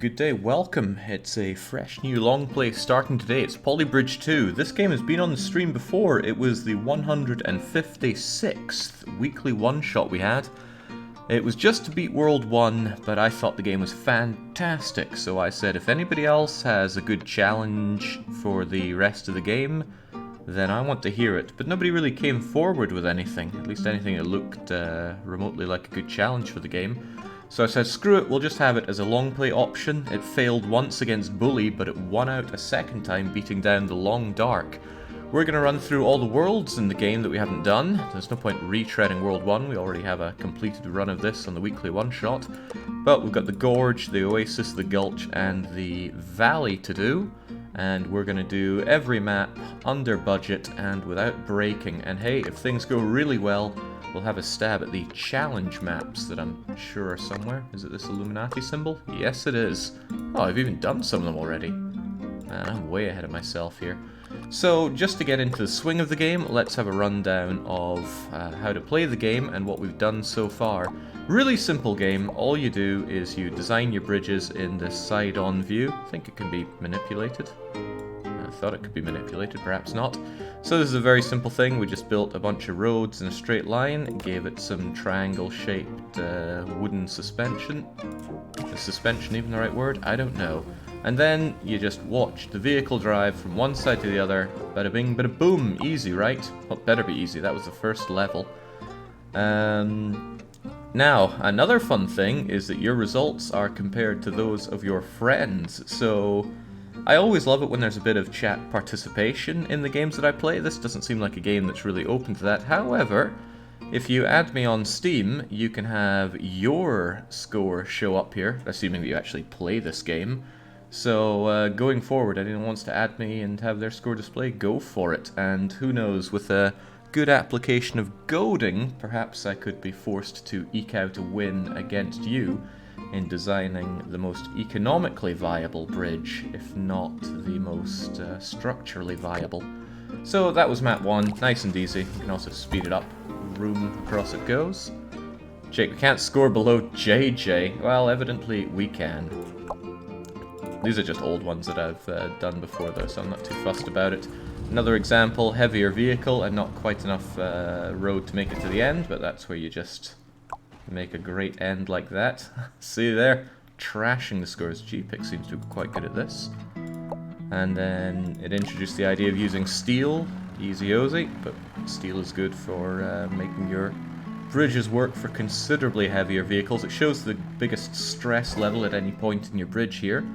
Good day, welcome. It's a fresh new Longplay starting today. It's Polybridge 2. This game has been on the stream before. It was the 156th weekly one-shot we had. It was just to beat World 1, but I thought the game was fantastic, so I said if anybody else has a good challenge for the rest of the game, then I want to hear it. But nobody really came forward with anything, at least anything that looked remotely like a good challenge for the game. So I said, screw it, we'll just have it as a long play option. It failed once against Bully, but it won out a second time, beating down the Long Dark. We're going to run through all the worlds in the game that we haven't done. There's no point retreading World 1, we already have a completed run of this on the weekly one-shot. But we've got the Gorge, the Oasis, the Gulch, and the Valley to do. And we're going to do every map under budget and without breaking. And hey, if things go really well, we'll have a stab at the challenge maps that I'm sure are somewhere. Is it this Illuminati symbol? Yes, it is. Oh, I've even done some of them already. Man, I'm way ahead of myself here. So, just to get into the swing of the game, let's have a rundown of how to play the game and what we've done so far. Really simple game. All you do is you design your bridges in this side-on view. I think it can be manipulated. I thought it could be manipulated, perhaps not. So this is a very simple thing. We just built a bunch of roads in a straight line, gave it some triangle-shaped wooden suspension. Is suspension even the right word? I don't know. And then you just watch the vehicle drive from one side to the other. Bada bing, bada boom. Easy, right? Well, better be easy. That was the first level. Now, another fun thing is that your results are compared to those of your friends. So I always love it when there's a bit of chat participation in the games that I play. This doesn't seem like a game that's really open to that. However, if you add me on Steam, you can have your score show up here, assuming that you actually play this game. So going forward, anyone wants to add me and have their score display, go for it. And who knows, with a good application of goading, perhaps I could be forced to eke out a win against you in designing the most economically viable bridge, if not the most structurally viable. So that was map 1, nice and easy. You can also speed it up, room across it goes. Jake, we can't score below JJ. Well, evidently we can. These are just old ones that I've done before though, so I'm not too fussed about it. Another example, heavier vehicle and not quite enough road to make it to the end, but that's where you just make a great end like that. See there? Trashing the scores. G-Pick seems to be quite good at this. And then it introduced the idea of using steel. Easy-ozy, but steel is good for making your bridges work for considerably heavier vehicles. It shows the biggest stress level at any point in your bridge here.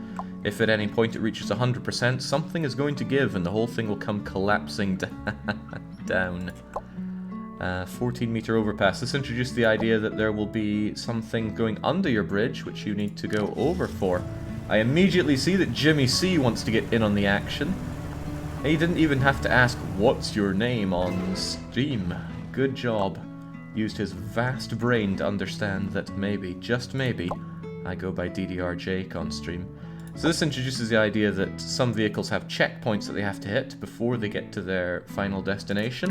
If at any point it reaches 100%, something is going to give and the whole thing will come collapsing down. 14 meter overpass. This introduced the idea that there will be something going under your bridge which you need to go over for. I immediately see that Jimmy C wants to get in on the action. He didn't even have to ask, what's your name on Steam? Good job. Used his vast brain to understand that maybe, just maybe, I go by DDR Jake on stream. So this introduces the idea that some vehicles have checkpoints that they have to hit before they get to their final destination.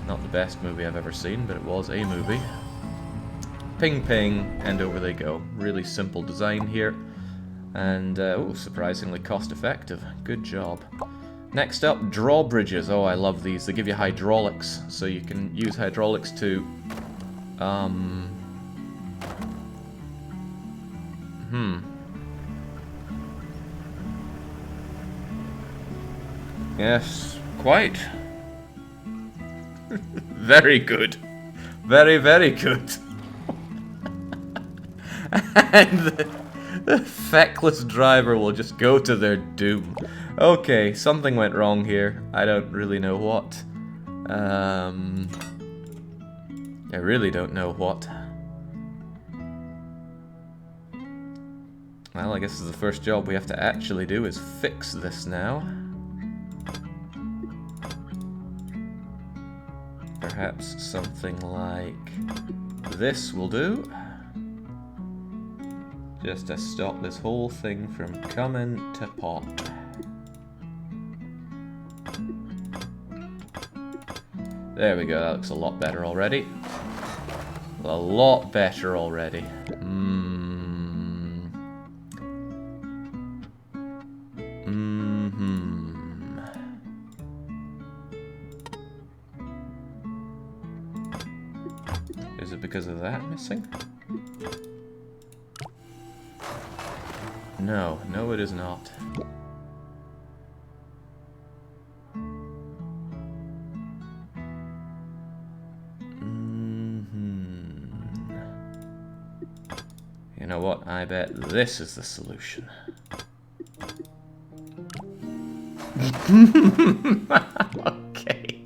Not the best movie I've ever seen, but it was a movie. Ping ping, and over they go. Really simple design here. And, oh, surprisingly cost effective. Good job. Next up, drawbridges. Oh, I love these. They give you hydraulics, so you can use hydraulics to, Yes, quite. Very good. Very, very good. And the feckless driver will just go to their doom. Okay, something went wrong here. I don't really know what. I really don't know what. Well, I guess this is the first job we have to actually do is fix this now. Perhaps something like this will do. Just to stop this whole thing from coming to pot. There we go, that looks a lot better already. A lot better already. Is it because of that missing? No, no it is not. You know what? I bet this is the solution. Okay.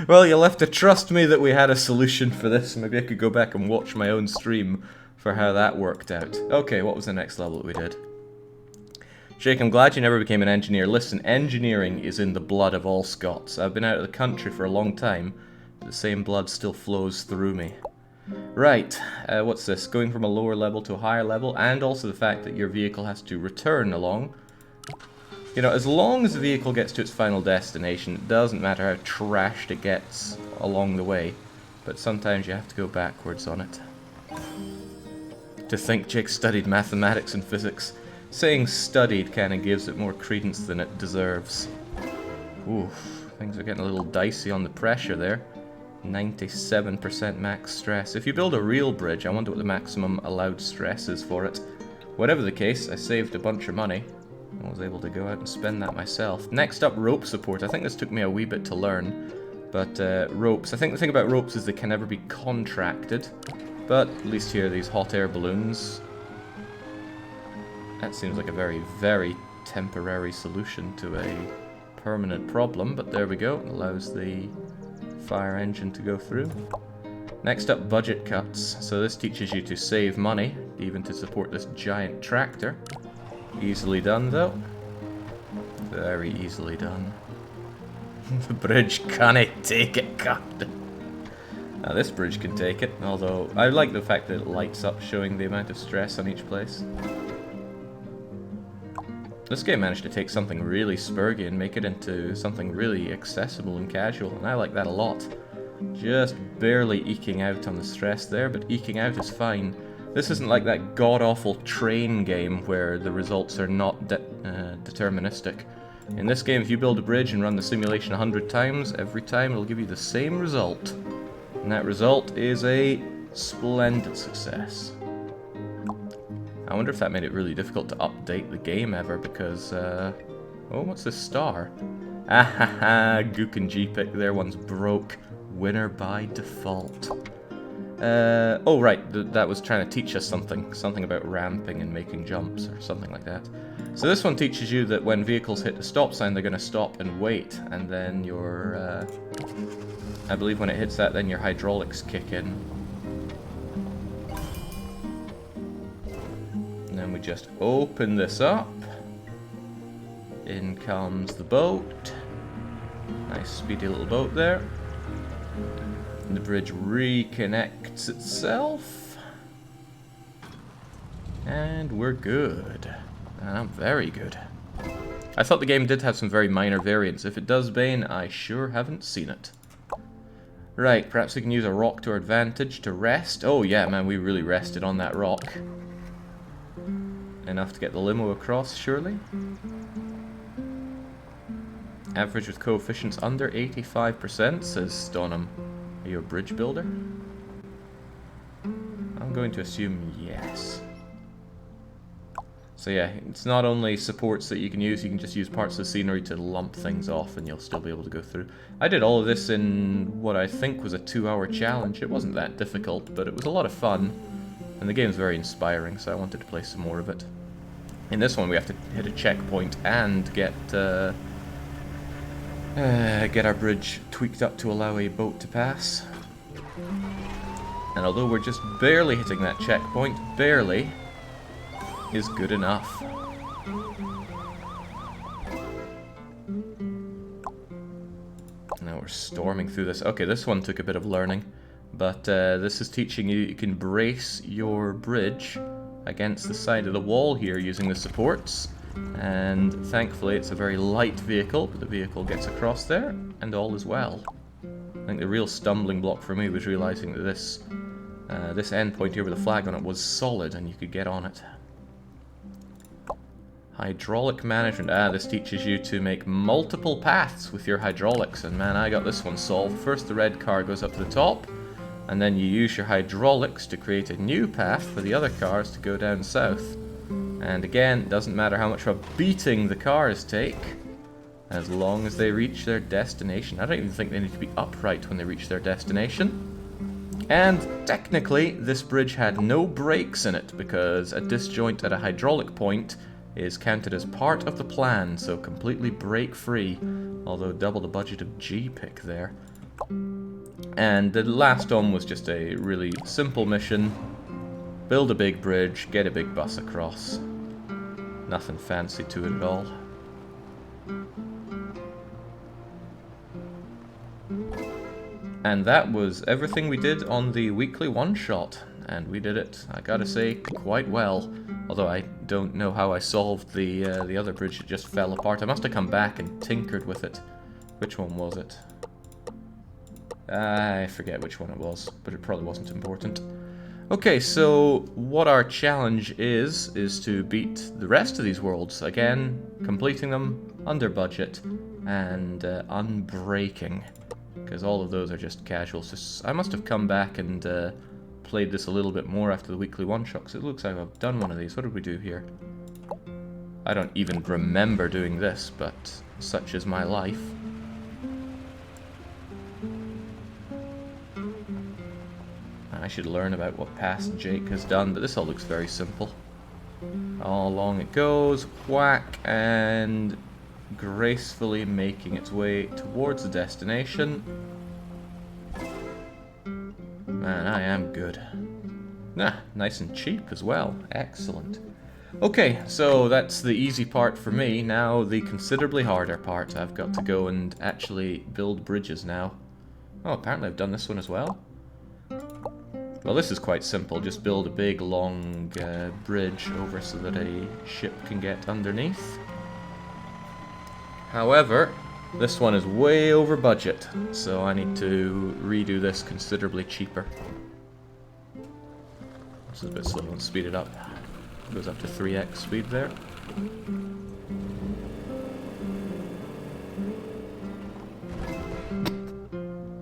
Well, you'll have to trust me that we had a solution for this. Maybe I could go back and watch my own stream for how that worked out. Okay, what was the next level that we did? Jake, I'm glad you never became an engineer. Listen, engineering is in the blood of all Scots. I've been out of the country for a long time, but the same blood still flows through me. Right, what's this? Going from a lower level to a higher level, and also the fact that your vehicle has to return along. You know, as long as the vehicle gets to its final destination, it doesn't matter how trashed it gets along the way, but sometimes you have to go backwards on it. To think Jake studied mathematics and physics. Saying studied kind of gives it more credence than it deserves. Oof, things are getting a little dicey on the pressure there. 97% max stress. If you build a real bridge, I wonder what the maximum allowed stress is for it. Whatever the case, I saved a bunch of money. I was able to go out and spend that myself. Next up, rope support. I think this took me a wee bit to learn. But ropes, I think the thing about ropes is they can never be contracted. But at least here, these hot air balloons. That seems like a very, very temporary solution to a permanent problem. But there we go. It allows the fire engine to go through. Next up, budget cuts. So this teaches you to save money, even to support this giant tractor. Easily done, though. Very easily done. The bridge can't take it, Captain. Now this bridge can take it, although I like the fact that it lights up, showing the amount of stress on each place. This game managed to take something really spurgy and make it into something really accessible and casual, and I like that a lot. Just barely eking out on the stress there, but eking out is fine. This isn't like that god-awful train game where the results are not deterministic. In this game, if you build a bridge and run the simulation 100 times, every time it'll give you the same result. And that result is a splendid success. I wonder if that made it really difficult to update the game ever, because, oh, what's this star? Ahaha, Gook and G-Pick, their one's broke. Winner by default. Oh right, that was trying to teach us something about ramping and making jumps, or something like that. So this one teaches you that when vehicles hit the stop sign, they're going to stop and wait, and then your, I believe when it hits that, then your hydraulics kick in. And then we just open this up. In comes the boat. Nice speedy little boat there. And the bridge reconnects itself. And we're good. And I'm very good. I thought the game did have some very minor variants. If it does, Bane, I sure haven't seen it. Right, perhaps we can use a rock to our advantage to rest. Oh yeah, man, we really rested on that rock. Enough to get the limo across, surely. Average with coefficients under 85%, says Stonham. Are you a bridge builder? I'm going to assume yes. So yeah, it's not only supports that you can can just use parts of the scenery to lump things off and you'll still be able to go through. I did all of this in what I think was a 2-hour challenge. It wasn't that difficult, but it was a lot of fun. And the game's very inspiring, so I wanted to play some more of it. In this one we have to hit a checkpoint and get our bridge tweaked up to allow a boat to pass. And although we're just barely hitting that checkpoint, barely, is good enough. Now we're storming through this. Okay, this one took a bit of learning, but this is teaching you can brace your bridge against the side of the wall here using the supports. And thankfully it's a very light vehicle, but the vehicle gets across there, and all is well. I think the real stumbling block for me was realizing that this endpoint here with the flag on it was solid and you could get on it. Hydraulic management. Ah, this teaches you to make multiple paths with your hydraulics. And man, I got this one solved. First the red car goes up to the top, and then you use your hydraulics to create a new path for the other cars to go down south. And again, it doesn't matter how much of a beating the cars take, as long as they reach their destination. I don't even think they need to be upright when they reach their destination. And technically, this bridge had no brakes in it, because a disjoint at a hydraulic point is counted as part of the plan, so completely brake-free, although double the budget of G-Pick there. And the last one was just a really simple mission. Build a big bridge, get a big bus across. Nothing fancy to it at all. And that was everything we did on the weekly one-shot. And we did it, I gotta say, quite well. Although I don't know how I solved the other bridge, it just fell apart. I must have come back and tinkered with it. Which one was it? I forget which one it was, but it probably wasn't important. Okay, so what our challenge is to beat the rest of these worlds. Again, completing them under budget and unbreaking. Because all of those are just casual. So I must have come back and played this a little bit more after the weekly one-shot, because it looks like I've done one of these. What did we do here? I don't even remember doing this, but such is my life. I should learn about what past Jake has done, but this all looks very simple. All along it goes, whack, and gracefully making its way towards the destination. Man, I am good. Ah, nice and cheap as well. Excellent. Okay, so that's the easy part for me. Now the considerably harder part. I've got to go and actually build bridges now. Oh, apparently I've done this one as well. Well, this is quite simple. Just build a big, long bridge over so that a ship can get underneath. However, this one is way over budget, so I need to redo this considerably cheaper. This is a bit slow. Let's speed it up. It goes up to 3x speed there.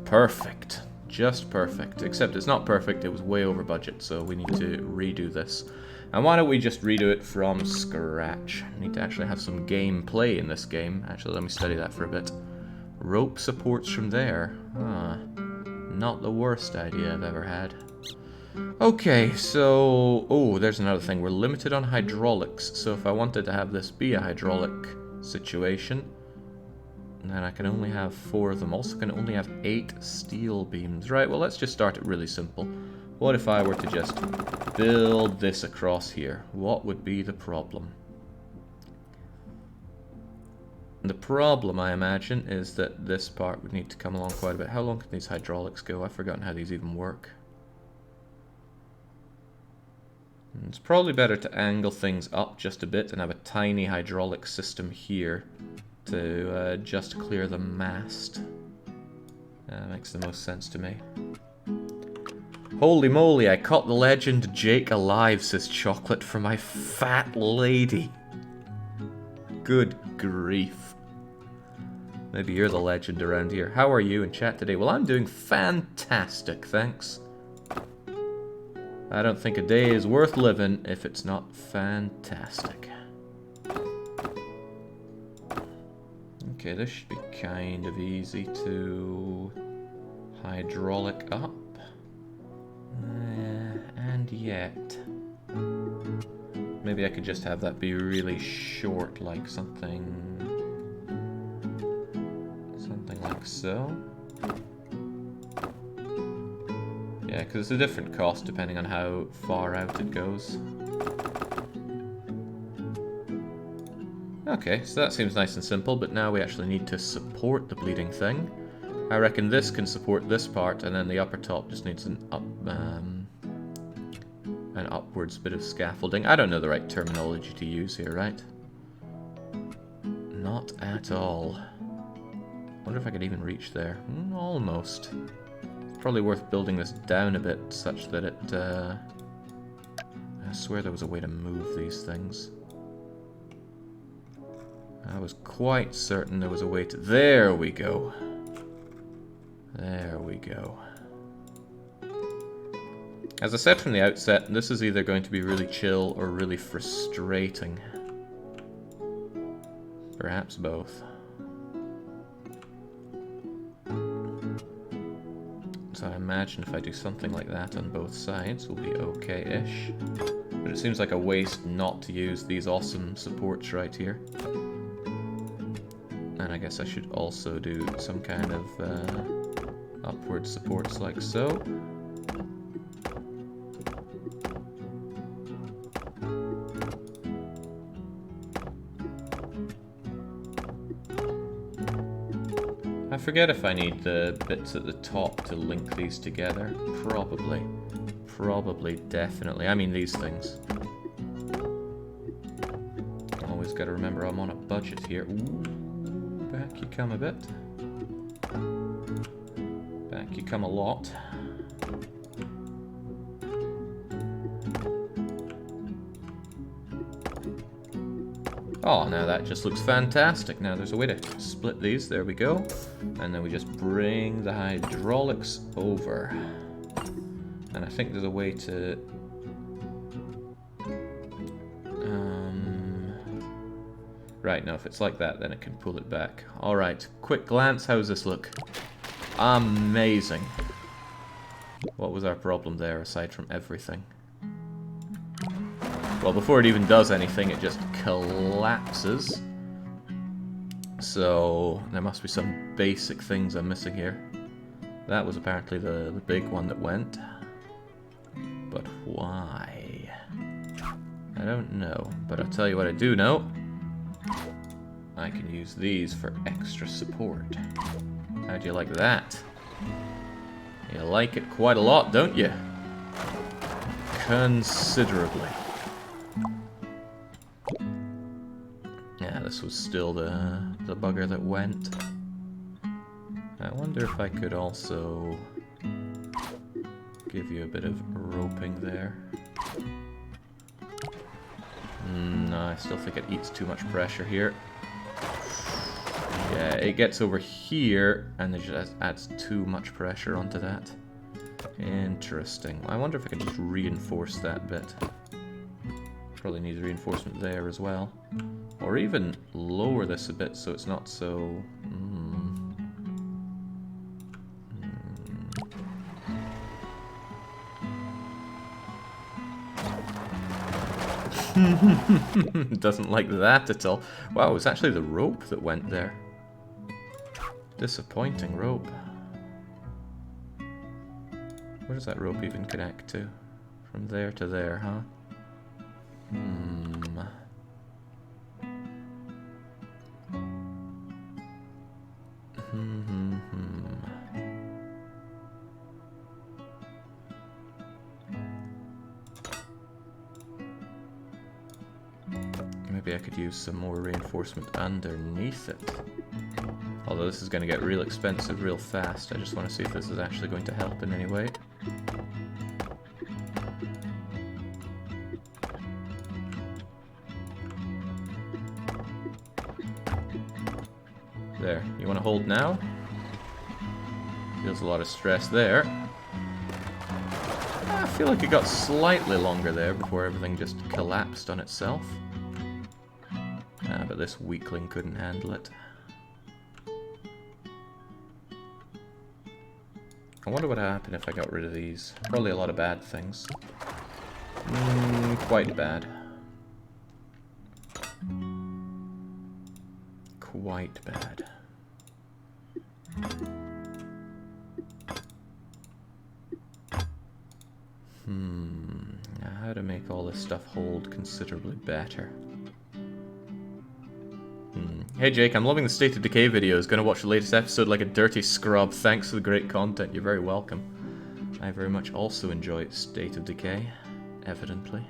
Perfect. Just perfect. Except it's not perfect, it was way over budget, so we need to redo this. And why don't we just redo it from scratch? I need to actually have some gameplay in this game. Actually, let me study that for a bit. Rope supports from there. Ah, not the worst idea I've ever had. Okay, so... oh, there's another thing. We're limited on hydraulics, so if I wanted to have this be a hydraulic situation, then I can only have 4 of them. Also can only have 8 steel beams. Right, well, let's just start it really simple. What if I were to just build this across here? What would be the problem? The problem, I imagine, is that this part would need to come along quite a bit. How long can these hydraulics go? I've forgotten how these even work. It's probably better to angle things up just a bit and have a tiny hydraulic system here to just clear the mast. That makes the most sense to me. Holy moly, I caught the legend Jake alive, says Chocolate, for my fat lady. Good grief. Maybe you're the legend around here. How are you in chat today? Well, I'm doing fantastic, thanks. I don't think a day is worth living if it's not fantastic. Okay, this should be kind of easy to hydraulic up. And yet... maybe I could just have that be really short, like something like so. Yeah, because it's a different cost depending on how far out it goes. Okay, so that seems nice and simple, but now we actually need to support the bleeding thing. I reckon this can support this part, and then the upper top just needs an upwards bit of scaffolding. I don't know the right terminology to use here, right? Not at all. Wonder if I could even reach there. Almost. It's probably worth building this down a bit such that it... I swear there was a way to move these things. I was quite certain there was a way to... There we go. There we go. As I said from the outset, this is either going to be really chill or really frustrating. Perhaps both. So I imagine if I do something like that on both sides, we'll be okay-ish. But it seems like a waste not to use these awesome supports right here. And I guess I should also do some kind of upward supports like so. I forget if I need the bits at the top to link these together. Probably. Probably, definitely. I mean these things. Always gotta remember I'm on a budget here. Ooh, back you come a bit. Back you come a lot. Oh, now that just looks fantastic. Now there's a way to split these. There we go. And then we just bring the hydraulics over. And I think there's a way to... Right, now if it's like that, then it can pull it back. Alright, quick glance. How's this look? Amazing. What was our problem there, aside from everything? Well, before it even does anything, it just collapses. So, there must be some basic things I'm missing here. That was apparently the big one that went. But why? I don't know. But I'll tell you what I do know. I can use these for extra support. How do you like that? You like it quite a lot, don't you? Considerably. Yeah, this was still the bugger that went. I wonder if I could also give you a bit of roping there. No, I still think it eats too much pressure here. Yeah, it gets over here and it just adds too much pressure onto that. Interesting. I wonder if I can just reinforce that bit. Probably needs reinforcement there as well. Or even lower this a bit so it's not so... Doesn't like that at all. Wow, it was actually the rope that went there. Disappointing rope. Where does that rope even connect to? From there to there, huh? Maybe I could use some more reinforcement underneath it. Although this is going to get real expensive real fast. I just want to see if this is actually going to help in any way. There. You want to hold now? Feels a lot of stress there. I feel like it got slightly longer there before everything just collapsed on itself. But this weakling couldn't handle it. I wonder what happened if I got rid of these. Probably a lot of bad things. Quite bad. Quite bad. Now how to make all this stuff hold considerably better. Hey Jake, I'm loving the State of Decay videos. Gonna watch the latest episode like a dirty scrub. Thanks for the great content. You're very welcome. I very much also enjoy State of Decay, evidently.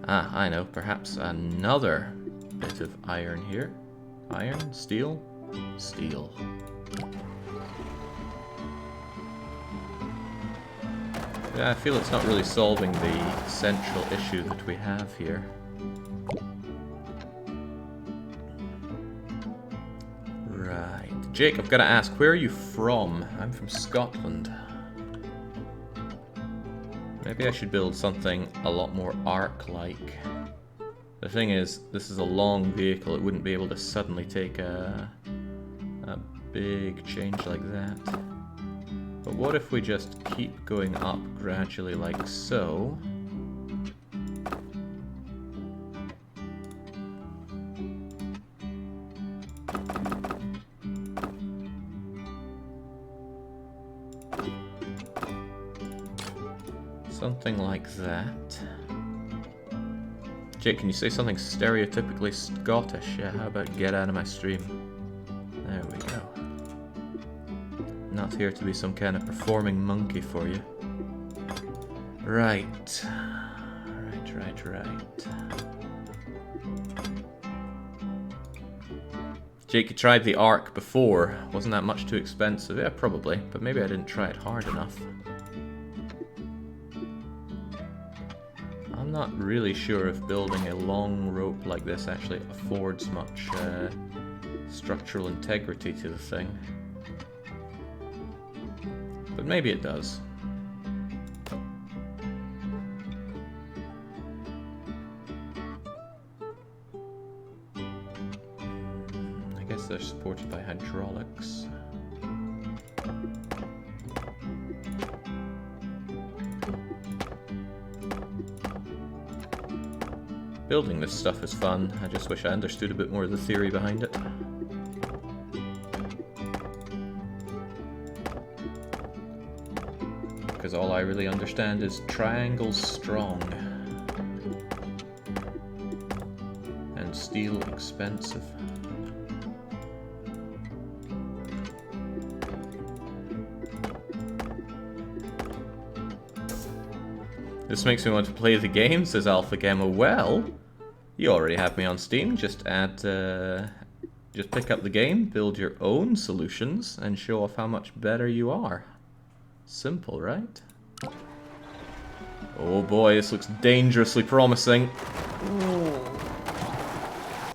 Ah, I know. Perhaps another bit of iron here. Iron? Steel? Steel. Yeah, I feel it's not really solving the central issue that we have here. Jake, I've got to ask, where are you from? I'm from Scotland. Maybe I should build something a lot more Ark-like. The thing is, this is a long vehicle. It wouldn't be able to suddenly take a big change like that. But what if we just keep going up gradually like so? Something like that. Jake, can you say something stereotypically Scottish? Yeah, how about get out of my stream? There we go. Not here to be some kind of performing monkey for you. Right. Right. Jake, you tried the Ark before. Wasn't that much too expensive? Yeah, probably. But maybe I didn't try it hard enough. I'm not really sure if building a long rope like this actually affords much structural integrity to the thing. But maybe it does. I guess they're supported by hydraulics. Building this stuff is fun. I just wish I understood a bit more of the theory behind it. Because all I really understand is triangles strong. And steel expensive. This makes me want to play the game, says Alpha Gamma. Well, you already have me on Steam. Just pick up the game, build your own solutions, and show off how much better you are. Simple, right? Oh boy, this looks dangerously promising.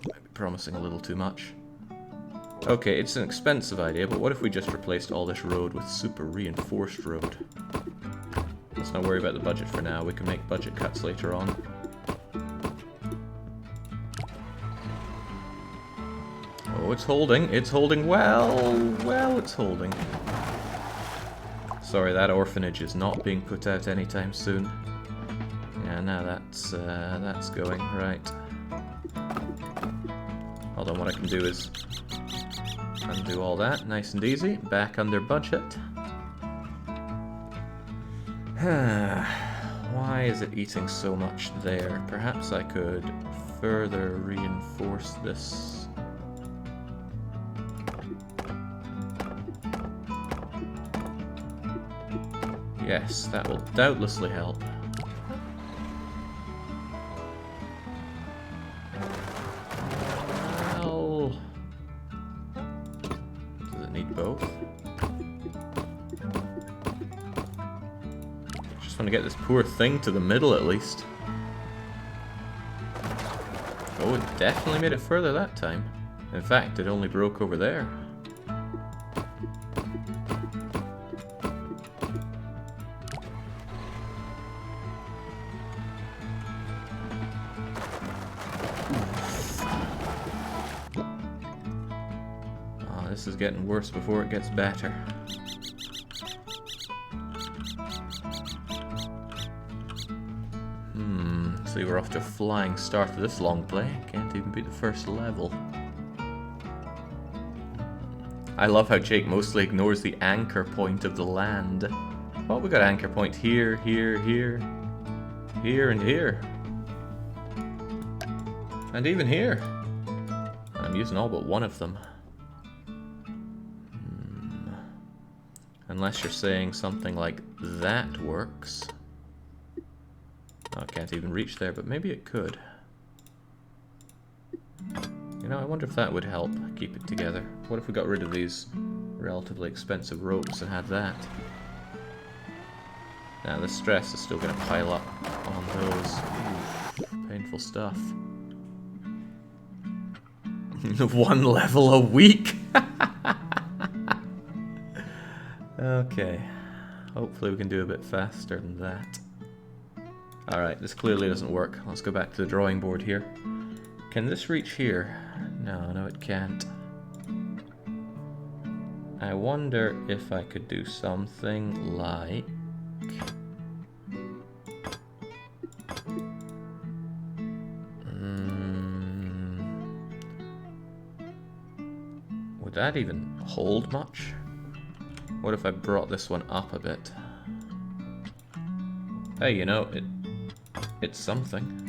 Might be promising a little too much. Okay, it's an expensive idea, but what if we just replaced all this road with super reinforced road? Let's not worry about the budget for now. We can make budget cuts later on. Oh, it's holding. It's holding well. Well, it's holding. Sorry, that orphanage is not being put out anytime soon. Yeah, now that's going. Right. Hold on, what I can do is undo all that. Nice and easy. Back under budget. Why is it eating so much there? Perhaps I could further reinforce this. Yes, that will doubtlessly help. Well, does it need both? Just want to get this poor thing to the middle at least. Oh, it definitely made it further that time. In fact, it only broke over there. Oh, this is getting worse before it gets better. See, we're off to a flying start for this long play. Can't even beat the first level. I love how Jake mostly ignores the anchor point of the land. Well, we got anchor point here, here, here, here, and here. And even here. I'm using all but one of them. Unless you're saying something like that works. Oh, I can't even reach there, but maybe it could. You know, I wonder if that would help keep it together. What if we got rid of these relatively expensive ropes and had that? Now, the stress is still going to pile up on those. Ooh, painful stuff. 1 level a week? Okay. Hopefully we can do a bit faster than that. Alright, this clearly doesn't work. Let's go back to the drawing board here. Can this reach here? No, it can't. I wonder if I could do something like... Would that even hold much? What if I brought this one up a bit? Hey, you know, it's something.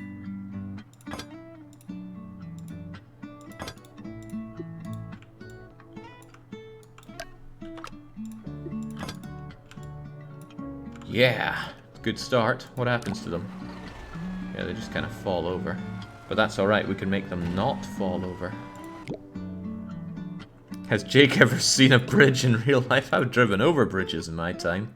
Yeah, good start. What happens to them? Yeah, they just kind of fall over. But that's alright, we can make them not fall over. Has Jake ever seen a bridge in real life? I've driven over bridges in my time.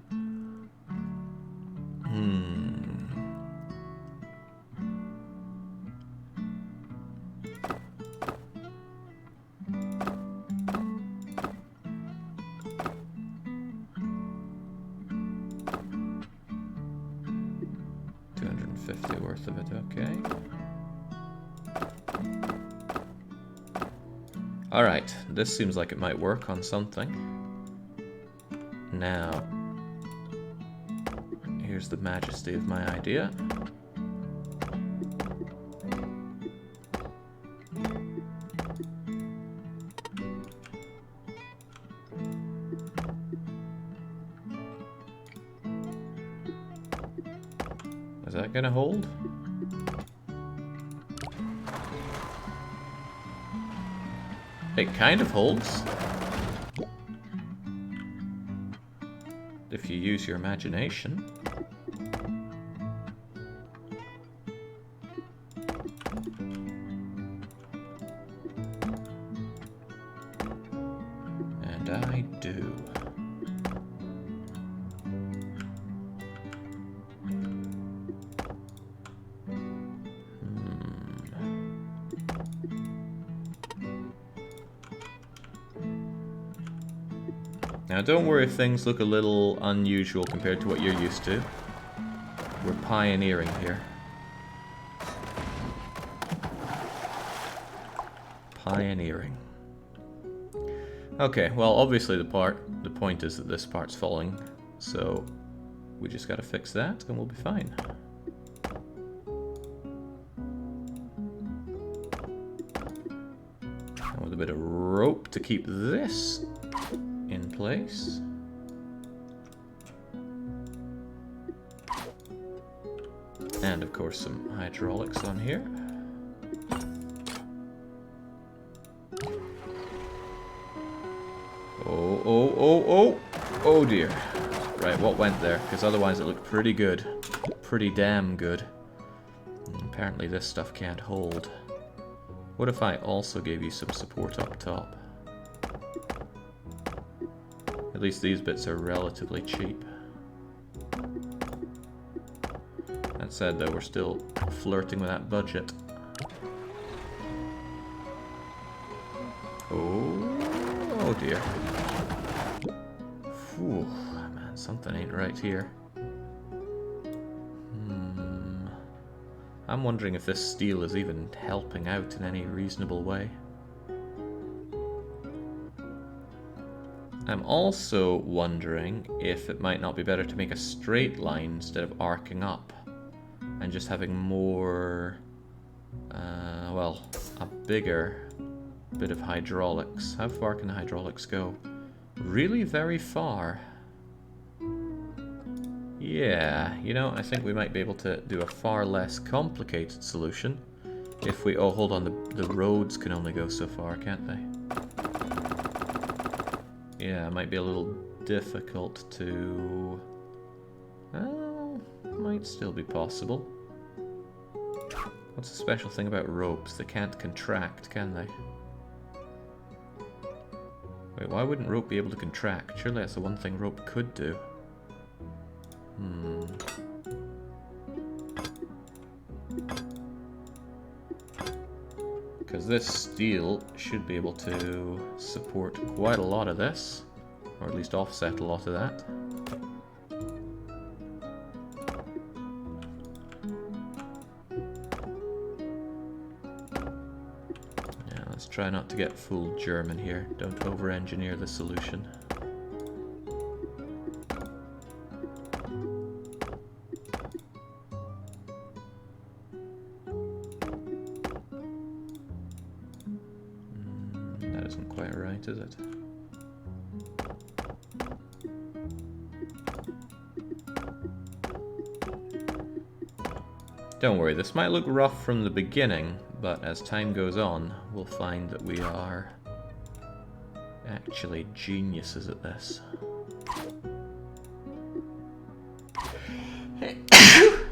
250 worth of it, okay. Alright, this seems like it might work on something. Now, here's the majesty of my idea. Is that gonna hold? It kind of holds. If you use your imagination. And I do. Now don't worry if things look a little unusual compared to what you're used to. We're pioneering here. Pioneering. Okay, well obviously the point is that this part's falling, so we just gotta fix that and we'll be fine. And with a bit of rope to keep this in place. And of course some hydraulics on here. Oh dear. Right, what went there? Because otherwise it looked pretty good. Pretty damn good. And apparently this stuff can't hold. What if I also gave you some support up top? At least these bits are relatively cheap. That said though, we're still flirting with that budget. Oh dear. Whew, man, something ain't right here. I'm wondering if this steel is even helping out in any reasonable way. I'm also wondering if it might not be better to make a straight line instead of arcing up and just having more, well, a bigger bit of hydraulics. How far can the hydraulics go? Really very far. Yeah, you know, I think we might be able to do a far less complicated solution if we... Oh, hold on, the roads can only go so far, can't they? Yeah, it might be a little difficult to... Well, might still be possible. What's the special thing about ropes? They can't contract, can they? Wait, why wouldn't rope be able to contract? Surely that's the one thing rope could do. Because this steel should be able to support quite a lot of this. Or at least offset a lot of that. Yeah, let's try not to get full German here. Don't over-engineer the solution. That isn't quite right, is it? Don't worry, this might look rough from the beginning, but as time goes on, we'll find that we are actually geniuses at this.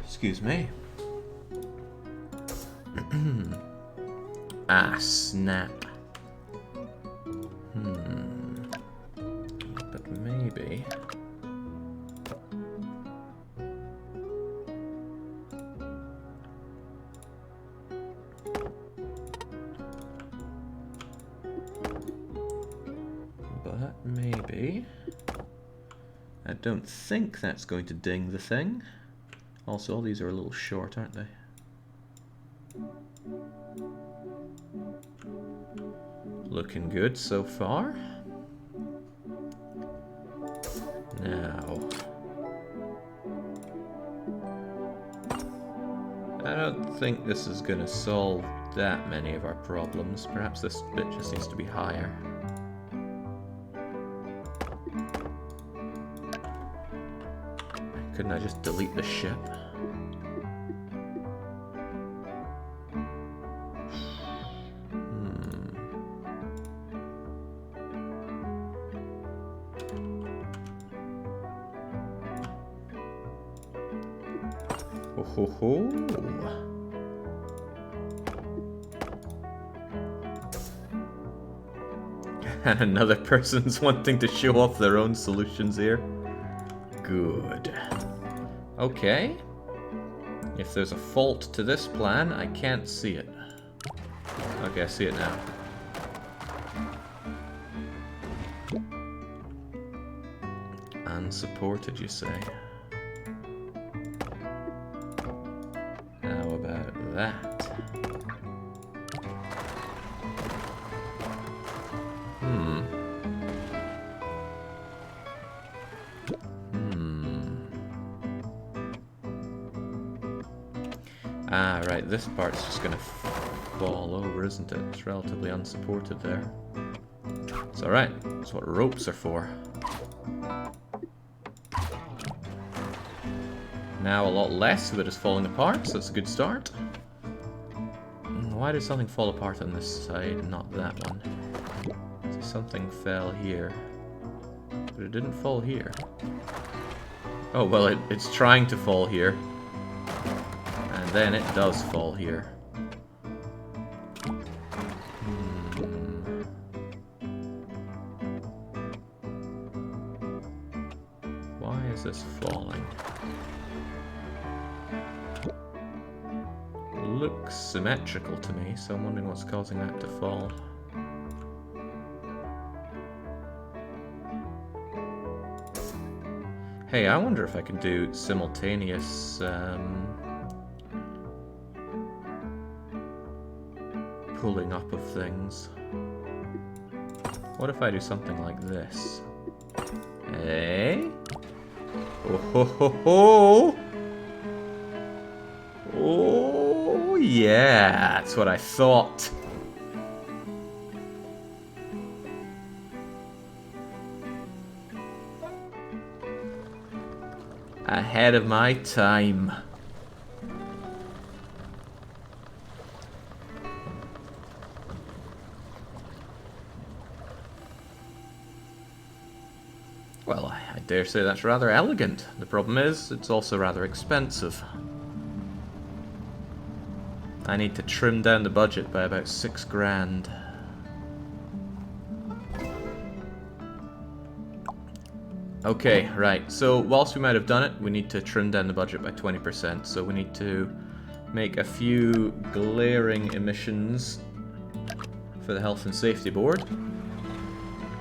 Excuse me. Ah, snap. But maybe... I don't think that's going to ding the thing. Also, all these are a little short, aren't they? Looking good so far. Now... I don't think this is going to solve that many of our problems. Perhaps this bit just needs to be higher. Couldn't I just delete the ship? Ho ho ho! And another person's wanting to show off their own solutions here. Good. Okay. If there's a fault to this plan, I can't see it. Okay, I see it now. Unsupported, you say? How about that? Ah, right, this part's just gonna fall over, isn't it? It's relatively unsupported there. It's alright, that's what ropes are for. Now a lot less of it is falling apart, so that's a good start. Why did something fall apart on this side, not that one? So something fell here. But it didn't fall here. Oh, well, it's trying to fall here. And then it does fall here. Why is this falling? Looks symmetrical to me, so I'm wondering what's causing that to fall. Hey, I wonder if I can do simultaneous pulling up of things. What if I do something like this? Eh? Oh ho ho ho! Oh yeah, that's what I thought. Ahead of my time. Well, I dare say that's rather elegant. The problem is, it's also rather expensive. I need to trim down the budget by about 6 grand. Okay, right, so whilst we might have done it, we need to trim down the budget by 20%, so we need to make a few glaring emissions for the Health and Safety Board.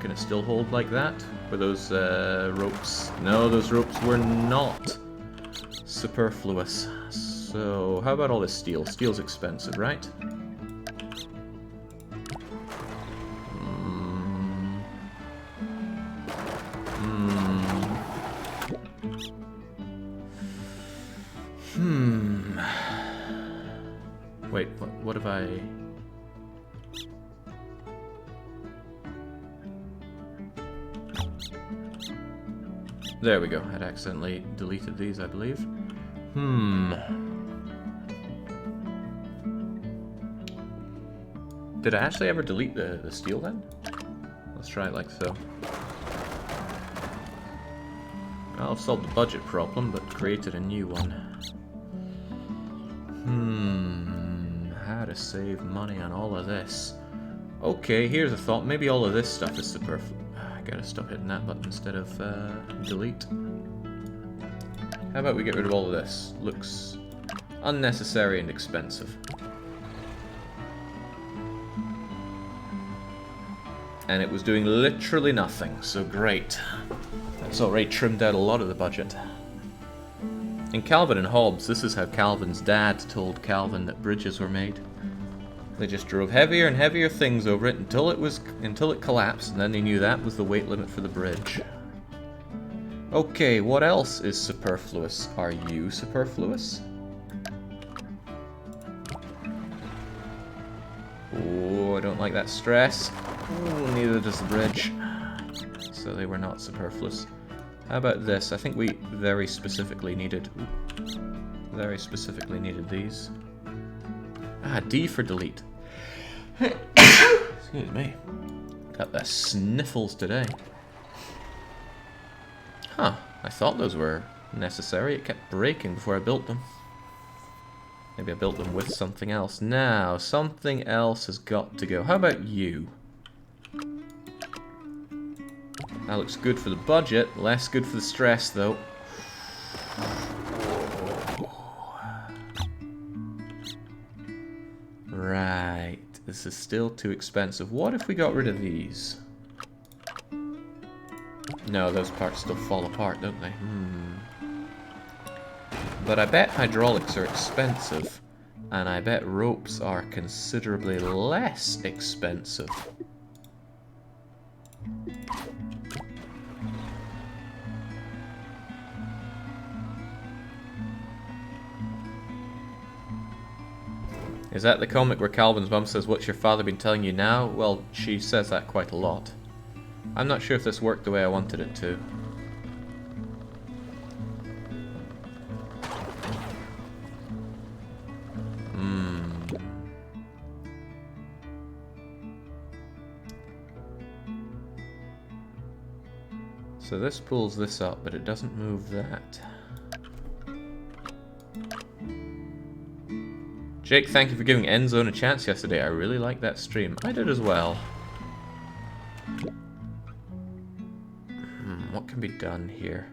Can it still hold like that? Were those ropes? No, those ropes were not superfluous. So, how about all this steel? Steel's expensive, right? Wait, what have I... There we go. I'd accidentally deleted these, I believe. Did I actually ever delete the steel then? Let's try it like so. I've solved the budget problem, but created a new one. How to save money on all of this. Okay, here's a thought. Maybe all of this stuff is superfluous. I gotta stop hitting that button instead of delete. How about we get rid of all of this? Looks unnecessary and expensive. And it was doing literally nothing, so great. That's already trimmed out a lot of the budget. In Calvin and Hobbes, this is how Calvin's dad told Calvin that bridges were made. They just drove heavier and heavier things over it until it collapsed, and then they knew that was the weight limit for the bridge. Okay, what else is superfluous? Are you superfluous? Oh, I don't like that stress. Oh, neither does the bridge. So they were not superfluous. How about this? I think we very specifically needed these. D for delete. Excuse me. Got the sniffles today. Huh. I thought those were necessary. It kept breaking before I built them. Maybe I built them with something else. Now, something else has got to go. How about you? That looks good for the budget, less good for the stress, though. Right, this is still too expensive. What if we got rid of these? No, those parts still fall apart, don't they? But I bet hydraulics are expensive, and I bet ropes are considerably less expensive. Is that the comic where Calvin's mum says, "What's your father been telling you now?" Well, she says that quite a lot. I'm not sure if this worked the way I wanted it to. So this pulls this up, but it doesn't move that. Jake, thank you for giving Endzone a chance yesterday. I really liked that stream. I did as well. What can be done here?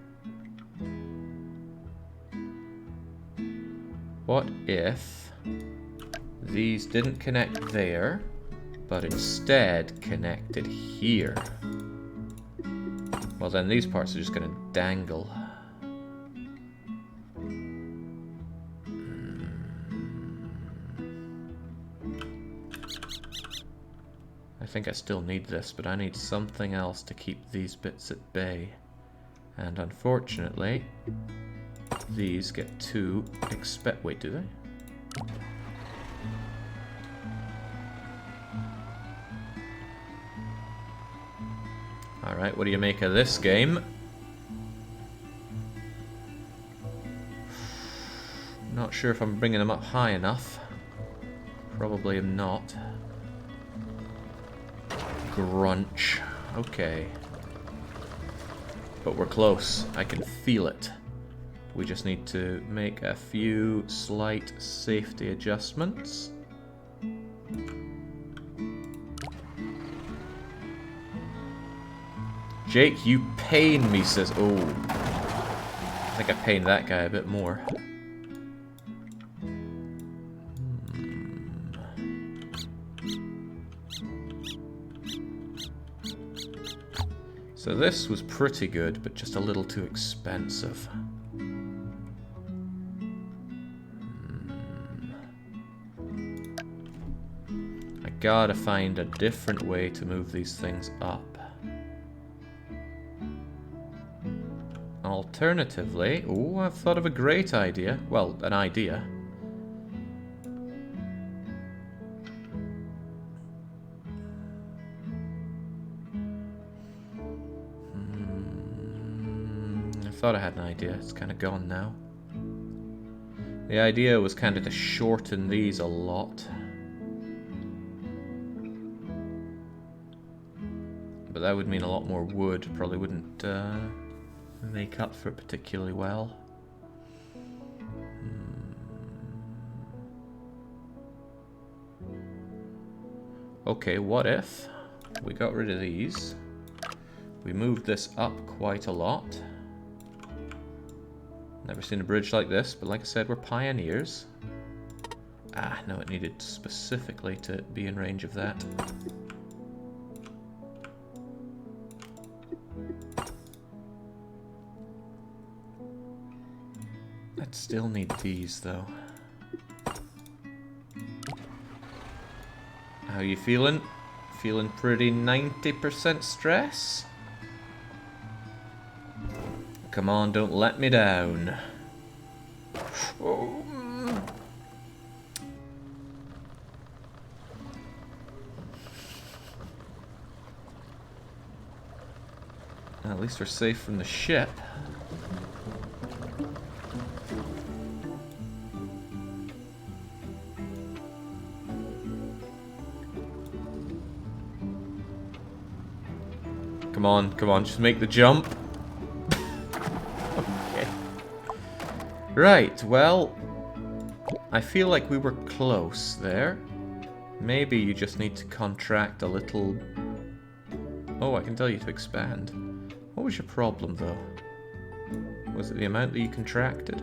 What if these didn't connect there, but instead connected here? Well, then these parts are just going to dangle. I think I still need this, but I need something else to keep these bits at bay. And unfortunately, these get too wait, do they? Alright, what do you make of this game? Not sure if I'm bringing them up high enough. Probably am not. Grunch. Okay. But we're close. I can feel it. We just need to make a few slight safety adjustments. Jake, you pain me, says... Oh. I think I pained that guy a bit more. So this was pretty good, but just a little too expensive. I gotta find a different way to move these things up. Alternatively, oh, I've thought of a great idea. Well, an idea. I thought I had an idea. It's kind of gone now. The idea was kind of to shorten these a lot. But that would mean a lot more wood. Probably wouldn't make up for it particularly well. Okay, what if we got rid of these? We moved this up quite a lot. Never seen a bridge like this, but like I said, we're pioneers. Ah, no, it needed specifically to be in range of that. I'd still need these, though. How you feeling? Feeling pretty 90% stress? Come on, don't let me down. Oh. At least we're safe from the ship. Come on, just make the jump. Okay. Right, well, I feel like we were close there. Maybe you just need to contract a little... Oh, I can tell you to expand. What was your problem, though? Was it the amount that you contracted?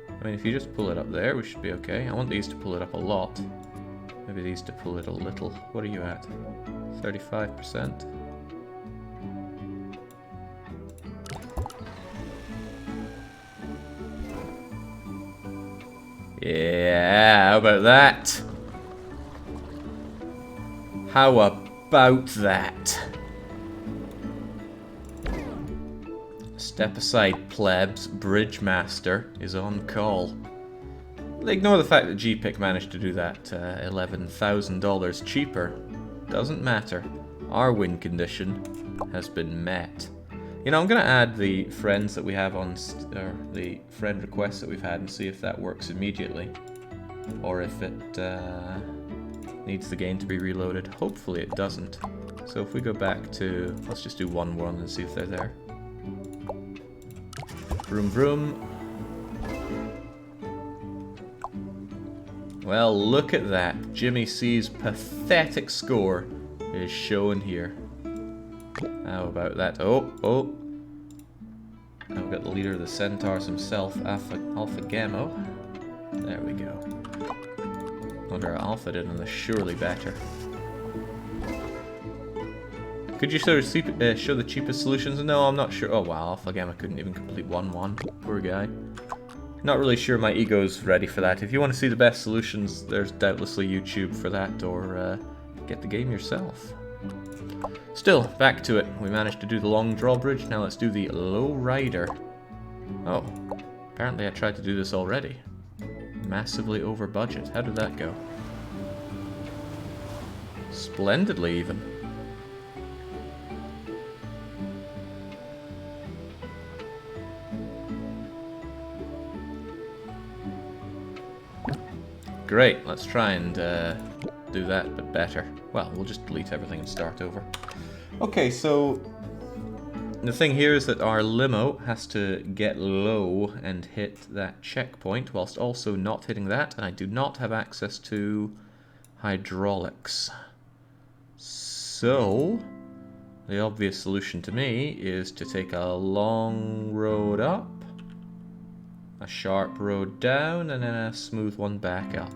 I mean, if you just pull it up there, we should be okay. I want these to pull it up a lot. Maybe these to pull it a little. What are you at? 35%? Yeah, how about that? How about that? Step aside, plebs. Bridge Master is on call. Ignore the fact that GPIC managed to do that $11,000 cheaper. Doesn't matter. Our win condition has been met. You know, I'm going to add the friends that we have on, or the friend requests that we've had, and see if that works immediately. Or if it needs the game to be reloaded. Hopefully it doesn't. So if we go back to, let's just do 1-1 and see if they're there. Vroom vroom. Well, look at that. Jimmy C's pathetic score is shown here. How about that? Oh. Now we've got the leader of the Centaurs himself, Alpha Gamma. There we go. Wonder how Alpha did on this, surely better. Could you show the cheapest solutions? No, I'm not sure. Oh wow, Alpha Gamma couldn't even complete 1-1. Poor guy. Not really sure my ego's ready for that. If you want to see the best solutions, there's doubtlessly YouTube for that, or get the game yourself. Still, back to it. We managed to do the long drawbridge, now let's do the low rider. Oh, apparently I tried to do this already. Massively over budget. How did that go? Splendidly, even. Great, let's try and do that, but better. Well, we'll just delete everything and start over. Okay, so the thing here is that our limo has to get low and hit that checkpoint, whilst also not hitting that, and I do not have access to hydraulics. So, the obvious solution to me is to take a long road up, a sharp road down, and then a smooth one back up.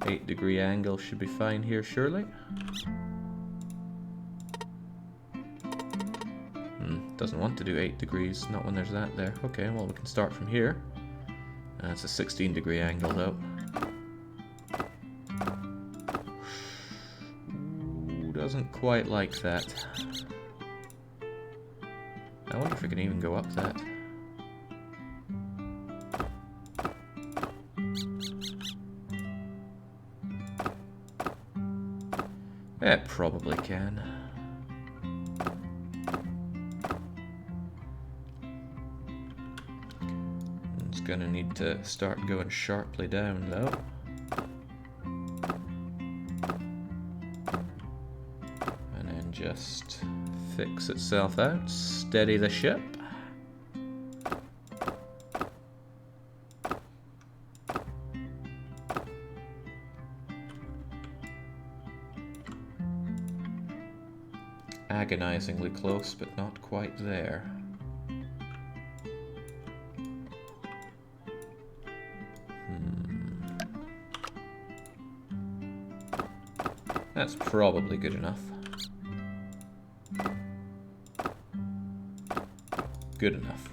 8-degree angle should be fine here, surely. Doesn't want to do 8 degrees, not when there's that there. Okay, well we can start from here. It's a 16-degree angle though. Ooh, doesn't quite like that. I wonder if we can even go up that. It probably can. It's gonna need to start going sharply down though. And then just fix itself out, steady the ship. Agonizingly close, but not quite there. That's probably good enough. Good enough.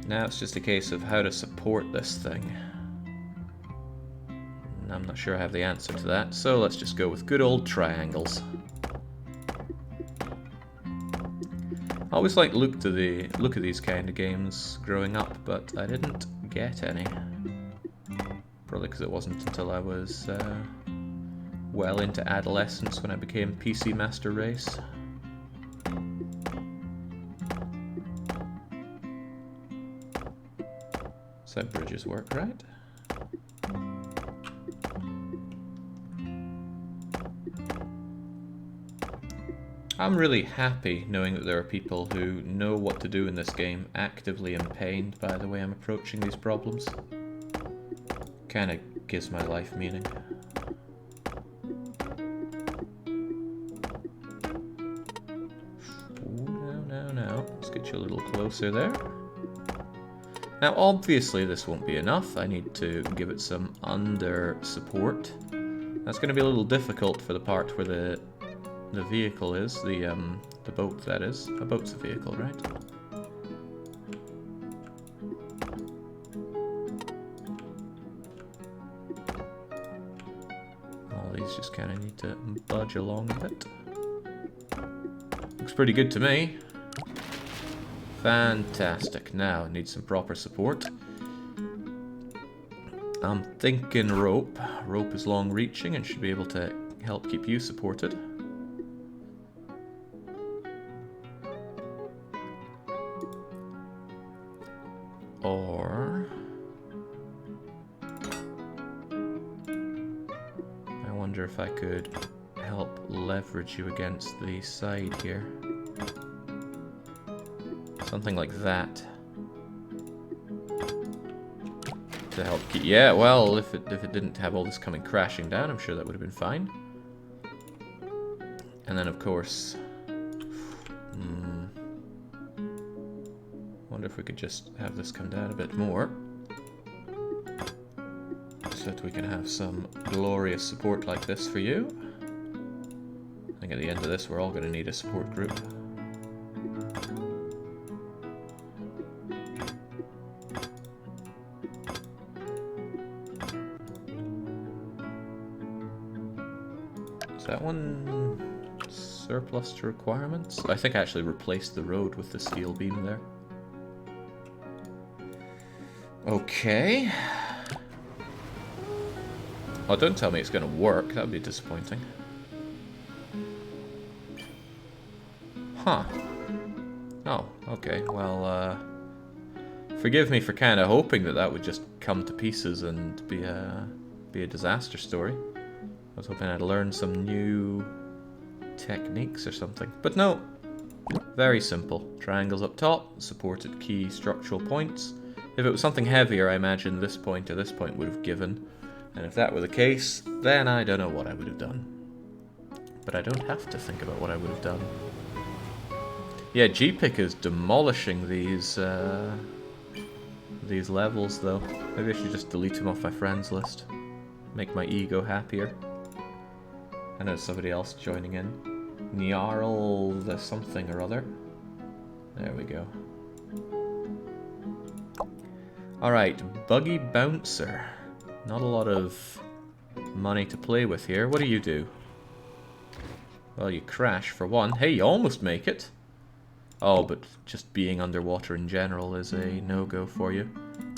Now it's just a case of how to support this thing. And I'm not sure I have the answer to that, so let's just go with good old triangles. I always liked look of these kind of games growing up, but I didn't get any. Probably because it wasn't until I was well into adolescence when I became PC Master Race. So bridges work, right? I'm really happy knowing that there are people who know what to do in this game, actively and pained by the way I'm approaching these problems. Kinda gives my life meaning. Ooh, no. Let's get you a little closer there. Now obviously this won't be enough, I need to give it some under support. That's going to be a little difficult for the part where the vehicle is, the boat that is. A boat's a vehicle, right? All these just kind of need to budge along a bit. Looks pretty good to me. Fantastic. Now, need some proper support. I'm thinking rope. Rope is long-reaching and should be able to help keep you supported. Or... I wonder if I could help leverage you against the side here. Something like that. To help keep... Yeah, well, if it didn't have all this coming crashing down, I'm sure that would have been fine. And then, of course... wonder if we could just have this come down a bit more. So that we can have some glorious support like this for you. I think at the end of this, we're all going to need a support group. Is that one surplus to requirements? I think I actually replaced the road with the steel beam there. Okay. Oh, don't tell me it's going to work. That would be disappointing. Huh. Oh, okay. Well, forgive me for kind of hoping that that would just come to pieces and be a disaster story. I was hoping I'd learn some new techniques or something. But no. Very simple. Triangles up top, supported key structural points. If it was something heavier, I imagine this point or this point would have given. And if that were the case, then I don't know what I would have done. But I don't have to think about what I would have done. Yeah, G-Pick is demolishing these levels, though. Maybe I should just delete him off my friends list. Make my ego happier. I know somebody else joining in. Nyarl the something or other. There we go. Alright, Buggy Bouncer. Not a lot of money to play with here. What do you do? Well, you crash for one. Hey, you almost make it. Oh, but just being underwater in general is a no-go for you.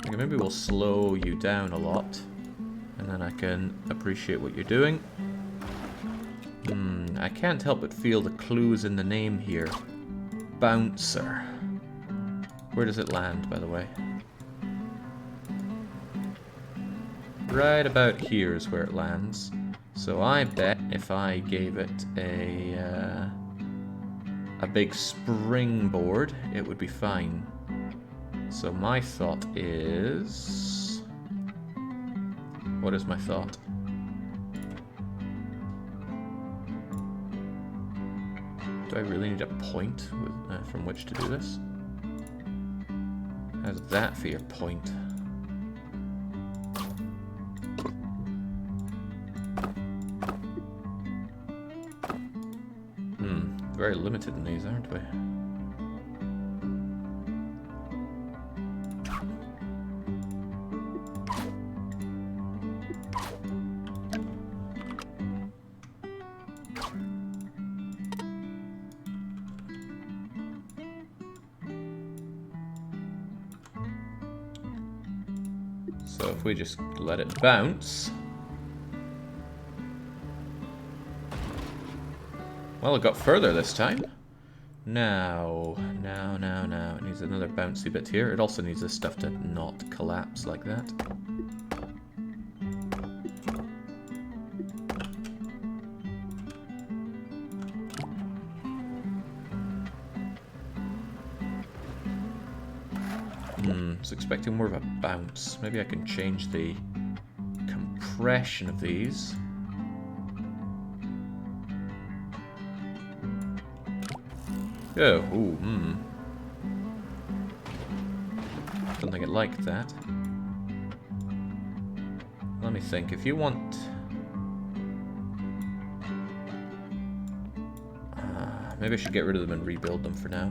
Okay, maybe we'll slow you down a lot. And then I can appreciate what you're doing. I can't help but feel the clues in the name here. Bouncer. Where does it land, by the way? Right about here is where it lands. So I bet if I gave it a big springboard, it would be fine. So my thought is... What is my thought? Do I really need a point with, from which to do this? How's that for your point? Very limited in these, aren't we? So if we just let it bounce... Well, it got further this time. Now. It needs another bouncy bit here. It also needs this stuff to not collapse like that. I was expecting more of a bounce. Maybe I can change the compression of these. Oh, Don't think it liked that. Let me think. If you want... maybe I should get rid of them and rebuild them for now.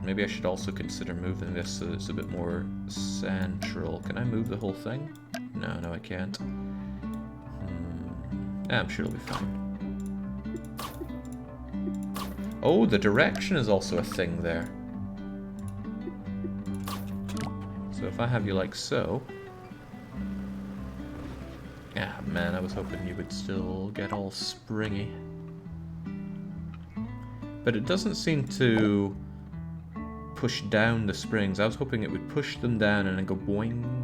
Maybe I should also consider moving this so it's a bit more central. Can I move the whole thing? No, I can't. I'm sure it'll be fine. Oh, the direction is also a thing there. So if I have you like so... Ah, man, I was hoping you would still get all springy. But it doesn't seem to push down the springs. I was hoping it would push them down and then go boing.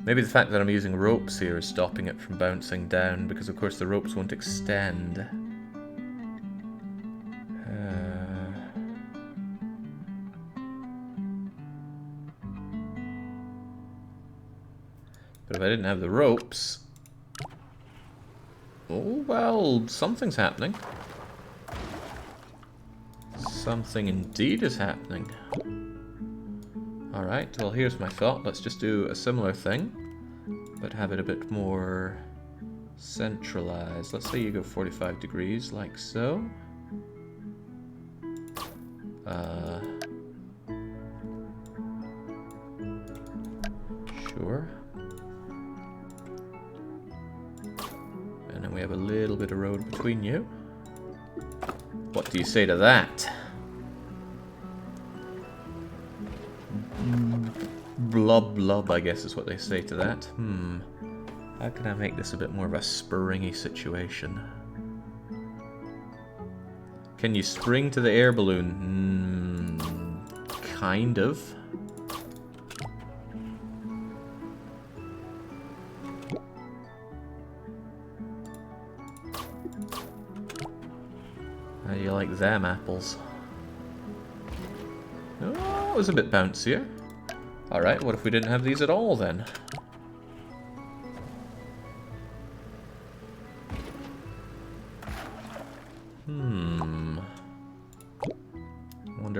Maybe the fact that I'm using ropes here is stopping it from bouncing down, because of course the ropes won't extend. But if I didn't have the ropes... Oh, well, something's happening. Something indeed is happening. Alright, well here's my thought. Let's just do a similar thing, but have it a bit more centralized. Let's say you go 45 degrees, like so. Sure. And then we have a little bit of road between you. What do you say to that? Blub blub, I guess is what they say to that. How can I make this a bit more of a springy situation? Can you spring to the air balloon? Kind of. How do you like them apples? Oh, it was a bit bouncier. Alright, what if we didn't have these at all then?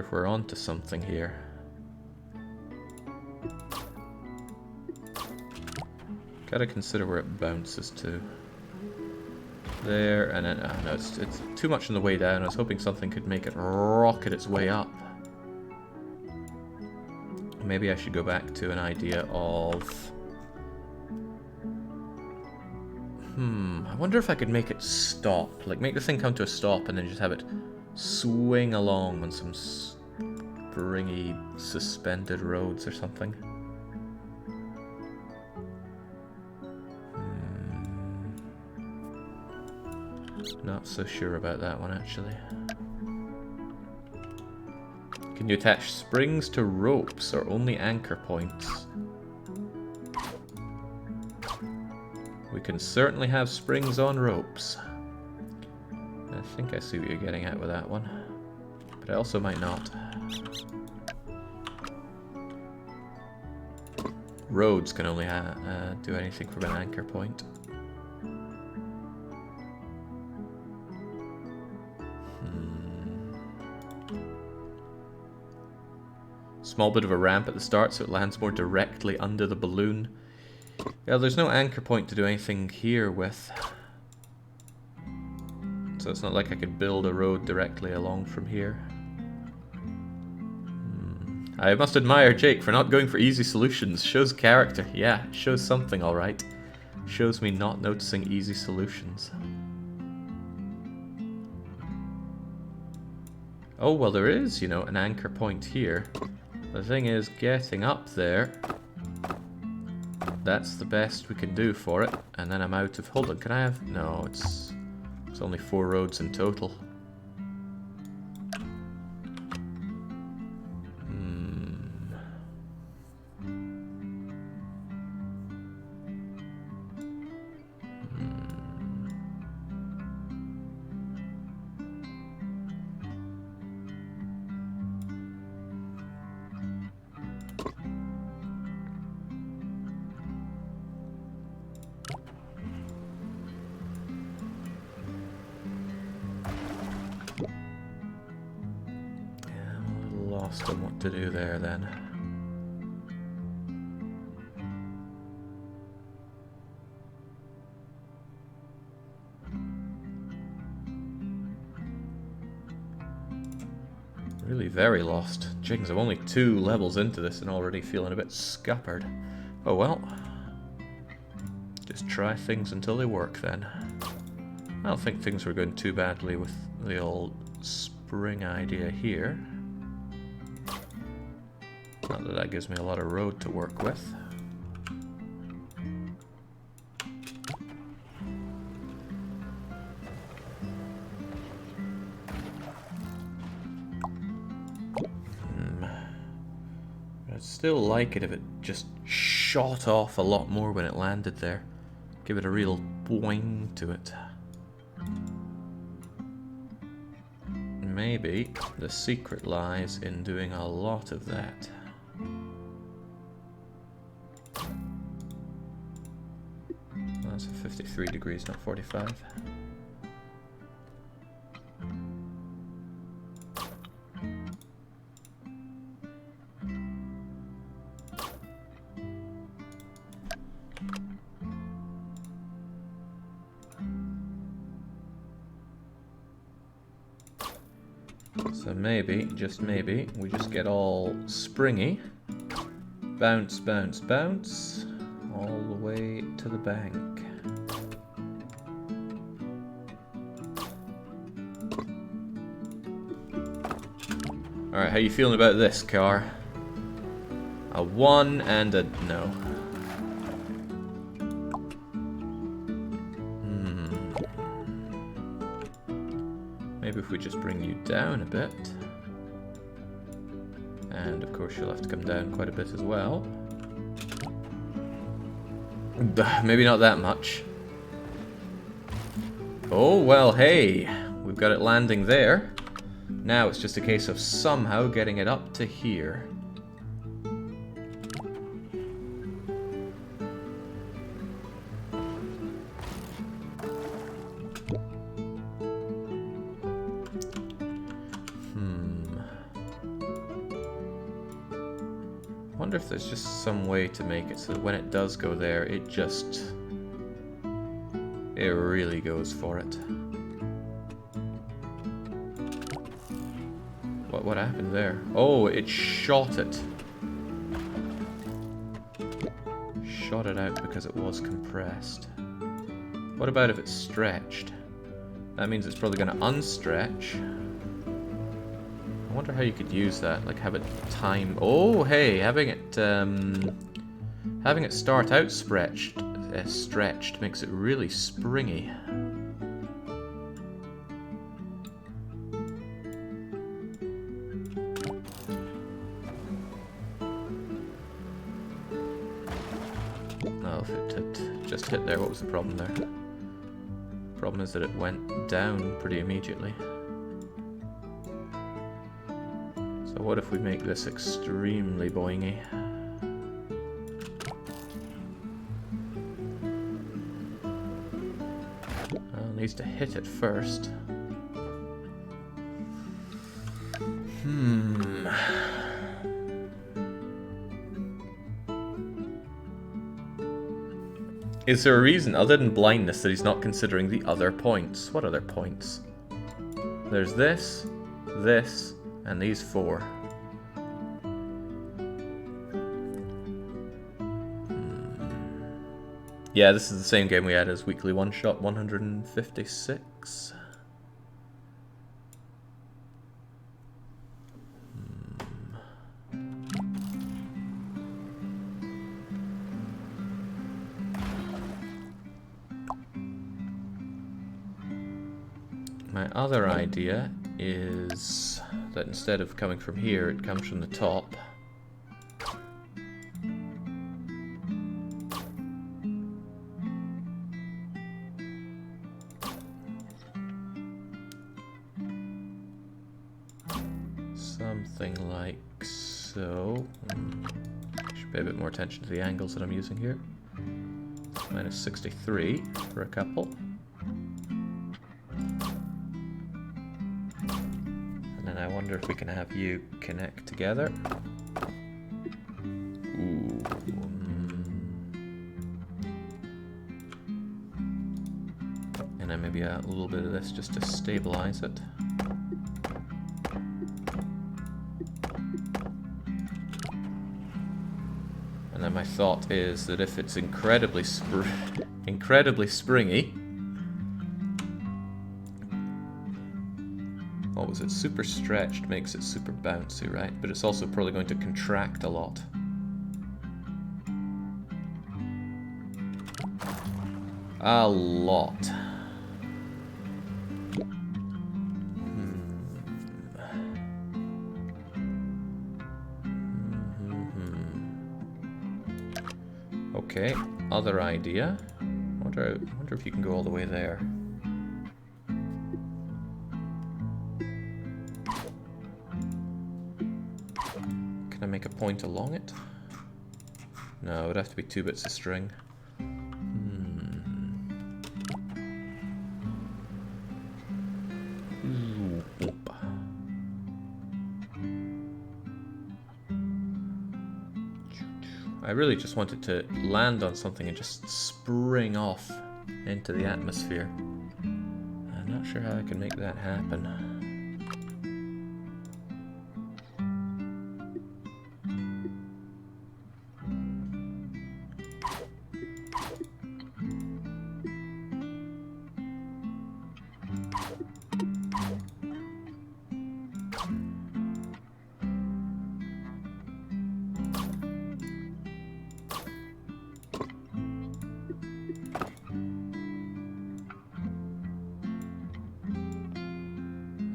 if we're onto something here. Gotta consider where it bounces to. There, and then, no, it's too much on the way down. I was hoping something could make it rocket its way up. Maybe I should go back to an idea of... I wonder if I could make it stop. Like, make the thing come to a stop and then just have it swing along on some springy, suspended roads or something. Not so sure about that one, actually. Can you attach springs to ropes or only anchor points? We can certainly have springs on ropes. I think I see what you're getting at with that one. But I also might not. Roads can only do anything from an anchor point. Small bit of a ramp at the start so it lands more directly under the balloon. Yeah, there's no anchor point to do anything here with. So it's not like I could build a road directly along from here. I must admire Jake for not going for easy solutions. Shows character. Yeah, shows something alright. Shows me not noticing easy solutions. Oh, well there is, you know, an anchor point here. The thing is, getting up there, that's the best we can do for it. And then I'm out of... Hold on, can I have... No, it's only 4 roads in total. On what to do there then. Really very lost. Jiggins, I'm only 2 levels into this and already feeling a bit scuppered. Oh well. Just try things until they work then. I don't think things were going too badly with the old spring idea here. Not that that gives me a lot of road to work with. I'd still like it if it just shot off a lot more when it landed there. Give it a real boing to it. Maybe the secret lies in doing a lot of that. That's 53 degrees, not 45. So maybe, just maybe, we just get all springy. Bounce, bounce, bounce. All the way to the bank. Alright, how you feeling about this, car? A 1 and a no. Maybe if we just bring you down a bit. And of course you'll have to come down quite a bit as well. Maybe not that much. Oh, well, hey. We've got it landing there. Now it's just a case of somehow getting it up to here. wonder if there's just some way to make it so that when it does go there, it really goes for it. What happened there? Oh, it shot it. Shot it out because it was compressed. What about if it's stretched? That means it's probably going to unstretch. I wonder how you could use that, like have it time. Oh, hey, having it start out stretched makes it really springy. Oh, if it had just hit there, what was the problem there? Problem is that it went down pretty immediately. So what if we make this extremely boingy? Well, it needs to hit it first. Is there a reason, other than blindness, that he's not considering the other points? What other points? There's this, this, and these four. Yeah, this is the same game we had as weekly one-shot 156. My other idea is that instead of coming from here, it comes from the top. Something like so. Should pay a bit more attention to the angles that I'm using here. Minus 63 for a couple. I wonder if we can have you connect together. Ooh. And then maybe a little bit of this just to stabilize it. And then my thought is that if it's incredibly springy, what was it? Super stretched makes it super bouncy, right? But it's also probably going to contract a lot. A lot. Okay, other idea. Wonder if you can go all the way there. Can I make a point along it? No, it would have to be 2 bits of string. I really just wanted to land on something and just spring off into the atmosphere. I'm not sure how I can make that happen.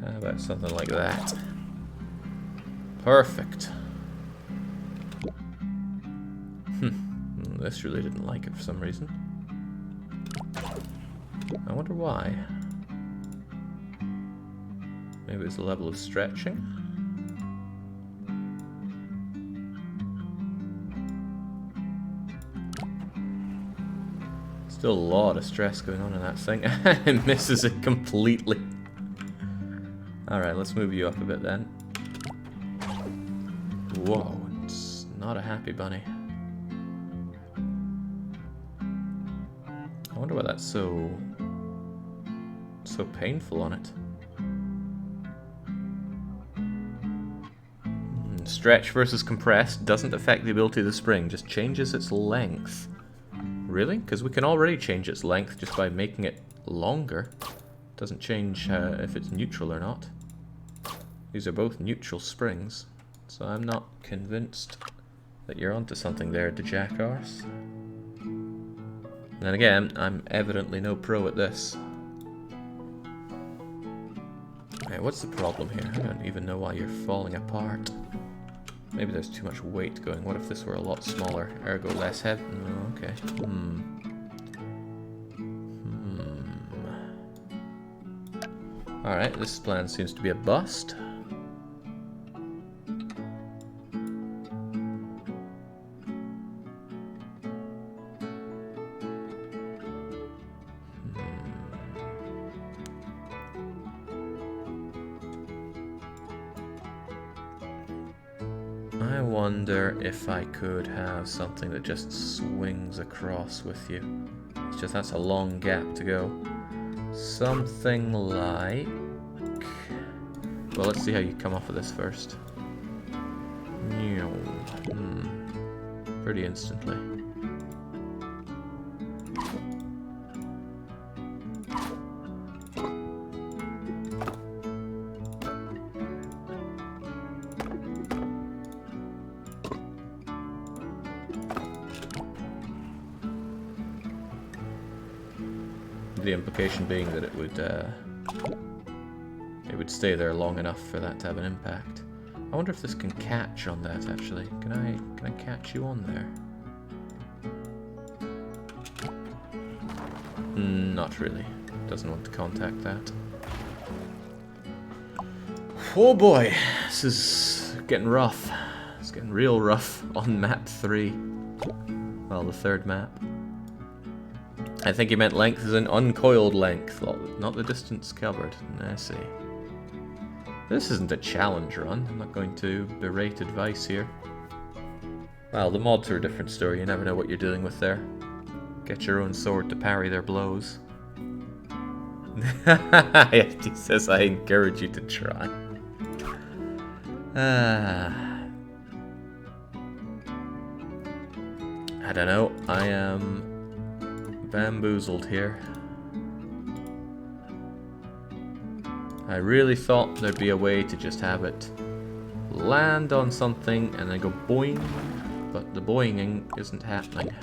How about something like that? Perfect. This really didn't like it for some reason. I wonder why. Maybe it's the level of stretching. Still a lot of stress going on in that thing. It misses it completely. Alright, let's move you up a bit then. Whoa, it's Not a happy bunny. I wonder why that's so painful on it. Stretch versus compress doesn't affect the ability of the spring, just changes its length. Really? Because we can already change its length just by making it longer. Doesn't change if it's neutral or not. These are both neutral springs, so I'm not convinced that you're onto something there, the jackarse. And again, I'm evidently no pro at this. Okay, what's the problem here? I don't even know why you're falling apart. Maybe there's too much weight going. What if this were a lot smaller, ergo less heavy? Oh, okay. Alright, this plan seems to be a bust. I wonder if I could have something that just swings across with you. It's just that's a long gap to go. Something like... Well, let's see how you come off of this first. Pretty instantly. The implication being that it would stay there long enough for that to have an impact. I wonder if this can catch on that actually. Can I catch you on there? Not really. Doesn't want to contact that. Oh boy, this is getting rough. It's getting real rough on map 3. Well, the third map. I think he meant length as in uncoiled length, not the distance covered. I see. This isn't a challenge run. I'm not going to berate advice here. Well, the mods are a different story. You never know what you're dealing with there. Get your own sword to parry their blows. He says I encourage you to try. I don't know. I am bamboozled here. I really thought there'd be a way to just have it land on something and then go boing, but the boinging isn't happening.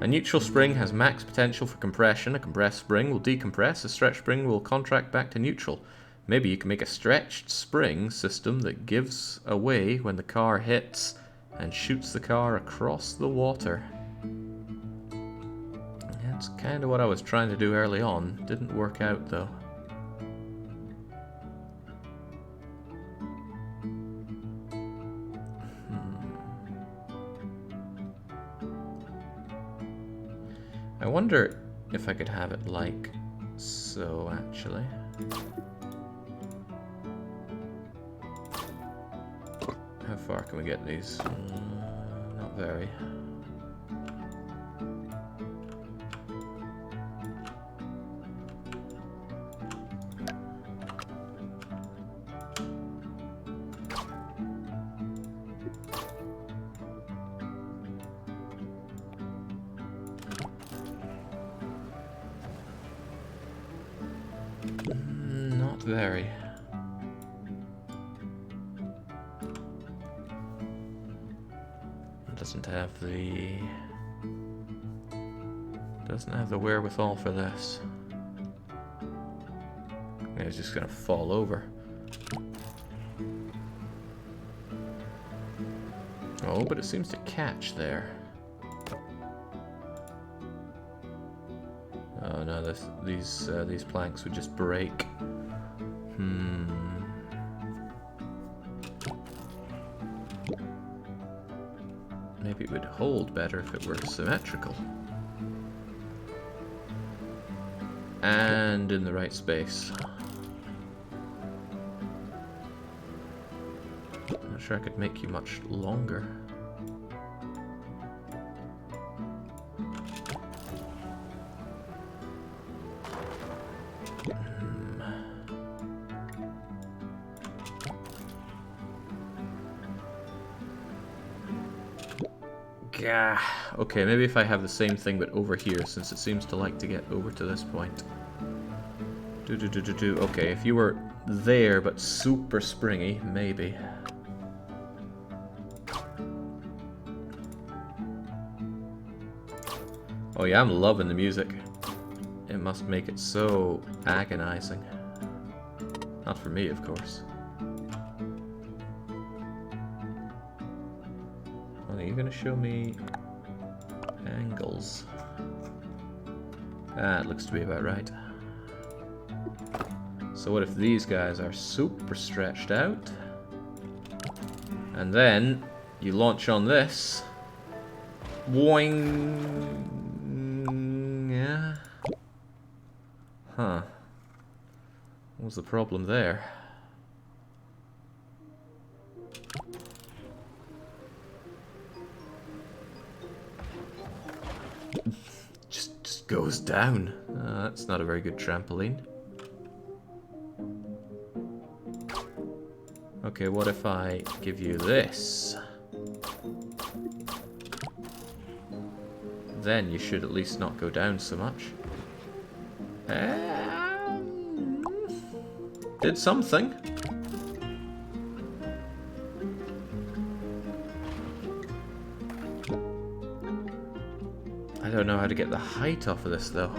A neutral spring has max potential for compression. A compressed spring will decompress. A stretched spring will contract back to neutral. Maybe you can make a stretched spring system that gives away when the car hits and shoots the car across the water. That's kind of what I was trying to do early on. Didn't work out though. I wonder if I could have it like so, actually. How far can we get these? Not very. Not very. Doesn't have the wherewithal for this. It's just gonna fall over. Oh, but it seems to catch there. Oh no, these planks would just break. Maybe it would hold better if it were symmetrical. And in the right space. Not sure I could make you much longer. Gah. Okay, maybe if I have the same thing but over here, since it seems to like to get over to this point. Okay, if you were there but super springy, maybe. Oh yeah, I'm loving the music. It must make it so agonizing. Not for me, of course. Well, are you gonna show me angles? Ah, it looks to be about right. So what if these guys are super stretched out? And then you launch on this. Boing! Yeah. Huh. What was the problem there? just goes down. That's not a very good trampoline. Okay, what if I give you this? Then you should at least not go down so much. Did something. I don't know how to get the height off of this though.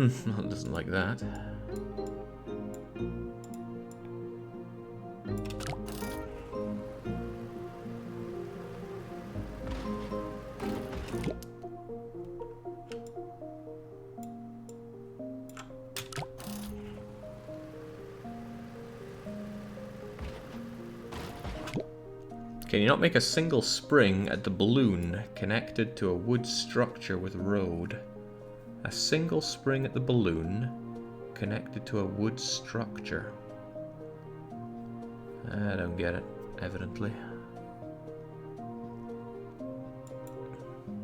It doesn't like that. Can you not make a single spring at the balloon connected to a wood structure with road? A single spring at the balloon connected to a wood structure. I don't get it, evidently.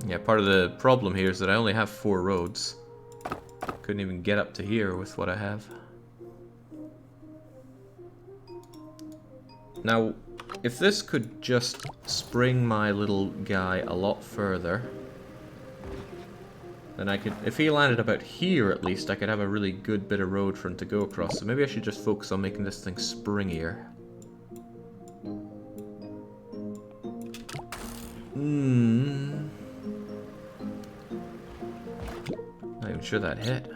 Yeah, part of the problem here is that I only have 4 roads. Couldn't even get up to here with what I have. Now, if this could just spring my little guy a lot further, then I could, if he landed about here at least, I could have a really good bit of road for him to go across. So maybe I should just focus on making this thing springier. Not even sure that hit.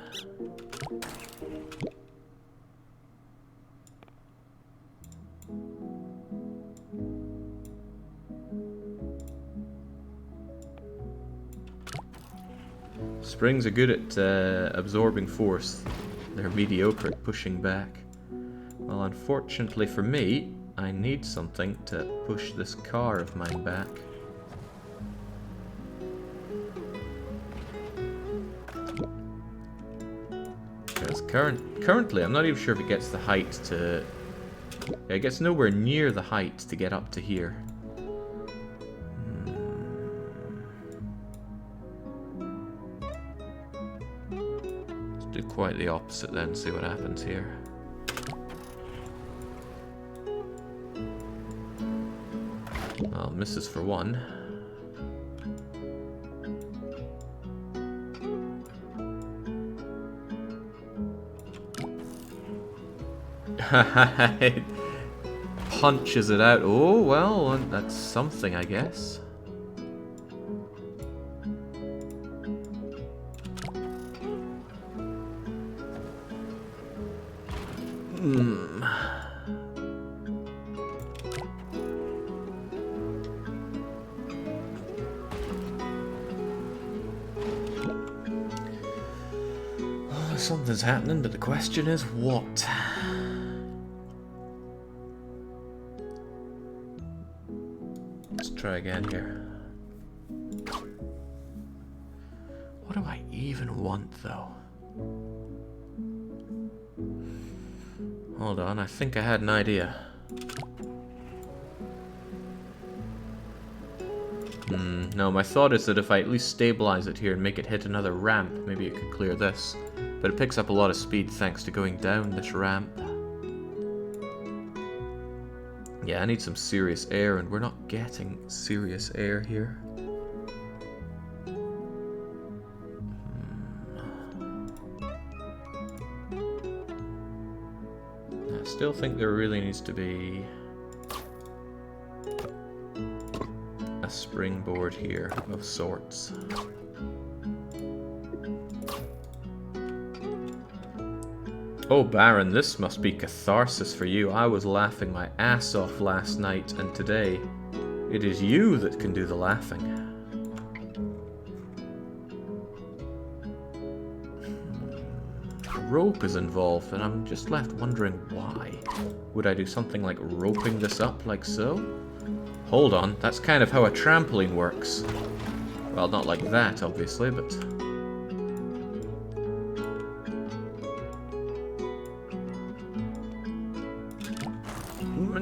Springs are good at absorbing force. They're mediocre at pushing back. Well, unfortunately for me, I need something to push this car of mine back. Because currently, I'm not even sure if it gets the height to... Yeah, it gets nowhere near the height to get up to here. Do quite the opposite then, see what happens here. Well, misses for one. It punches it out. Oh, well, that's something, I guess. Something's happening, but the question is what? Let's try again here. What do I even want, though? Hold on, I think I had an idea. No, my thought is that if I at least stabilize it here and make it hit another ramp, maybe it could clear this. But it picks up a lot of speed thanks to going down this ramp. Yeah, I need some serious air, and we're not getting serious air here. I still think there really needs to be a springboard here of sorts. Oh, Baron, this must be catharsis for you. I was laughing my ass off last night, and today it is you that can do the laughing. A rope is involved, and I'm just left wondering why. Would I do something like roping this up like so? Hold on, that's kind of how a trampoline works. Well, not like that, obviously, but...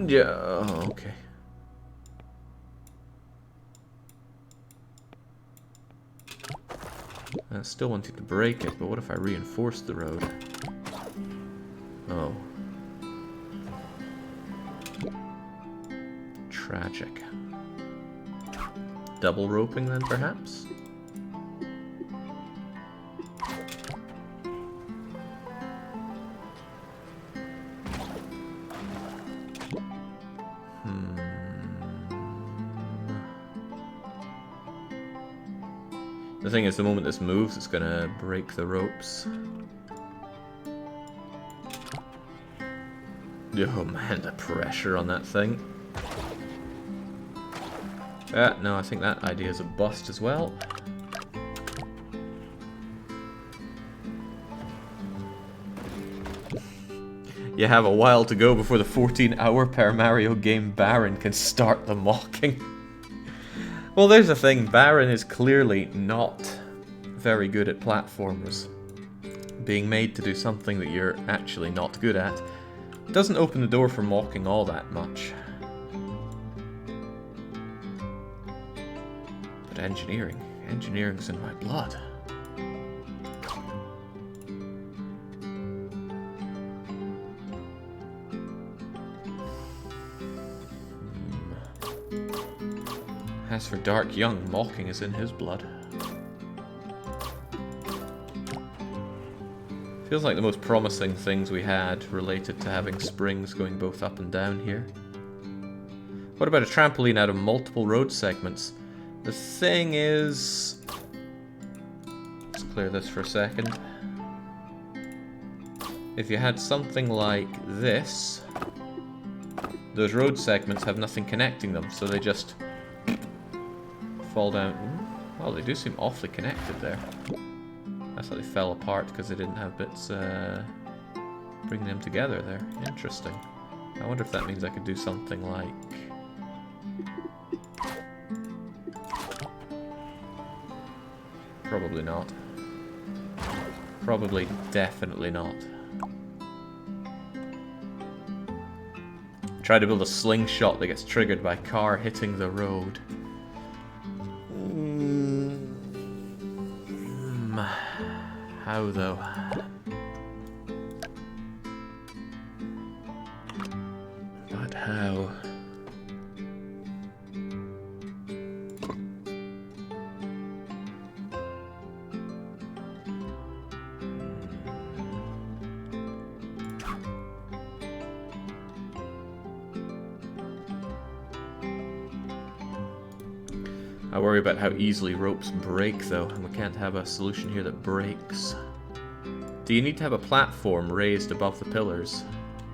Yeah, oh, okay. I still wanted to break it, but what if I reinforce the road? Oh. Tragic. Double roping then, perhaps? The thing is, the moment this moves, it's gonna break the ropes. Oh man, the pressure on that thing. No, I think that idea is a bust as well. You have a while to go before the 14-hour per Mario game Baron can start the mocking. Well, there's the thing, Baron is clearly not very good at platformers. Being made to do something that you're actually not good at doesn't open the door for mocking all that much. But engineering's in my blood. As for Dark Young, mocking is in his blood. Feels like the most promising things we had related to having springs going both up and down here. What about a trampoline out of multiple road segments? The thing is... Let's clear this for a second. If you had something like this, those road segments have nothing connecting them, so they just fall down. Well, they do seem awfully connected there. I thought they fell apart because they didn't have bits bringing them together there. Interesting. I wonder if that means I could do something like... Probably not. Probably definitely not. Try to build a slingshot that gets triggered by a car hitting the road. How though? But how? I worry about how easily ropes break, though, and we can't have a solution here that breaks. Do you need to have a platform raised above the pillars?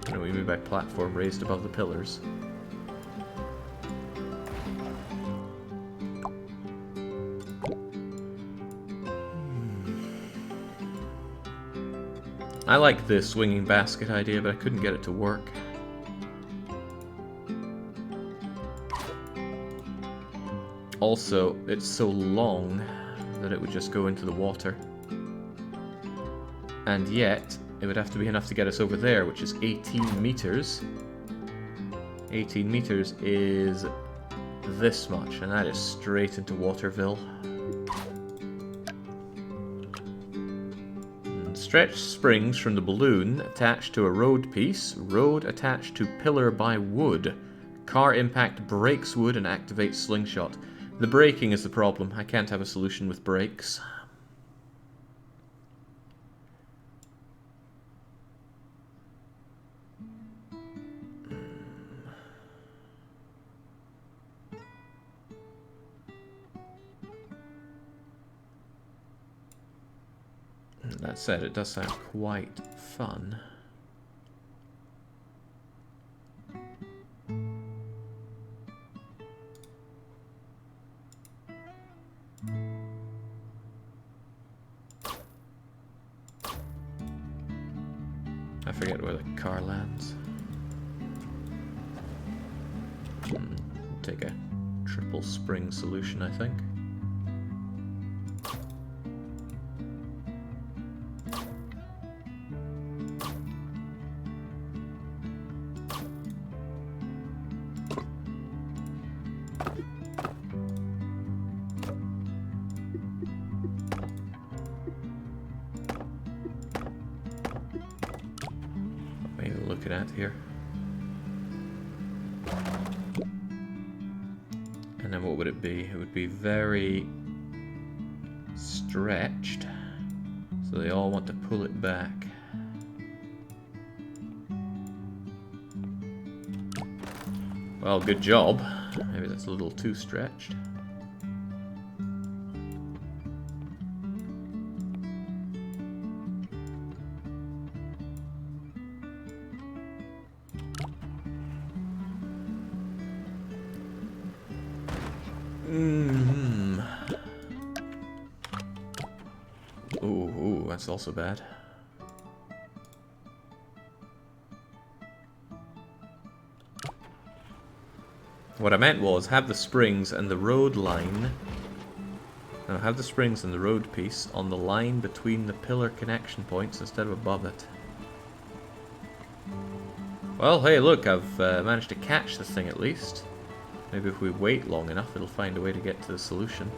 I don't know what you mean by platform raised above the pillars. I like the swinging basket idea, but I couldn't get it to work. Also, it's so long that it would just go into the water. And yet, it would have to be enough to get us over there, which is 18 meters. 18 meters is this much, and that is straight into Waterville. Stretch springs from the balloon attached to a road piece. Road attached to pillar by wood. Car impact breaks wood and activates slingshot. The braking is the problem. I can't have a solution with brakes. That said, it does sound quite fun. I forget where the car lands. Take a triple spring solution, I think. Looking at here. And then what would it be? It would be very stretched, so they all want to pull it back. Well, good job. Maybe that's a little too stretched. Ooh, that's also bad. What I meant was have the springs and the road line. No, have the springs and the road piece on the line between the pillar connection points instead of above it. Well, hey, look, I've managed to catch this thing at least. Maybe if we wait long enough, it'll find a way to get to the solution.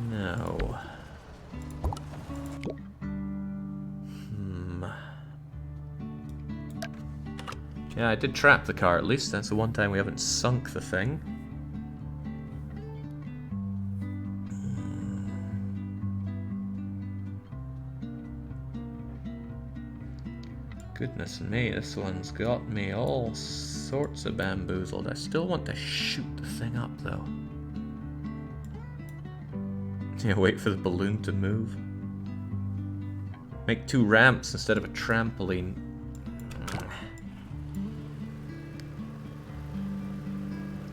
No. Yeah, I did trap the car at least. That's the one time we haven't sunk the thing. Goodness me, this one's got me all sorts of bamboozled. I still want to shoot the thing up, though. Yeah, wait for the balloon to move. Make 2 ramps instead of a trampoline.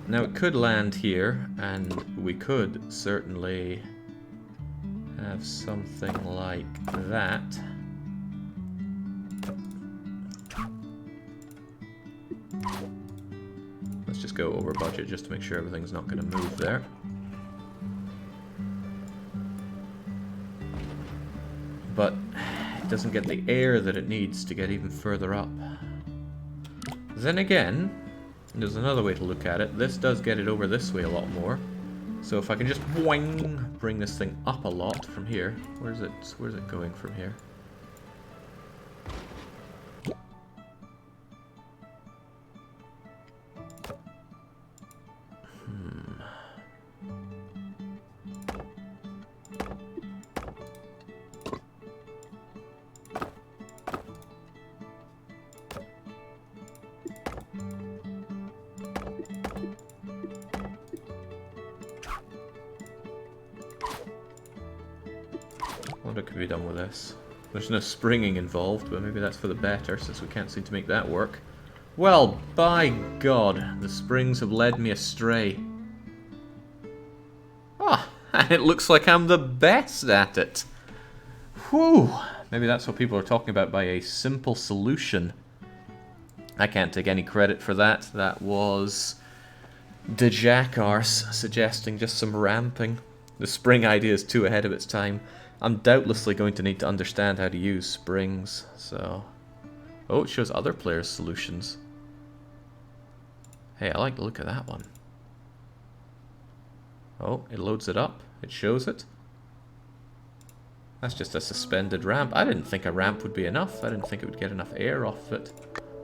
Now, it could land here, and we could certainly have something like that. Let's just go over budget just to make sure everything's not going to move there. But it doesn't get the air that it needs to get even further up. Then again, there's another way to look at it. This does get it over this way a lot more. So if I can just boing, bring this thing up a lot from here. Where's it going from here? What could be done with this? There's no springing involved, but maybe that's for the better, since we can't seem to make that work. Well, by God, the springs have led me astray. Ah, And it looks like I'm the best at it. Whew. Maybe that's what people are talking about by a simple solution. I can't take any credit for that. That was the Jackarse suggesting just some ramping. The spring idea is too ahead of its time. I'm doubtlessly going to need to understand how to use springs, so... Oh, it shows other players' solutions. Hey, I like the look of that one. Oh, it loads it up. It shows it. That's just a suspended ramp. I didn't think a ramp would be enough. I didn't think it would get enough air off it.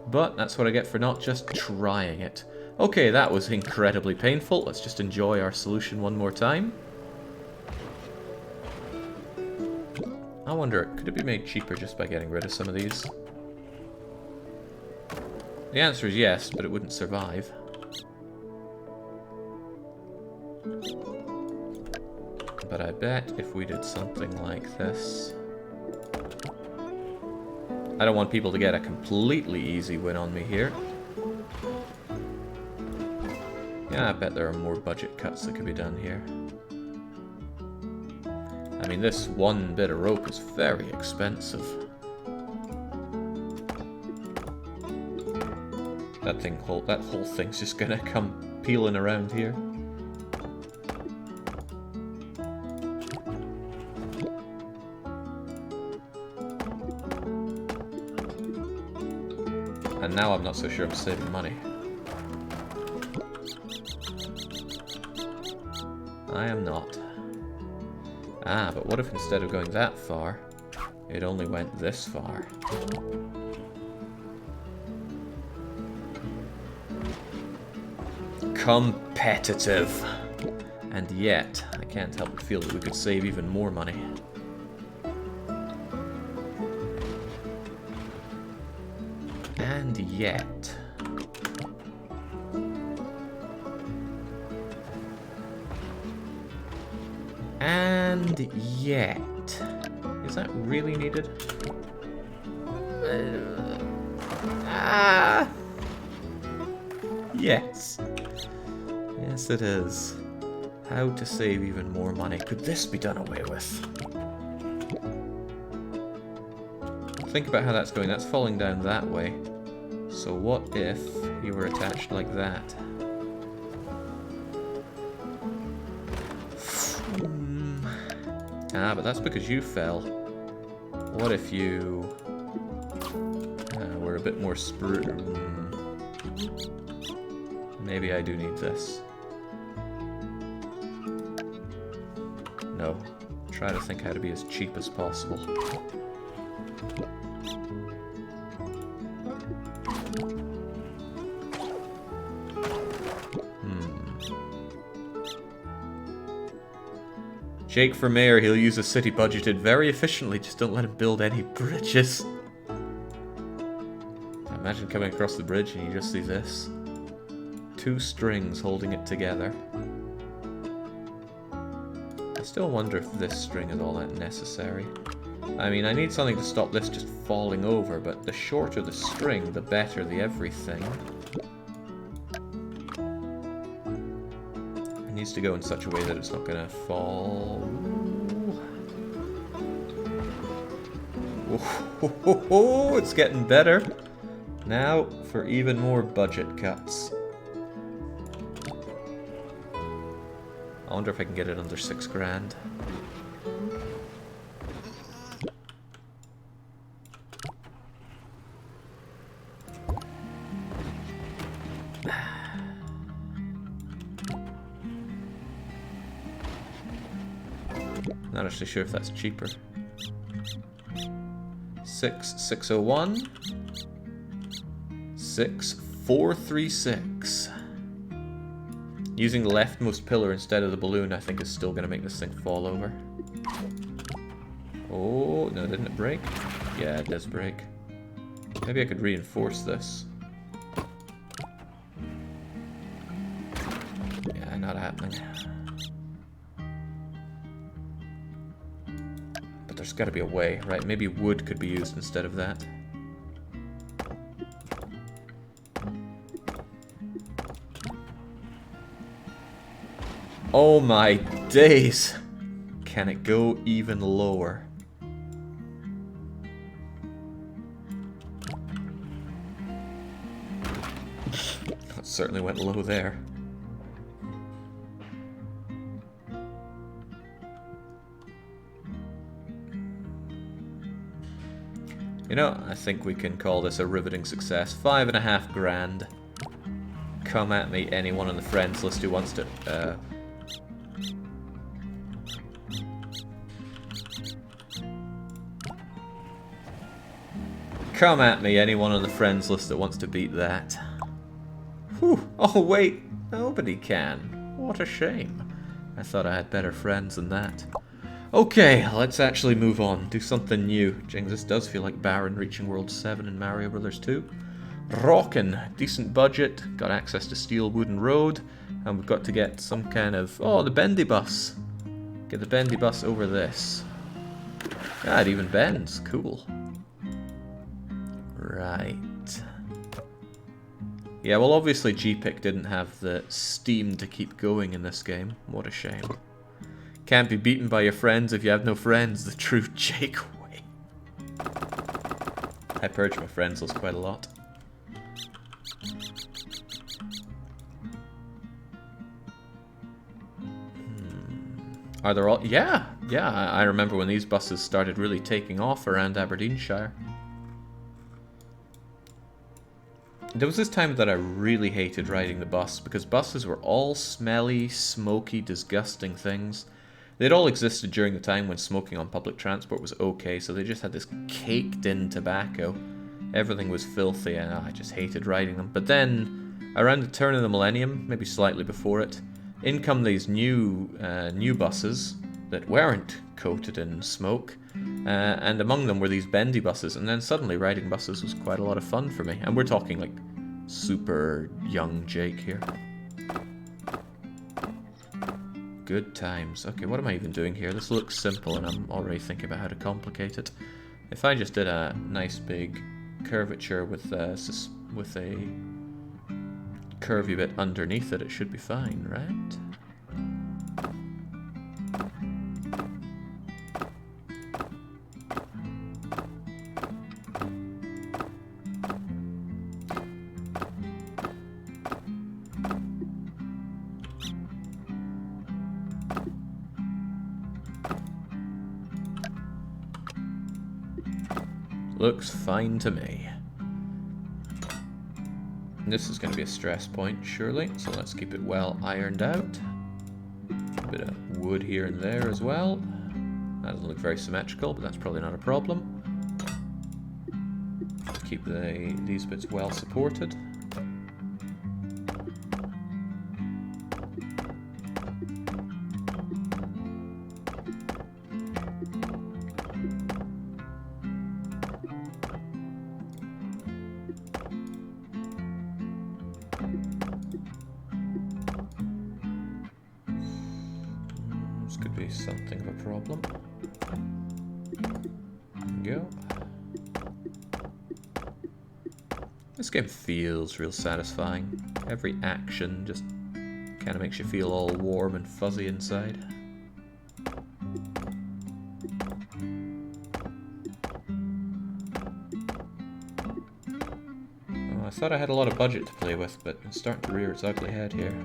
But that's what I get for not just trying it. Okay, that was incredibly painful. Let's just enjoy our solution one more time. I wonder, could it be made cheaper just by getting rid of some of these? The answer is yes, but it wouldn't survive. But I bet if we did something like this... I don't want people to get a completely easy win on me here. Yeah, I bet there are more budget cuts that could be done here. I mean, this one bit of rope is very expensive. That whole thing's just gonna come peeling around here. And now I'm not so sure I'm saving money. I am not. Ah, but what if instead of going that far, it only went this far? Competitive. And yet, I can't help but feel that we could save even more money. And yet... And yet... Is that really needed? Yes. Yes, it is. How to save even more money. Could this be done away with? Think about how that's going. That's falling down that way. So what if you were attached like that? Ah, but that's because you fell. What if you were a bit more Maybe I do need this. No. Try to think how to be as cheap as possible. Jake for mayor, he'll use a city budgeted very efficiently, just don't let him build any bridges. Imagine coming across the bridge and you just see this. 2 strings holding it together. I still wonder if this string is all that necessary. I mean, I need something to stop this just falling over, but the shorter the string, the better the everything. It needs to go in such a way that it's not going to fall. Oh, it's getting better. Now for even more budget cuts. I wonder if I can get it under 6 grand. Not actually sure if that's cheaper. 6,601. 6,436. Using the leftmost pillar instead of the balloon, I think, is still going to make this thing fall over. Oh, no, didn't it break? Yeah, it does break. Maybe I could reinforce this. Yeah, not happening. But there's got to be a way, right? Maybe wood could be used instead of that. Oh my days! Can it go even lower? That certainly went low there. You know, I think we can call this a riveting success. 5.5 grand. Come at me, anyone on the friends list who wants to... Come at me, anyone on the friends list that wants to beat that. Whew. Oh wait, nobody can. What a shame. I thought I had better friends than that. Okay, let's actually move on. Do something new. Jings, this does feel like Baron reaching World 7 in Mario Brothers 2. Rockin'. Decent budget. Got access to Steel Wooden Road. And we've got to get some kind of... Oh, the bendy bus. Get the bendy bus over this. Ah, it even bends. Cool. Right. Yeah, well obviously G-Pick didn't have the steam to keep going in this game. What a shame. Can't be beaten by your friends if you have no friends, the true Jake way. I purge my friends list quite a lot. Are there all... Yeah, I remember when these buses started really taking off around Aberdeenshire. There was this time that I really hated riding the bus, because buses were all smelly, smoky, disgusting things. They'd all existed during the time when smoking on public transport was okay, so they just had this caked-in tobacco. Everything was filthy, and I just hated riding them. But then, around the turn of the millennium, maybe slightly before it, in come these new buses that weren't coated in smoke, and among them were these bendy buses, and then suddenly riding buses was quite a lot of fun for me. And we're talking like super young Jake here. Good times. Okay, what am I even doing here? This looks simple and I'm already thinking about how to complicate it. If I just did a nice big curvature with a curvy bit underneath it, it should be fine, right? Looks fine to me. This is going to be a stress point, surely, so let's keep it well ironed out. A bit of wood here and there as well. That doesn't look very symmetrical, but that's probably not a problem. Keep these bits well supported. Something of a problem. There we go. This game feels real satisfying. Every action just kind of makes you feel all warm and fuzzy inside. Oh, I thought I had a lot of budget to play with, but it's starting to rear its ugly head here.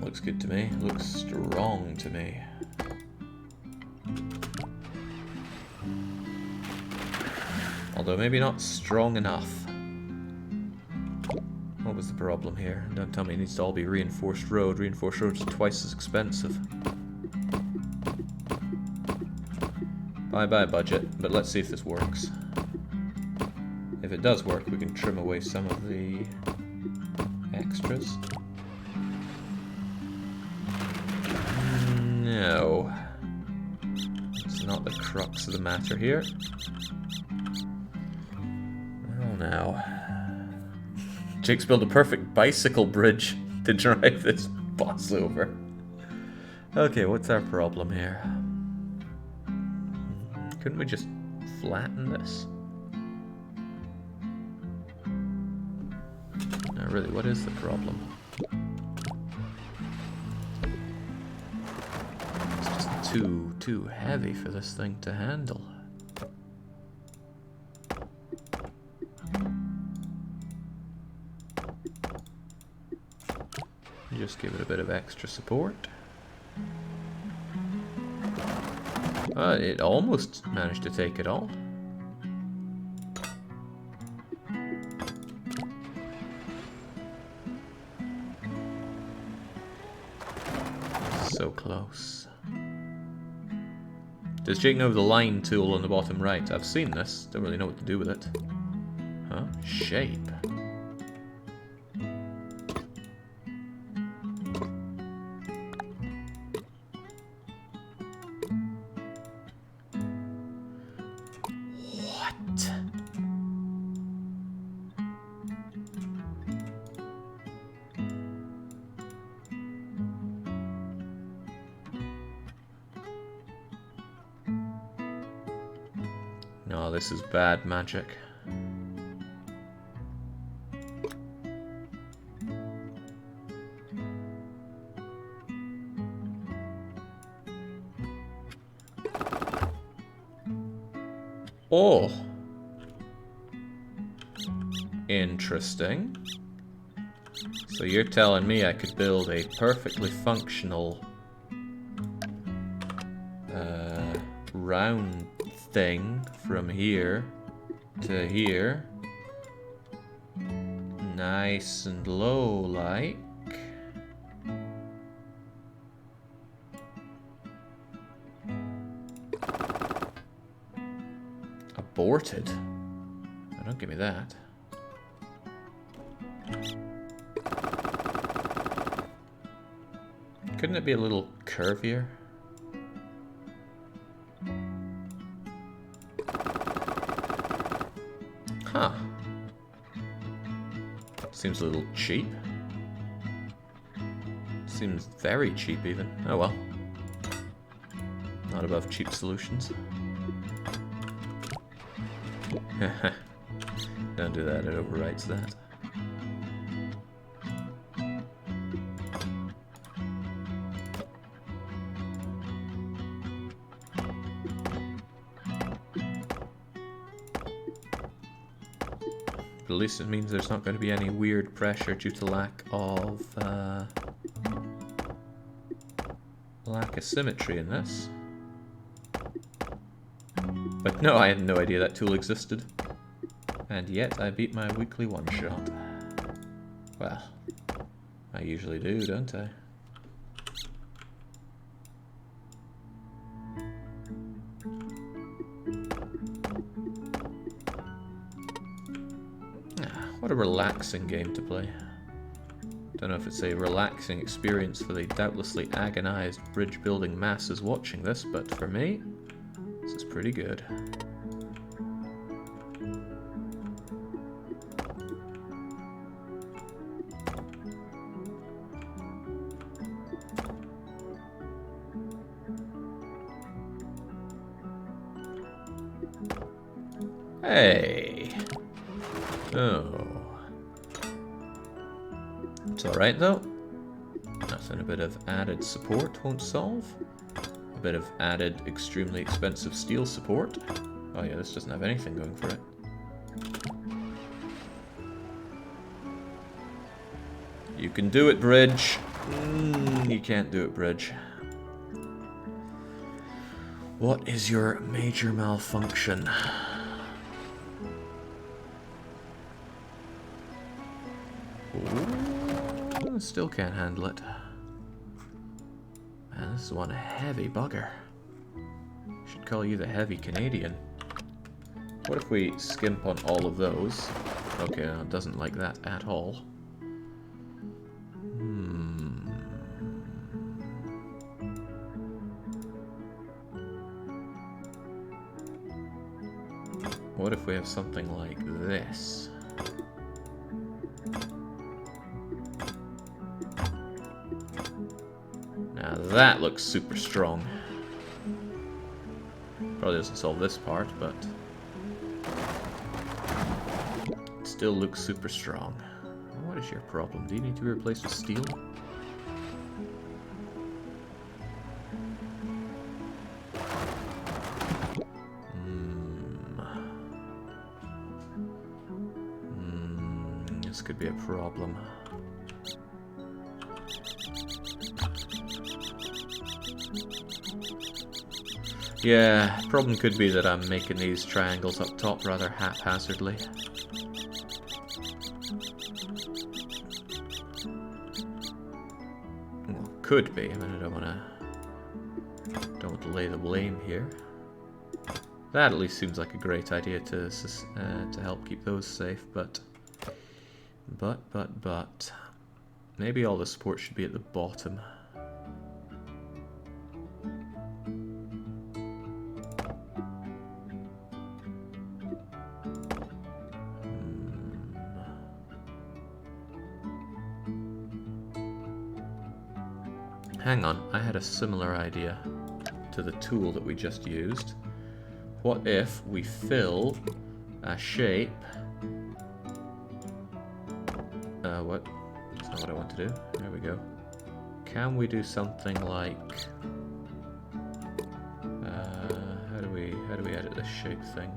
Looks good to me. Looks strong to me. Although maybe not strong enough. What was the problem here? Don't tell me it needs to all be reinforced road. Reinforced roads are twice as expensive. Bye-bye budget, but let's see if this works. If it does work, we can trim away some of the extras. No. It's not the crux of the matter here. now. Jake's built a perfect bicycle bridge to drive this boss over. Okay, what's our problem here? Couldn't we just flatten this? No, really, what is the problem? It's just too heavy for this thing to handle. Just give it a bit of extra support. It almost managed to take it all. So close. Does Jake know the line tool on the bottom right? I've seen this, don't really know what to do with it. Huh? Shape. No, this is bad magic. Oh! Interesting. So you're telling me I could build a perfectly functional round thing from here to here, nice and low like. Aborted? Oh, don't give me that. Couldn't it be a little curvier? Huh. Seems a little cheap. Seems very cheap even. Oh well. Not above cheap solutions. Don't do that, it overwrites that. But at least it means there's not going to be any weird pressure due to lack of symmetry in this. But no, I had no idea that tool existed. And yet I beat my weekly one-shot. Well, I usually do, don't I? What a relaxing game to play. Don't know if it's a relaxing experience for the doubtlessly agonized bridge-building masses watching this, but for me, this is pretty good. Hey! Oh. It's alright though. Nothing a bit of added support won't solve. A bit of added extremely expensive steel support. Oh yeah, this doesn't have anything going for it. You can do it, bridge. You can't do it, bridge. What is your major malfunction? Ooh, still can't handle it. Man, this is one heavy bugger. Should call you the heavy Canadian. What if we skimp on all of those? Okay, no, it doesn't like that at all. What if we have something like this? Now that looks super strong. Probably doesn't solve this part, but it still looks super strong. What is your problem? Do you need to be replaced with steel? This could be a problem. Yeah, problem could be that I'm making these triangles up top rather haphazardly. Well, could be. I mean, I don't want to lay the blame here. That at least seems like a great idea to help keep those safe, but maybe all the support should be at the bottom. Hang on, I had a similar idea to the tool that we just used. What if we fill a shape... what? That's not what I want to do. There we go. Can we do something like... how do we edit this shape thing?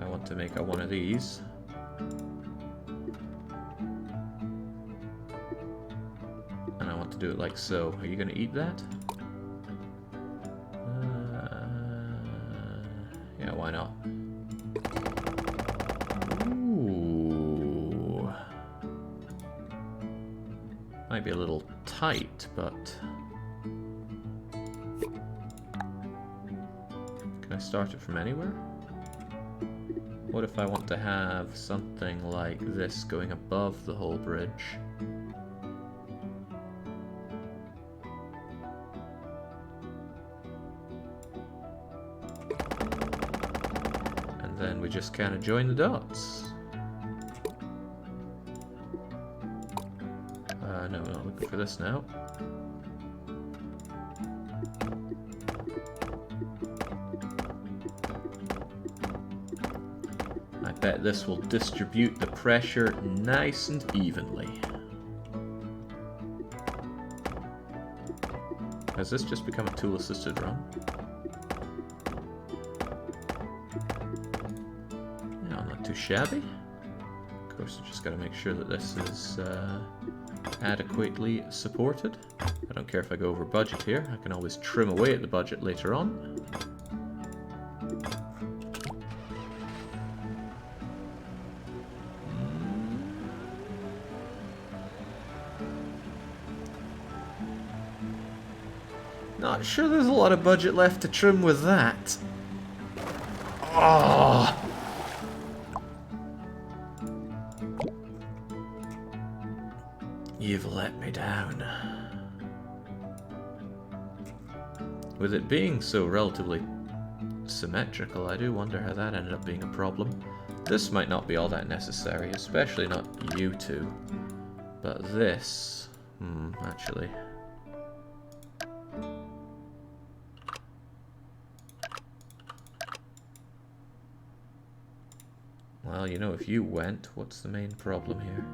I want to make one of these. And I want to do it like so. Are you going to eat that? Yeah, why not? Ooh. Might be a little tight, but... Can I start it from anywhere? What if I want to have something like this going above the whole bridge? And then we just kind of join the dots. No, we're not looking for this now. I bet this will distribute the pressure nice and evenly. Has this just become a tool-assisted run? No, not too shabby. Of course, I just got to make sure that this is adequately supported. I don't care if I go over budget here. I can always trim away at the budget later on. Not sure there's a lot of budget left to trim with that. Oh. You've let me down. With it being so relatively symmetrical, I do wonder how that ended up being a problem. This might not be all that necessary, especially not you two. But this... actually... Well, you know, if you went, what's the main problem here?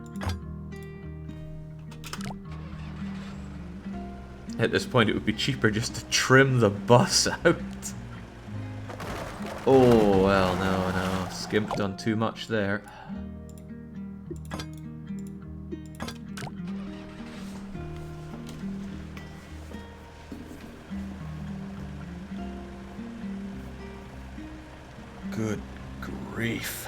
At this point, it would be cheaper just to trim the bus out. Oh, well, no. Skimped on too much there. Good grief.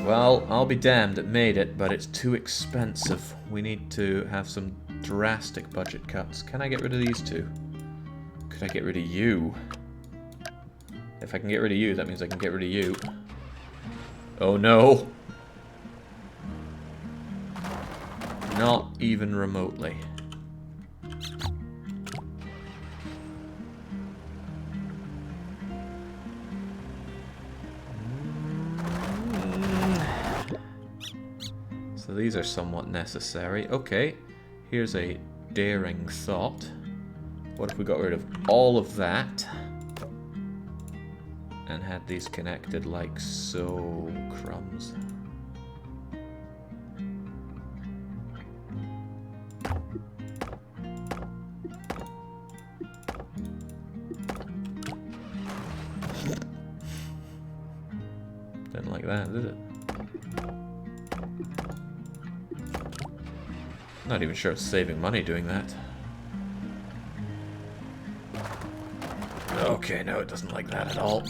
Well, I'll be damned, it made it, but it's too expensive. We need to have some drastic budget cuts. Can I get rid of these two? Could I get rid of you? If I can get rid of you, that means I can get rid of you. Oh no! Not even remotely. these are somewhat necessary. Okay, here's a daring thought. What if we got rid of all of that and had these connected like so? Crumbs. Didn't like that, did it? Not even sure it's saving money doing that. Okay, no, it doesn't like that at all.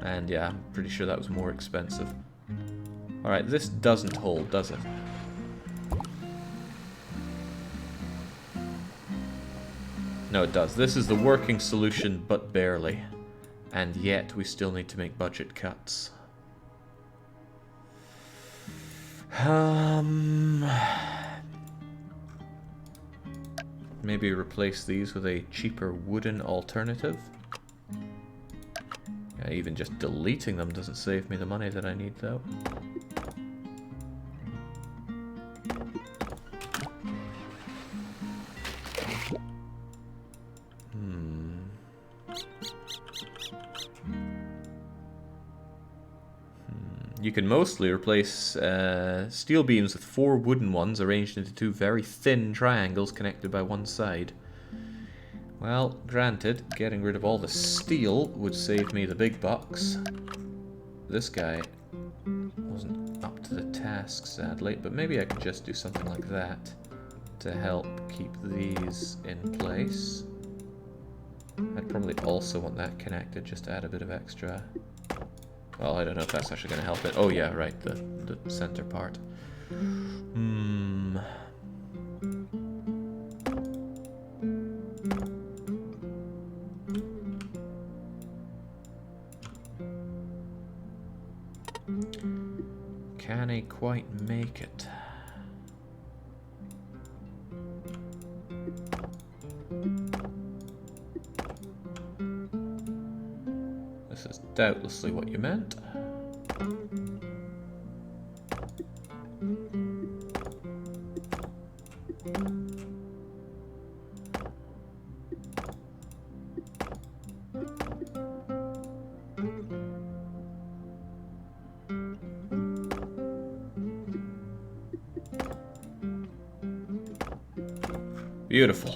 And yeah, I'm pretty sure that was more expensive. Alright, this doesn't hold, does it? No, it does. This is the working solution, but barely. And yet, we still need to make budget cuts. Maybe replace these with a cheaper wooden alternative. Yeah, even just deleting them doesn't save me the money that I need, though. You can mostly replace steel beams with 4 wooden ones arranged into 2 very thin triangles connected by one side. Well, granted, getting rid of all the steel would save me the big bucks. This guy wasn't up to the task, sadly, but maybe I could just do something like that to help keep these in place. I'd probably also want that connected just to add a bit of extra... Well, I don't know if that's actually going to help it. Oh yeah, right, the center part. Can I quite make it? This is doubtlessly what you meant. Beautiful.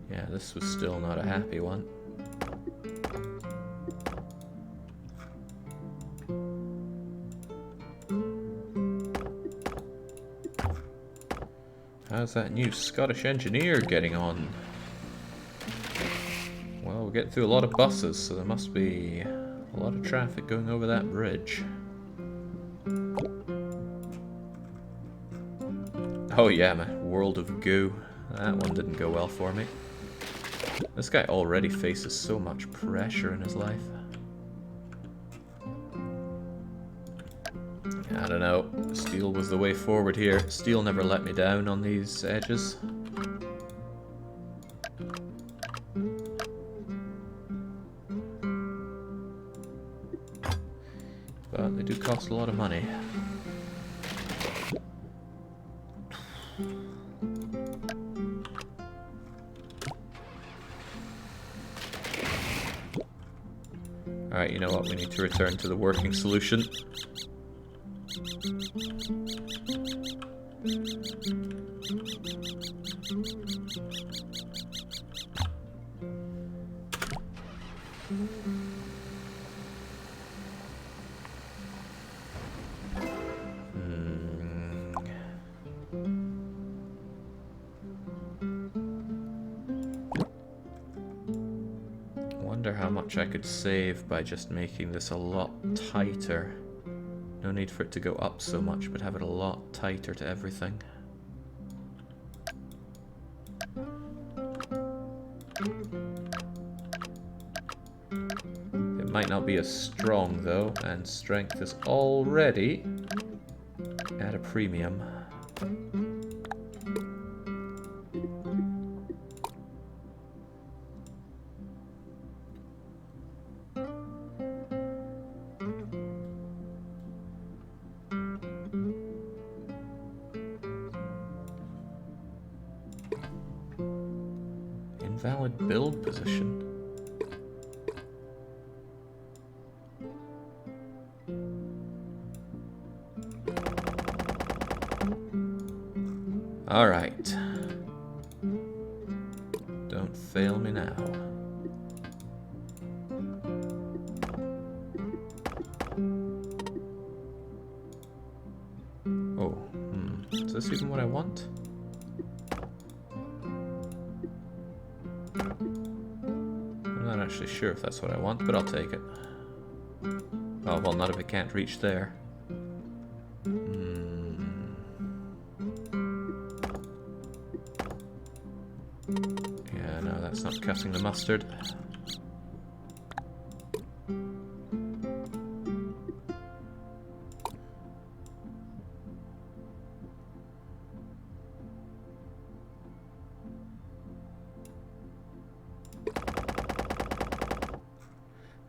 Yeah, this was still not a happy one. How's that new Scottish engineer getting on? Well, we're getting through a lot of buses, so there must be a lot of traffic going over that bridge. Oh yeah, man, World of Goo. That one didn't go well for me. This guy already faces so much pressure in his life. I don't know. Steel was the way forward here. Steel never let me down on these edges. But they do cost a lot of money. Alright, you know what? We need to return to the working solution. Wonder how much I could save by just making this a lot tighter. No need for it to go up so much, but have it a lot tighter to everything. It might not be as strong though, and strength is already at a premium. Invalid build position. Alright. Don't fail me now. Oh, is this even what I want? I'm not actually sure if that's what I want, but I'll take it. Oh, well, not if it can't reach there. Yeah, no, that's not cutting the mustard.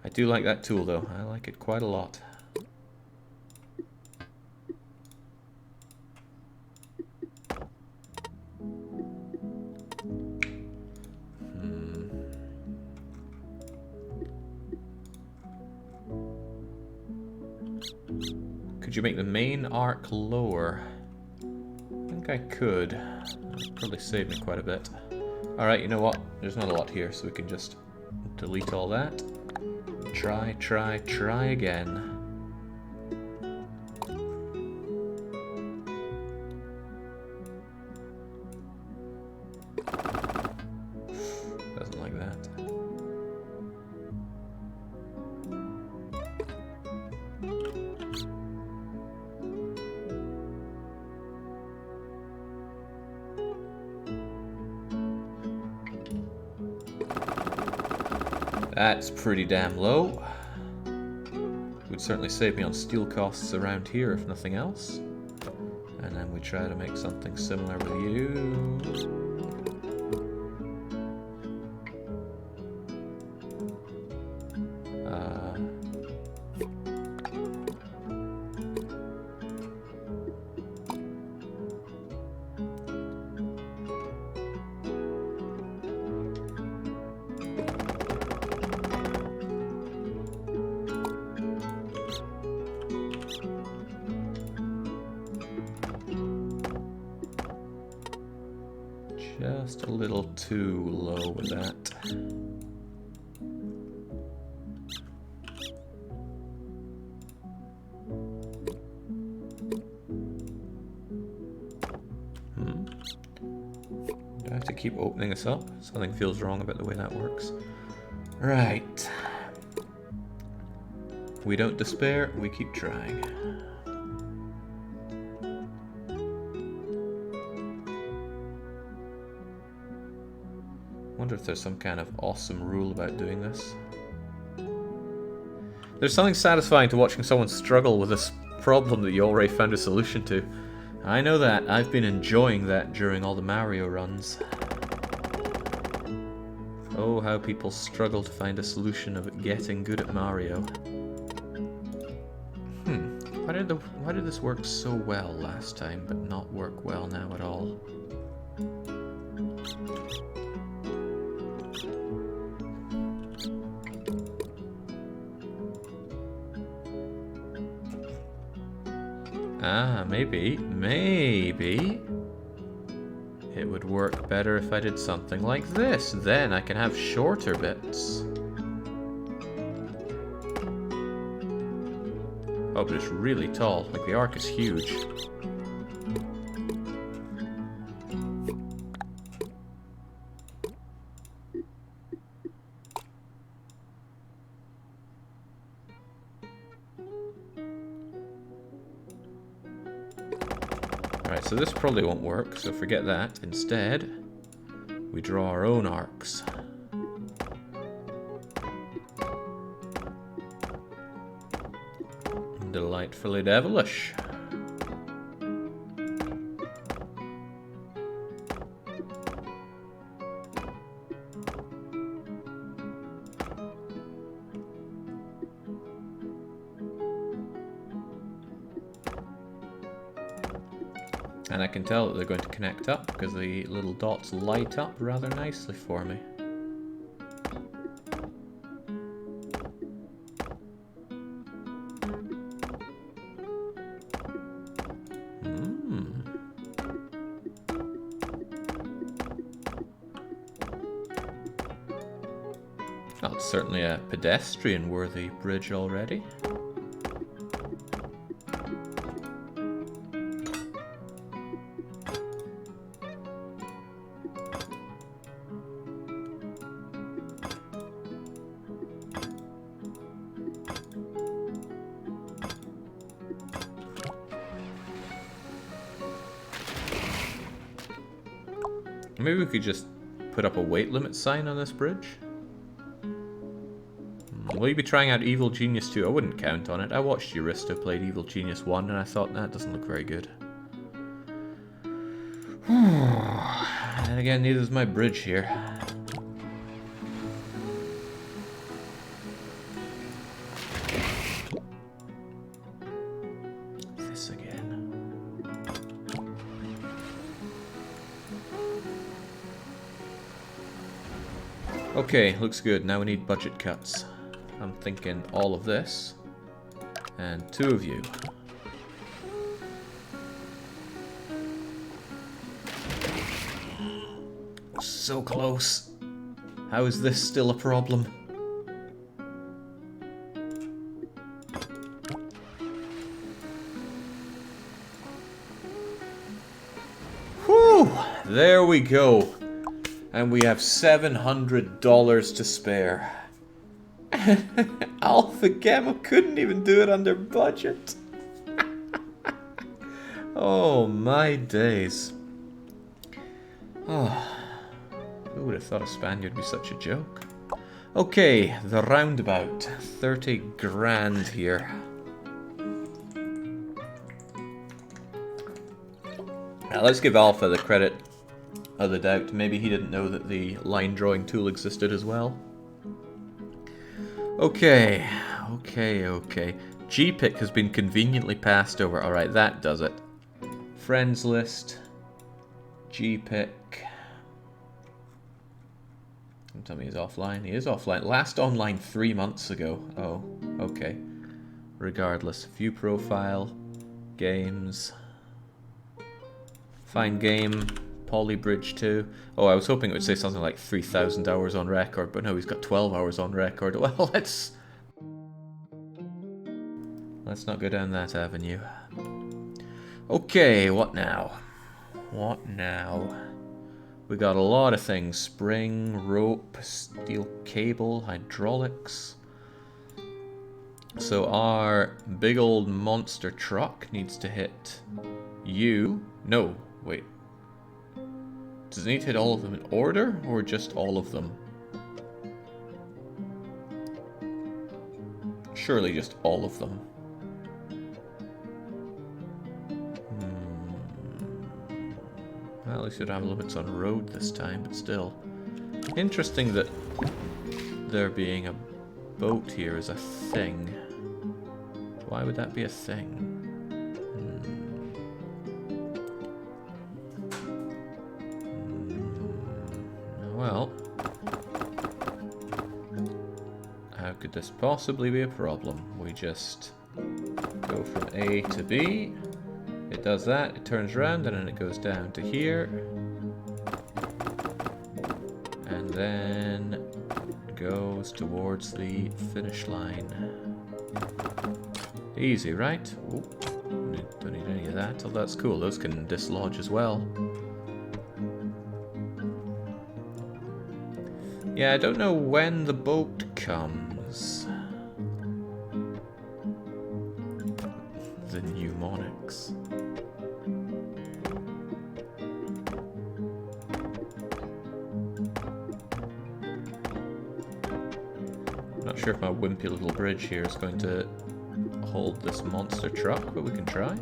I do like that tool, though. I like it quite a lot. Could you make the main arc lower? I think I could. That'd probably save me quite a bit. Alright, you know what? There's not a lot here, so we can just delete all that. Try again. Doesn't like that. That's pretty damn low. Would certainly save me on steel costs around here, if nothing else. And then we try to make something similar with you. Just a little too low with that. Do I have to keep opening this up? Something feels wrong about the way that works. Right. We don't despair, we keep trying. Wonder if there's some kind of awesome rule about doing this. There's something satisfying to watching someone struggle with this problem that you already found a solution to. I know that. I've been enjoying that during all the Mario runs. Oh, how people struggle to find a solution of getting good at Mario. Why did this work so well last time, but not work well now at all? Ah, maybe it would work better if I did something like this. Then I can have shorter bits. Oh, but it's really tall. Like, the arc is huge. Alright, so this probably won't work, so forget that. Instead, we draw our own arcs. Delightfully devilish. And I can tell that they're going to connect up because the little dots light up rather nicely for me. Oh, it's certainly a pedestrian-worthy bridge already. Maybe we could just put up a weight limit sign on this bridge. Will you be trying out Evil Genius 2? I wouldn't count on it. I watched Eurista played Evil Genius 1 and I thought, that doesn't look very good. And again, neither is my bridge here. This again. Okay, looks good. Now we need budget cuts. I'm thinking all of this. And 2 of you. So close. How is this still a problem? Whew! There we go. And we have $700 to spare. Alpha Gamma couldn't even do it under budget. Oh my days. Oh, who would have thought a Spaniard would be such a joke? Okay, the roundabout. 30 grand here. Now let's give Alpha the credit of the doubt. Maybe he didn't know that the line drawing tool existed as well. Okay. G-Pick has been conveniently passed over. Alright, that does it. Friends list. G-Pick. Don't tell me he's offline. He is offline. Last online 3 months ago. Oh, okay. Regardless. View profile. Games. Find game. Polybridge 2. Oh, I was hoping it would say something like 3,000 hours on record, but no, he's got 12 hours on record. Well, let's not go down that avenue. Okay, what now? What now? We got a lot of things. Spring, rope, steel cable, hydraulics. So our big old monster truck needs to hit you. No, wait. Does it need to hit all of them in order, or just all of them? Surely just all of them. Well, at least we don't have limits on road this time, but still. Interesting that there being a boat here is a thing. Why would that be a thing? Well, how could this possibly be a problem? We just go from A to B. It does that, it turns around, and then it goes down to here. And then goes towards the finish line. Easy, right? Ooh, don't need any of that. Oh, that's cool. Those can dislodge as well. Yeah, I don't know when the boat comes. The mnemonics. I'm not sure if my wimpy little bridge here is going to hold this monster truck, but we can try.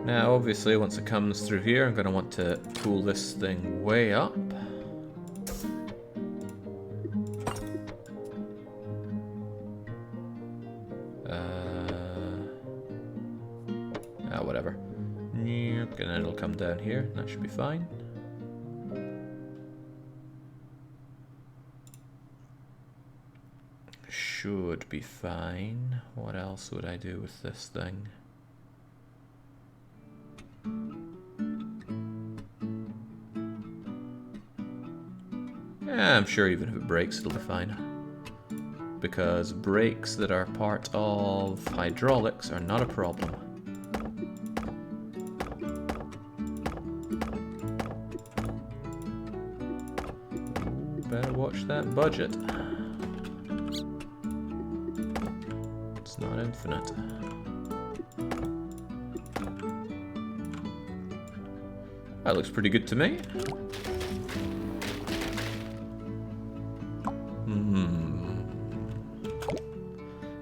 Now, obviously, once it comes through here, I'm going to want to pull this thing way up. come down here. That should be fine. Should be fine. What else would I do with this thing? Yeah, I'm sure even if it breaks, it'll be fine. Because brakes that are part of hydraulics are not a problem. Ooh, better watch that budget. It's not infinite. That looks pretty good to me.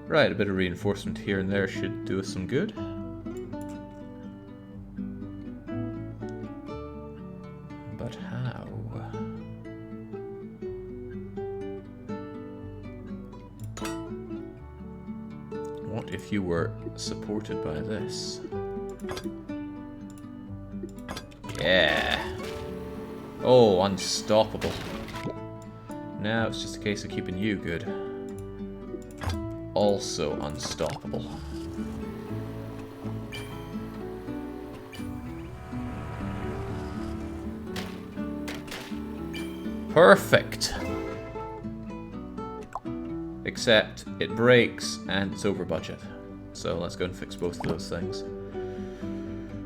Right, a bit of reinforcement here and there should do us some good. But how? What if you were supported by this? Yeah! Oh, unstoppable. Now it's just a case of keeping you good. Also unstoppable. Perfect! Except it breaks and it's over budget. So let's go and fix both of those things.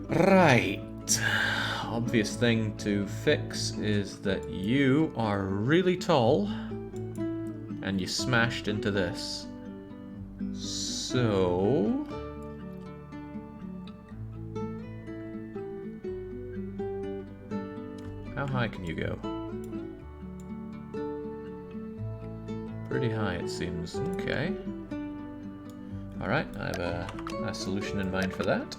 Right. Obvious thing to fix is that you are really tall and you smashed into this. So... how high can you go? Pretty high, it seems. Okay. Alright, I have a solution in mind for that.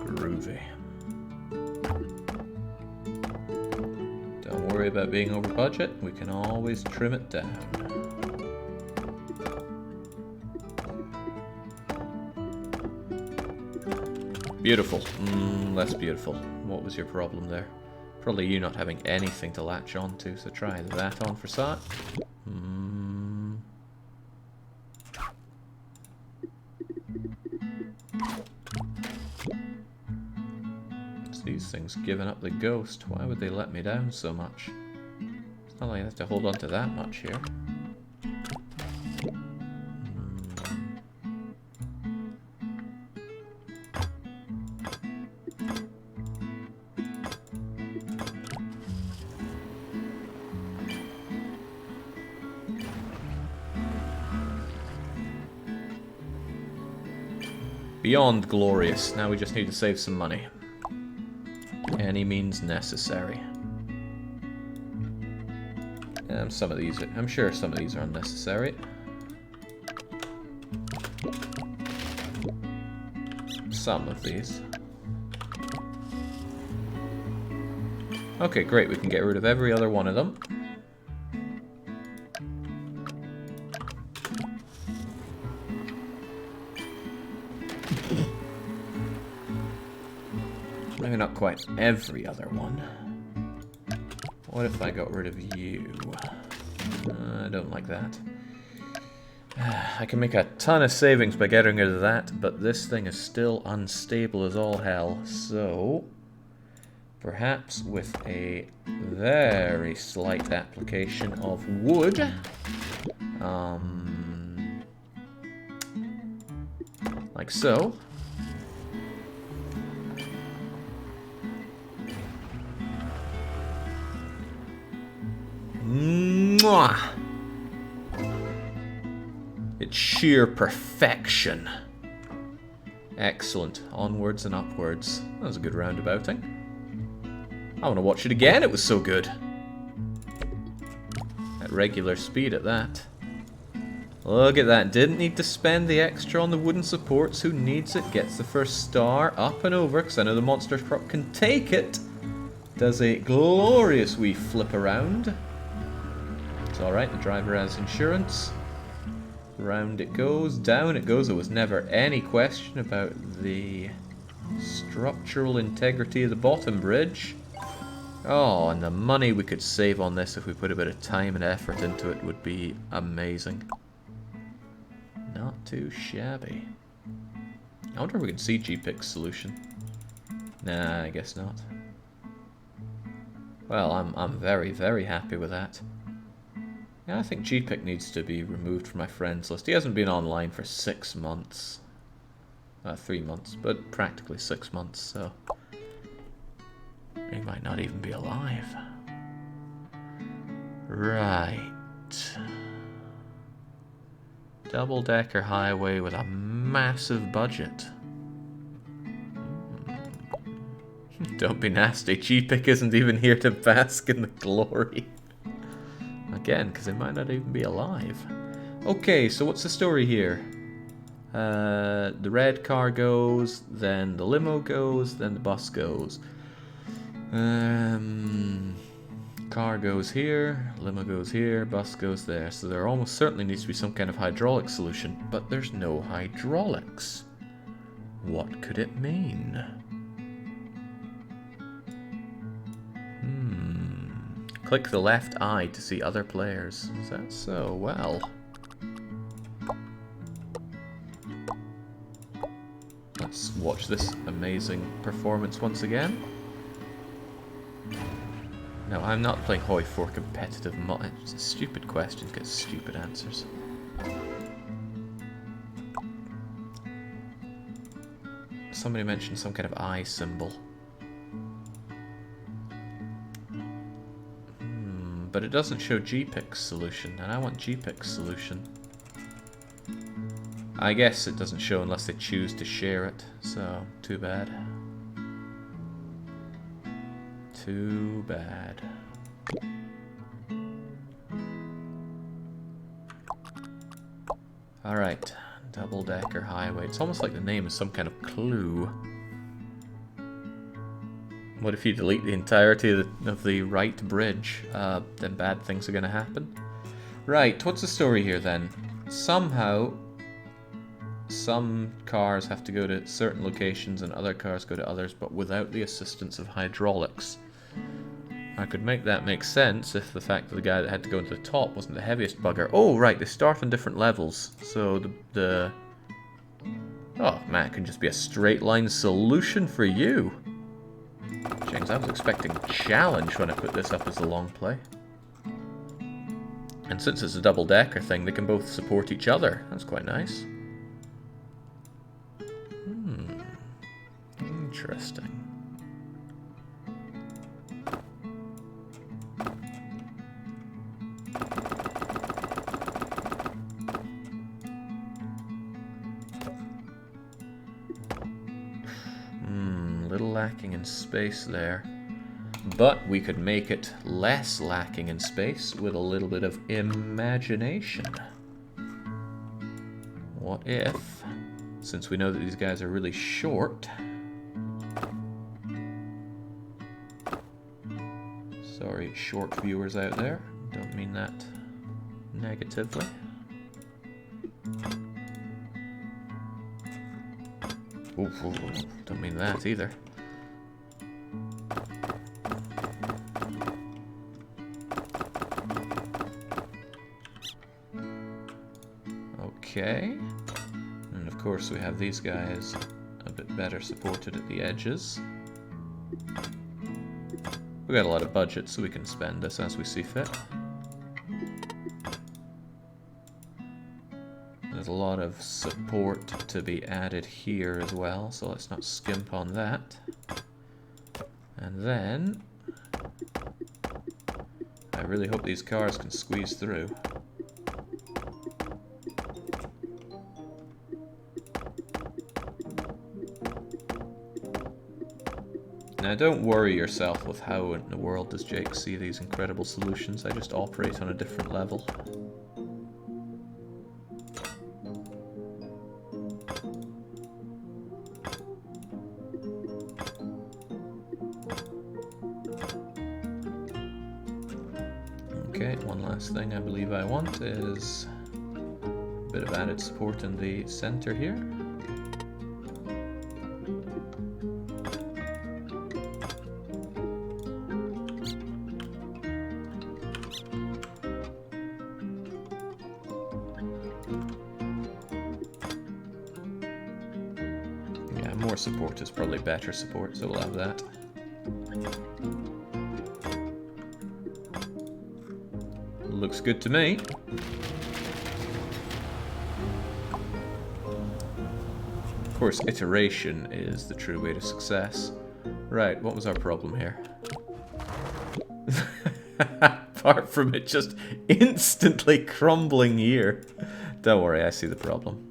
Groovy. Don't worry about being over budget, we can always trim it down. Beautiful. Less beautiful. What was your problem there? Probably you not having anything to latch onto, so try that on for start. These things giving up the ghost. Why would they let me down so much? It's not like I have to hold on to that much here. Beyond glorious. Now we just need to save some money. Any means necessary. Some of these, I'm sure some of these are unnecessary. Some of these. Okay, great. We can get rid of every other one of them. Maybe not quite every other one. What if I got rid of you? I don't like that. I can make a ton of savings by getting rid of that, but this thing is still unstable as all hell, so... perhaps with a very slight application of wood. Like so. Mwah! It's sheer perfection. Excellent. Onwards and upwards. That was a good roundabouting. I want to watch it again, it was so good. At regular speed at that. Look at that. Didn't need to spend the extra on the wooden supports. Who needs it? Gets the first star up and over, because I know the monster truck can take it. Does a glorious wee flip around. It's alright, the driver has insurance. Round it goes, down it goes. There was never any question about the structural integrity of the bottom bridge. Oh, and the money we could save on this if we put a bit of time and effort into it would be amazing. Not too shabby. I wonder if we can see GPIC's solution. Nah, I guess not. Well, I'm very, very happy with that. Yeah, I think GPIC needs to be removed from my friends list. He hasn't been online for 6 months. 3 months, but practically 6 months, so... he might not even be alive. Right. Double-decker highway with a massive budget. Don't be nasty. GPIC isn't even here to bask in the glory. Again, because they might not even be alive. Okay, so what's the story here? The red car goes, then the limo goes, then the bus goes. Car goes here, limo goes here, bus goes there. So there almost certainly needs to be some kind of hydraulic solution, but there's no hydraulics. What could it mean? Click the left eye to see other players. Is that so? Well. Let's watch this amazing performance once again. No, I'm not playing Hoi for competitive stupid questions get stupid answers. Somebody mentioned some kind of eye symbol. But it doesn't show GPIC's solution, and I want GPIC's solution. I guess it doesn't show unless they choose to share it, so too bad. Too bad. Alright, double-decker highway. It's almost like the name is some kind of clue. What if you delete the entirety of the right bridge? Then bad things are going to happen. Right, what's the story here then? Somehow, some cars have to go to certain locations and other cars go to others, but without the assistance of hydraulics. I could make that make sense if the fact that the guy that had to go into the top wasn't the heaviest bugger. Oh, right, they start on different levels. So the... Oh, man, it can just be a straight line solution for you. James, I was expecting a challenge when I put this up as the long play. And since it's a double-decker thing, they can both support each other. That's quite nice. Interesting. Little lacking in space there. But we could make it less lacking in space with a little bit of imagination. What if, since we know that these guys are really short... Sorry, short viewers out there. Don't mean that negatively. Ooh, don't mean that either. Okay. And of course we have these guys a bit better supported at the edges. We got a lot of budget, so we can spend this as we see fit. There's a lot of support to be added here as well, so let's not skimp on that. And then... I really hope these cars can squeeze through. Now don't worry yourself with how in the world does Jake see these incredible solutions. I just operate on a different level. one last thing I believe I want is a bit of added support in the center here. Yeah, more support is probably better support, so we'll have that. Looks good to me. Of course, iteration is the true way to success. Right, what was our problem here? Apart from it just instantly crumbling here. Don't worry, I see the problem.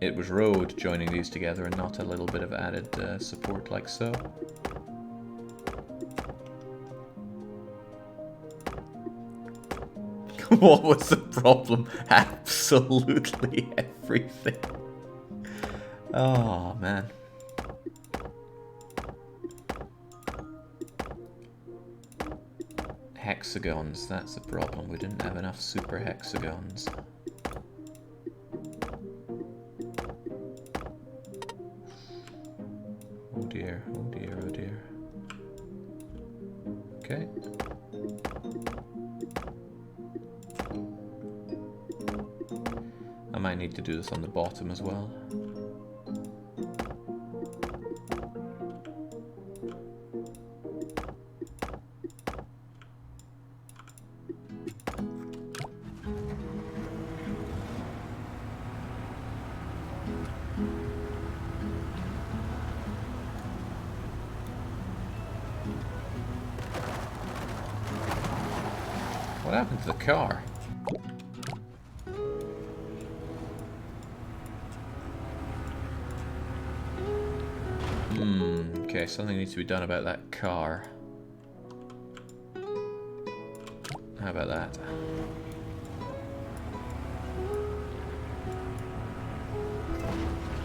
It was road joining these together and not a little bit of added support like so. What was the problem? Absolutely everything. Oh, man. Hexagons, that's the problem. We didn't have enough super hexagons. Oh dear, oh dear, oh dear. Okay. I might need to do this on the bottom as well. What happened to the car? Okay, something needs to be done about that car. How about that?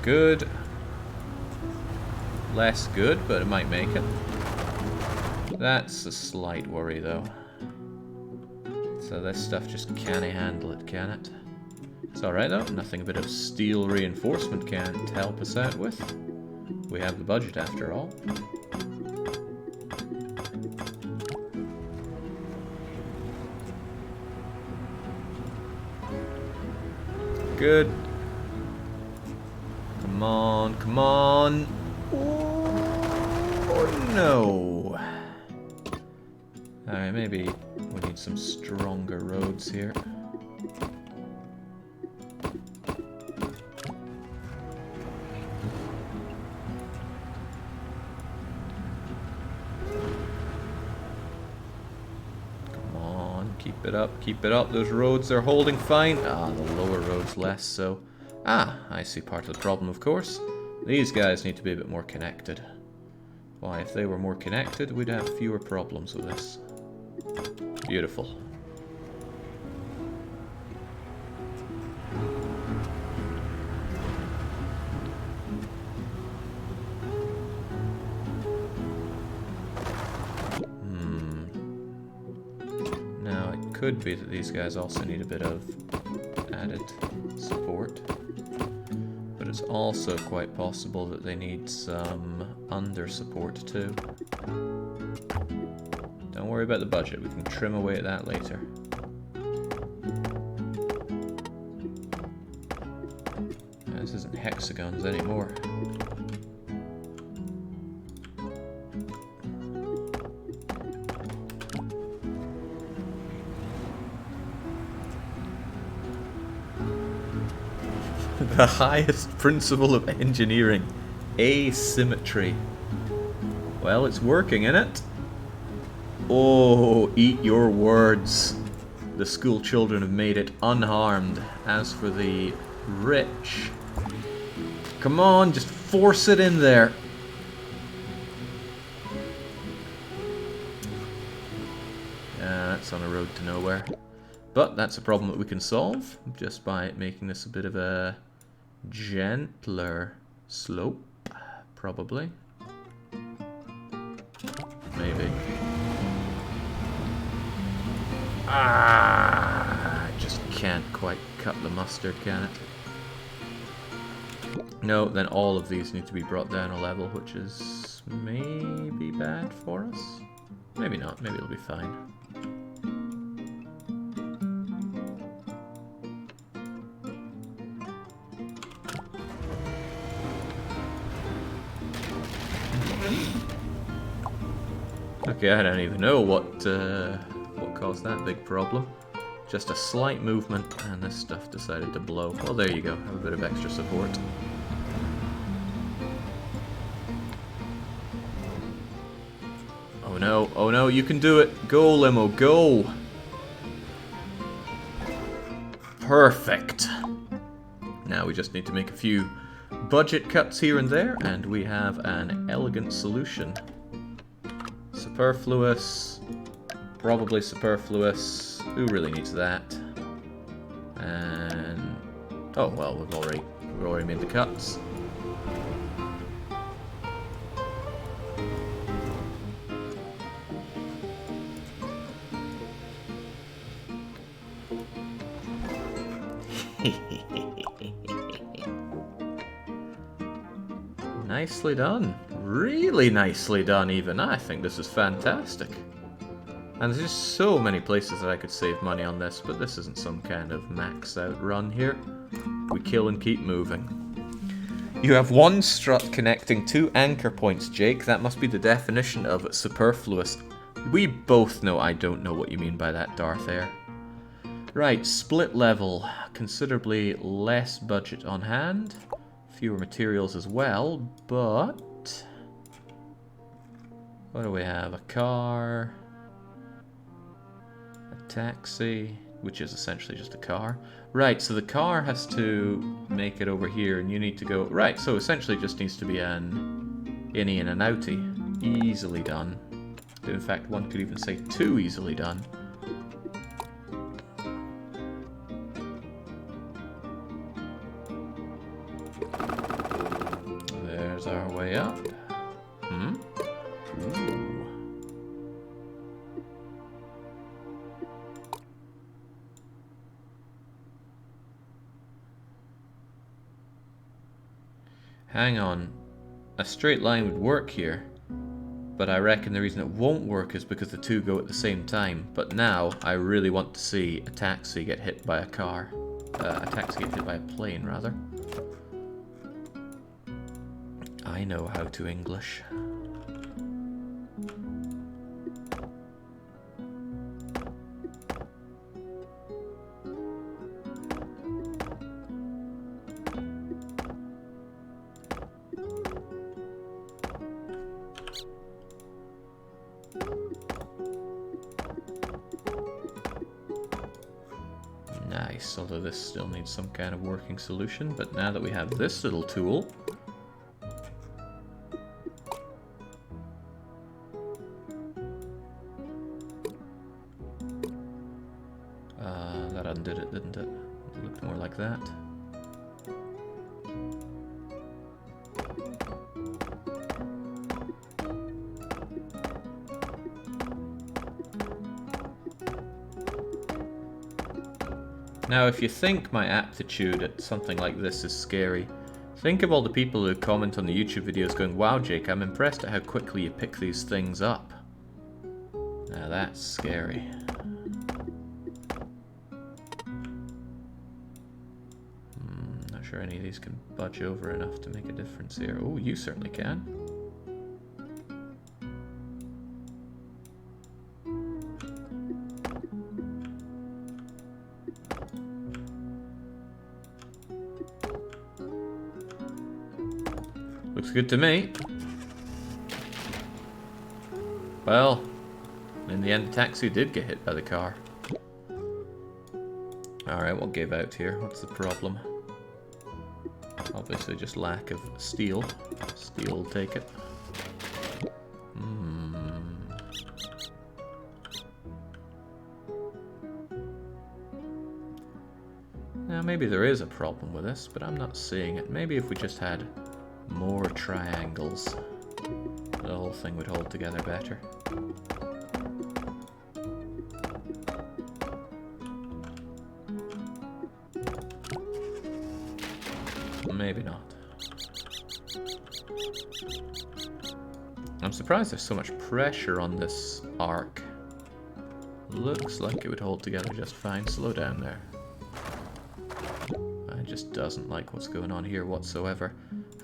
Good. Less good, but it might make it. That's a slight worry, though. So this stuff just can't handle it, can it? It's alright, though. Nothing a bit of steel reinforcement can't help us out with. We have the budget, after all. Good. Come on, come on. Oh, no. Alright, maybe we need some stronger roads here. Keep it up, keep it up. Those roads are holding fine. Ah, the lower roads less so. Ah, I see part of the problem, of course. These guys need to be a bit more connected. Why, if they were more connected, we'd have fewer problems with this. Beautiful. Could be that these guys also need a bit of added support, but it's also quite possible that they need some under support too. Don't worry about the budget, we can trim away at that later. This isn't hexagons anymore. The highest principle of engineering, asymmetry. Well, it's working, isn't it? Oh, eat your words. The school children have made it unharmed. As for the rich, come on, just force it in there. That's on a road to nowhere. But that's a problem that we can solve just by making this a bit of a gentler slope, probably. maybe. Ah, I just can't quite cut the mustard, can it? No, then all of these need to be brought down a level, which is maybe bad for us? Maybe not, maybe it'll be fine. Okay, I don't even know what caused that big problem. Just a slight movement, and this stuff decided to blow. Well, there you go, have a bit of extra support. Oh no, you can do it! Go, Limo, go! Perfect! Now we just need to make a few budget cuts here and there, and we have an elegant solution. Superfluous. Probably superfluous. Who really needs that? And... oh, well, we've already made the cuts. Nicely done. Really nicely done, even. I think this is fantastic. And there's just so many places that I could save money on this, but this isn't some kind of max out run here. We kill and keep moving. You have one strut connecting two anchor points, Jake. That must be the definition of superfluous. We both know I don't know what you mean by that, Darth Air. Right, split level. Considerably less budget on hand. Fewer materials as well, but... what do we have? A car... a taxi, which is essentially just a car. Right, so the car has to make it over here, and you need to go... right, so essentially it just needs to be an innie and an outie. Easily done. In fact, one could even say too easily done. There's our way up. Ooh. Hang on. A straight line would work here, but I reckon the reason it won't work is because the two go at the same time. But now, I really want to see a taxi get hit by a car. A taxi get hit by a plane, rather. I know how to English. Nice, although this still needs some kind of working solution, but now that we have this little tool... that undid it, didn't it? It looked more like that. Now, if you think my aptitude at something like this is scary, think of all the people who comment on the YouTube videos going, "Wow, Jake, I'm impressed at how quickly you pick these things up." Now that's scary. Not sure any of these can budge over enough to make a difference here. Oh, you certainly can. Looks good to me. Well, in the end, the taxi did get hit by the car. Alright, what gave out here? What's the problem? Obviously just lack of steel. Steel will take it. Now maybe there is a problem with this, but I'm not seeing it. Maybe if we just had more triangles. the whole thing would hold together better. Maybe not. I'm surprised there's so much pressure on this arc. Looks like it would hold together just fine. Slow down there. It just doesn't like what's going on here whatsoever.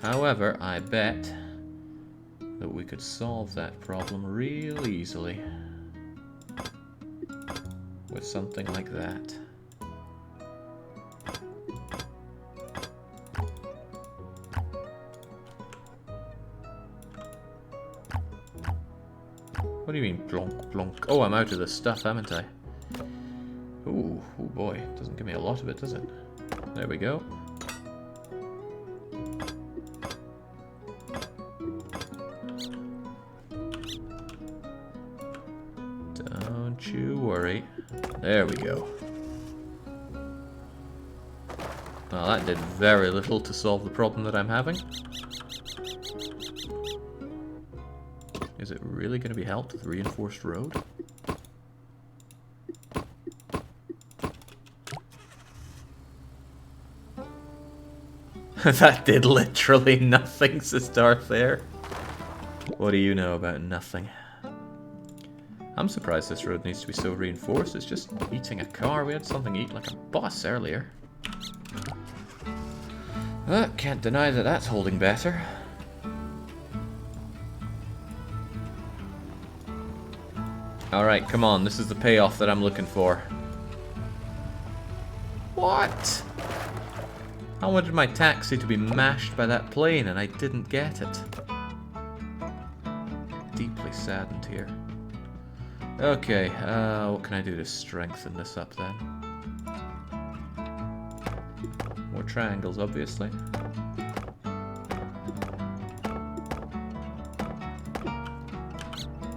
However, I bet that we could solve that problem real easily with something like that. What do you mean, blonk, blonk? Oh, I'm out of the stuff, haven't I? Ooh, oh boy. Doesn't give me a lot of it, does it? There we go. Don't you worry. There we go. Well, that did very little to solve the problem that I'm having. Is it really going to be helped with reinforced road? That did literally nothing, says Darth there. What do you know about nothing? I'm surprised this road needs to be so reinforced. It's just eating a car. We had something eat like a bus earlier. Can't deny that that's holding better. Alright, come on. This is the payoff that I'm looking for. What? I wanted my taxi to be mashed by that plane and I didn't get it. Deeply saddened here. Okay, what can I do to strengthen this up then? More triangles, obviously.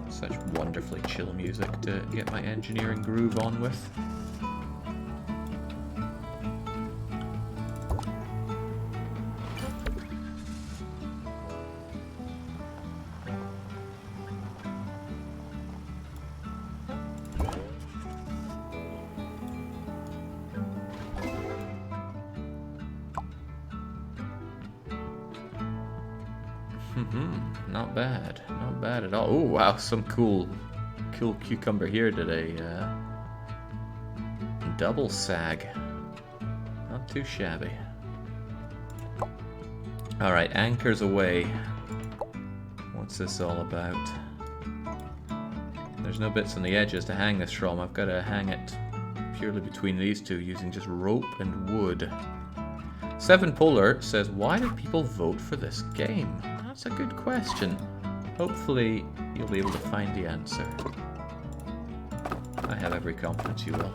Such wonderfully chill music to get my engineering groove on with. Not bad. Not bad at all. Oh, wow, some cool cucumber here today. Double sag. Not too shabby. Alright, anchors away. What's this all about? There's no bits on the edges to hang this from. I've got to hang it purely between these two using just rope and wood. Seven Polar says, why did people vote for this game? That's a good question. Hopefully, you'll be able to find the answer. I have every confidence you will.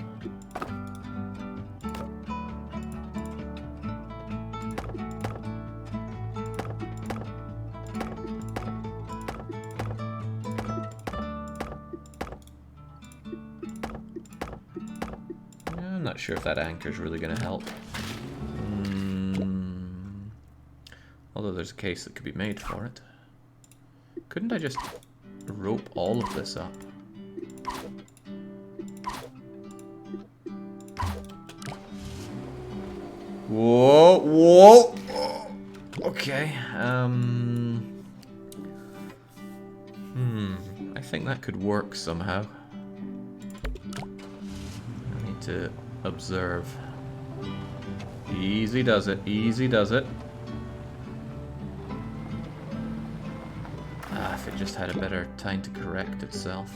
I'm not sure if that anchor's really going to help. Although there's a case that could be made for it. Couldn't I just rope all of this up? Whoa, whoa! Okay, I think that could work somehow. I need to observe. Easy does it, easy does it. If it just had a better time to correct itself.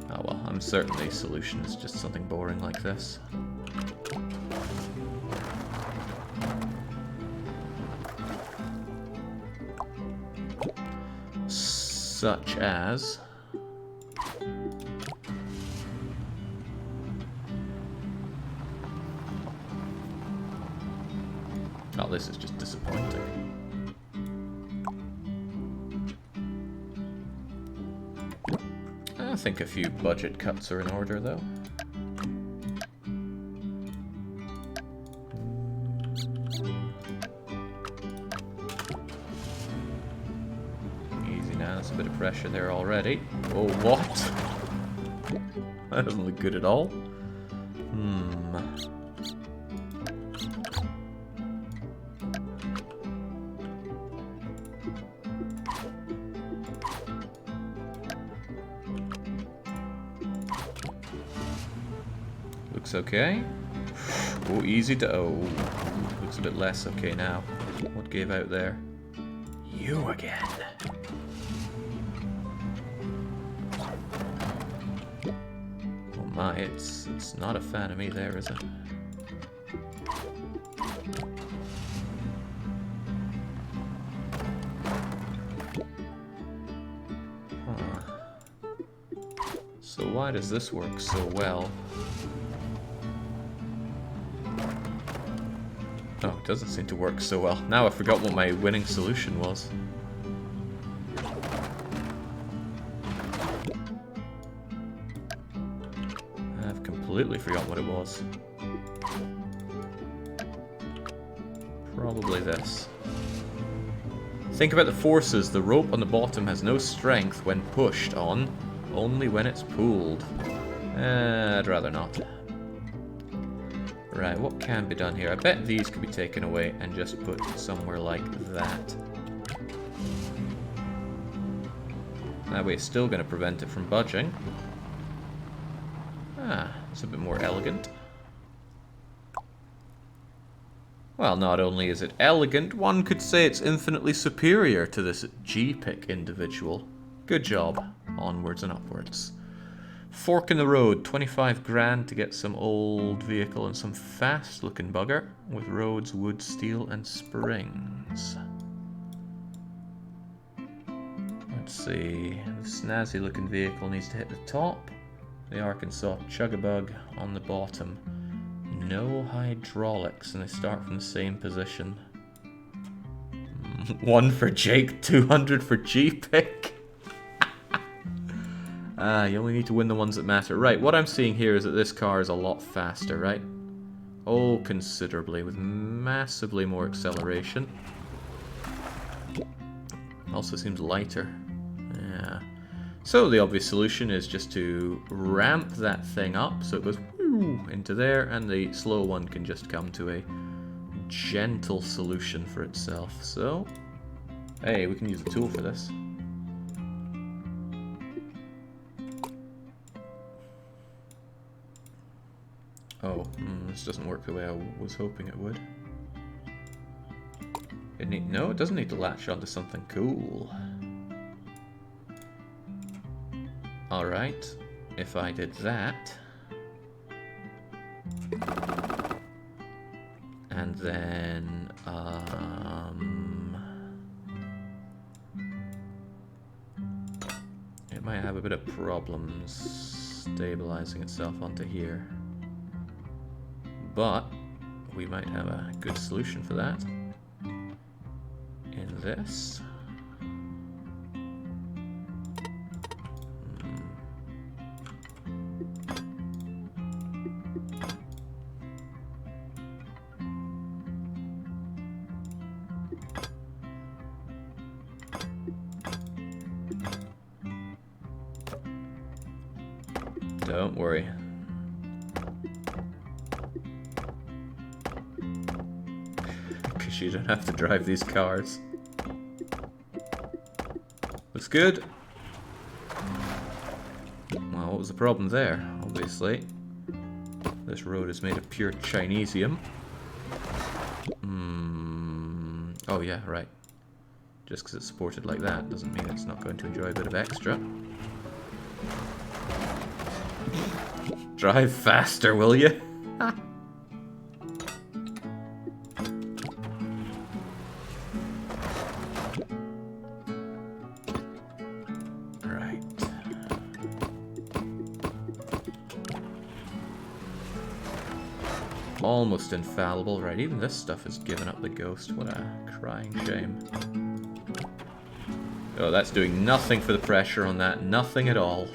Oh well, I'm certain the solution is just something boring like this. Such as... Oh, this is just disappointing. I think a few budget cuts are in order, though. Yeah, there's a bit of pressure there already. Oh, what? That doesn't look good at all. Looks okay. Oh, easy to... Oh, looks a bit less okay now. What gave out there? You again. Oh my, it's not a fan of me there, is it? Huh. So why does this work so well? Oh, it doesn't seem to work so well. Now I forgot what my winning solution was. I've completely forgotten what it was. Probably this. Think about the forces. The rope on the bottom has no strength when pushed on, only when it's pulled. I'd rather not. Right, what can be done here? I bet these could be taken away and just put somewhere like that. That way it's still going to prevent it from budging. Ah, it's a bit more elegant. Well, not only is it elegant, one could say it's infinitely superior to this G-pick individual. Good job. Onwards and upwards. Fork in the road, 25 grand to get some old vehicle and some fast looking bugger with roads, wood, steel and springs. Let's see, the snazzy looking vehicle needs to hit the top, the Arkansas Chugabug on the bottom. No hydraulics and they start from the same position. 1 for Jake, 200 for G-Pick. You only need to win the ones that matter. Right, what I'm seeing here is that this car is a lot faster, right? Oh, considerably, with massively more acceleration. Also seems lighter. Yeah. So the obvious solution is just to ramp that thing up so it goes whoo into there, and the slow one can just come to a gentle solution for itself. So, hey, we can use a tool for this. Oh, this doesn't work the way I was hoping it would. No, it doesn't need to latch onto something cool. Alright, if I did that... And then, it might have a bit of problems stabilizing itself onto here. But we might have a good solution for that in this. Don't worry. Because you don't have to drive these cars. Looks good. Well, what was the problem there? Obviously, this road is made of pure Chinesium. Oh yeah, right. Just because it's supported like that doesn't mean it's not going to enjoy a bit of extra. Drive faster, will you? Right. Almost infallible. Right, even this stuff has given up the ghost. What a crying shame. Oh, that's doing nothing for the pressure on that. Nothing at all.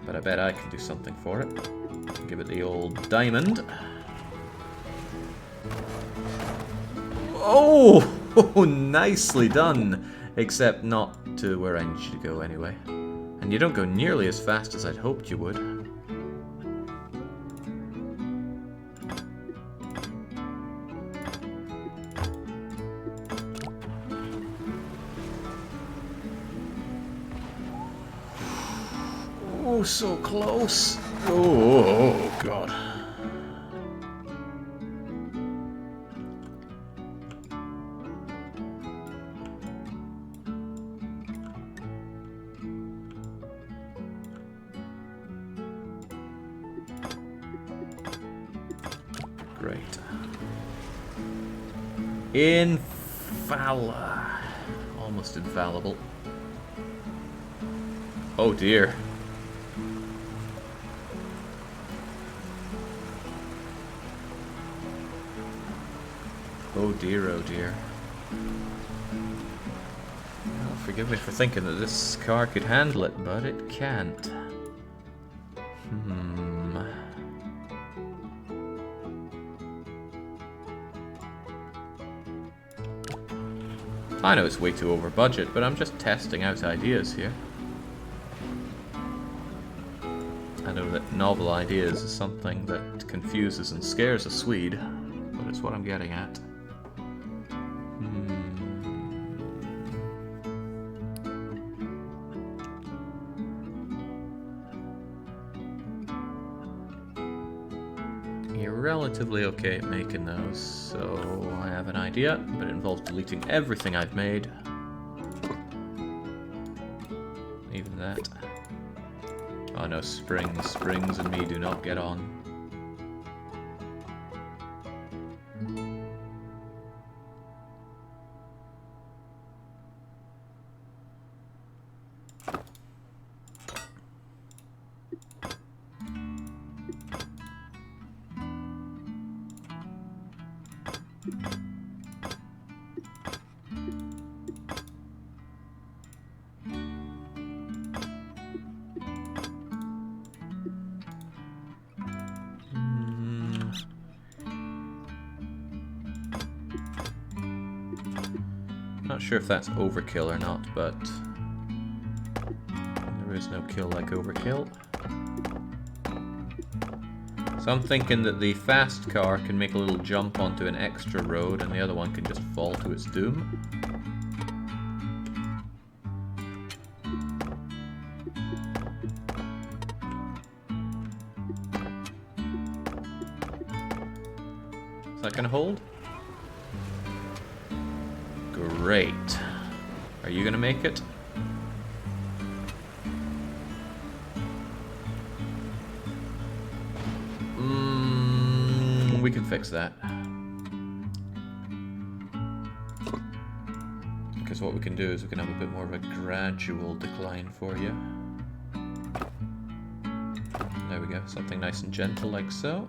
But I bet I can do something for it. Give it the old diamond. Oh! Oh, nicely done! Except not to where I need you to go anyway. And you don't go nearly as fast as I'd hoped you would. Oh, so close! Oh, God. Great. Almost infallible. Oh dear. Oh dear, oh dear. Well, forgive me for thinking that this car could handle it, but it can't. I know it's way too over budget, but I'm just testing out ideas here. I know that novel ideas is something that confuses and scares a Swede, but it's what I'm getting at. You're relatively okay at making those, so I have an idea, but it involves deleting everything I've made. Even that. Oh no, springs and me do not get on. Not sure if that's overkill or not, but there is no kill like overkill. So I'm thinking that the fast car can make a little jump onto an extra road and the other one can just fall to its doom. Is that gonna hold? Great. Are you gonna make it? We can fix that. Because what we can do is we can have a bit more of a gradual decline for you. There we go, something nice and gentle like so.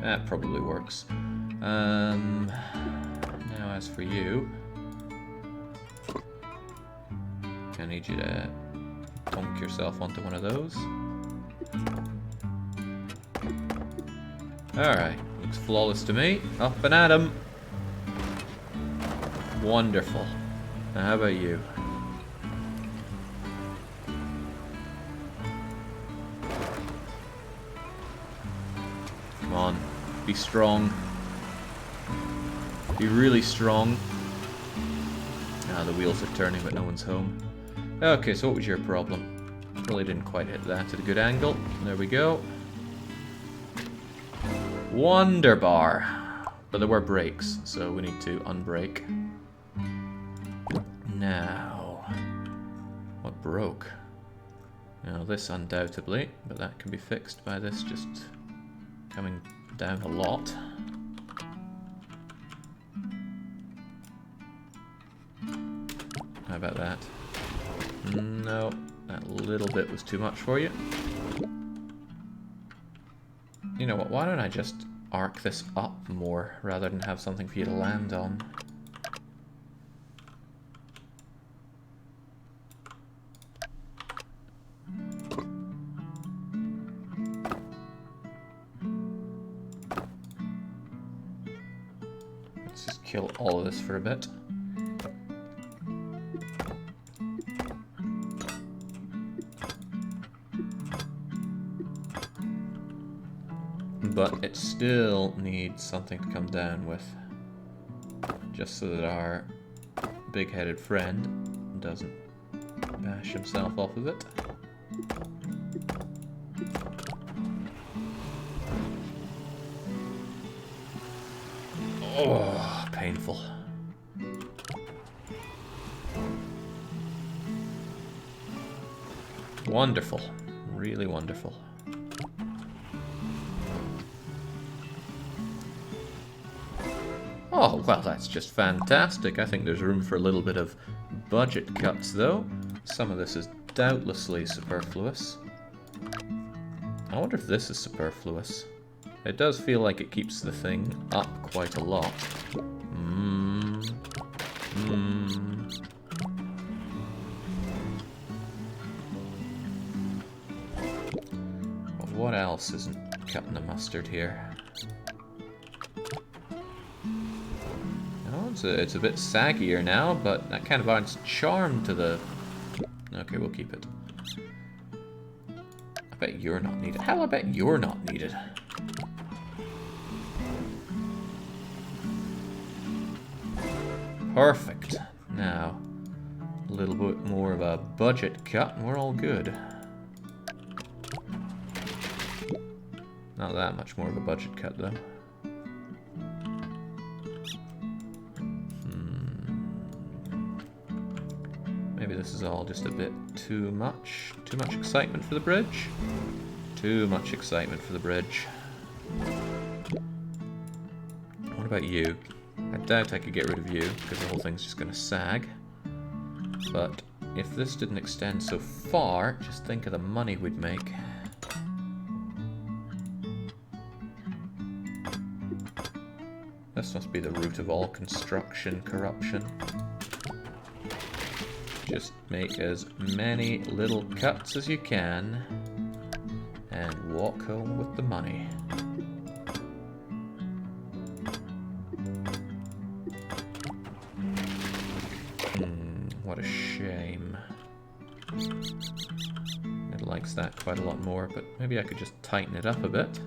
That probably works. Now as for you, I need you to dunk yourself onto one of those. Alright, looks flawless to me. Up and at 'em. Wonderful. Now how about you? Come on, be strong. Be really strong. Ah, the wheels are turning but no one's home. Okay, so what was your problem? Really didn't quite hit that at a good angle. There we go. Wonderbar. But there were brakes, so we need to unbrake. Now, what broke? Now this undoubtedly, but that can be fixed by this just coming down a lot. How about that? No, that little bit was too much for you. You know what, why don't I just arc this up more rather than have something for you to land on? kill all of this for a bit. But it still needs something to come down with. Just so that our big-headed friend doesn't bash himself off of it. Oh, painful. Wonderful. Really wonderful. Oh, well, that's just fantastic. I think there's room for a little bit of budget cuts, though. Some of this is doubtlessly superfluous. I wonder if this is superfluous. It does feel like it keeps the thing up quite a lot. But what else isn't cutting the mustard here? It's a bit saggier now, but that kind of adds charm to the... Okay, we'll keep it. I bet you're not needed. Hell, I bet you're not needed. Perfect. Now, a little bit more of a budget cut, and we're all good. Not that much more of a budget cut, though. Maybe this is all just a bit too much. Too much excitement for the bridge. Too much excitement for the bridge. What about you? I doubt I could get rid of you, because the whole thing's just going to sag. But if this didn't extend so far, just think of the money we'd make. This must be the root of all construction corruption. Just make as many little cuts as you can and walk home with the money. What a shame. It likes that quite a lot more, but maybe I could just tighten it up a bit.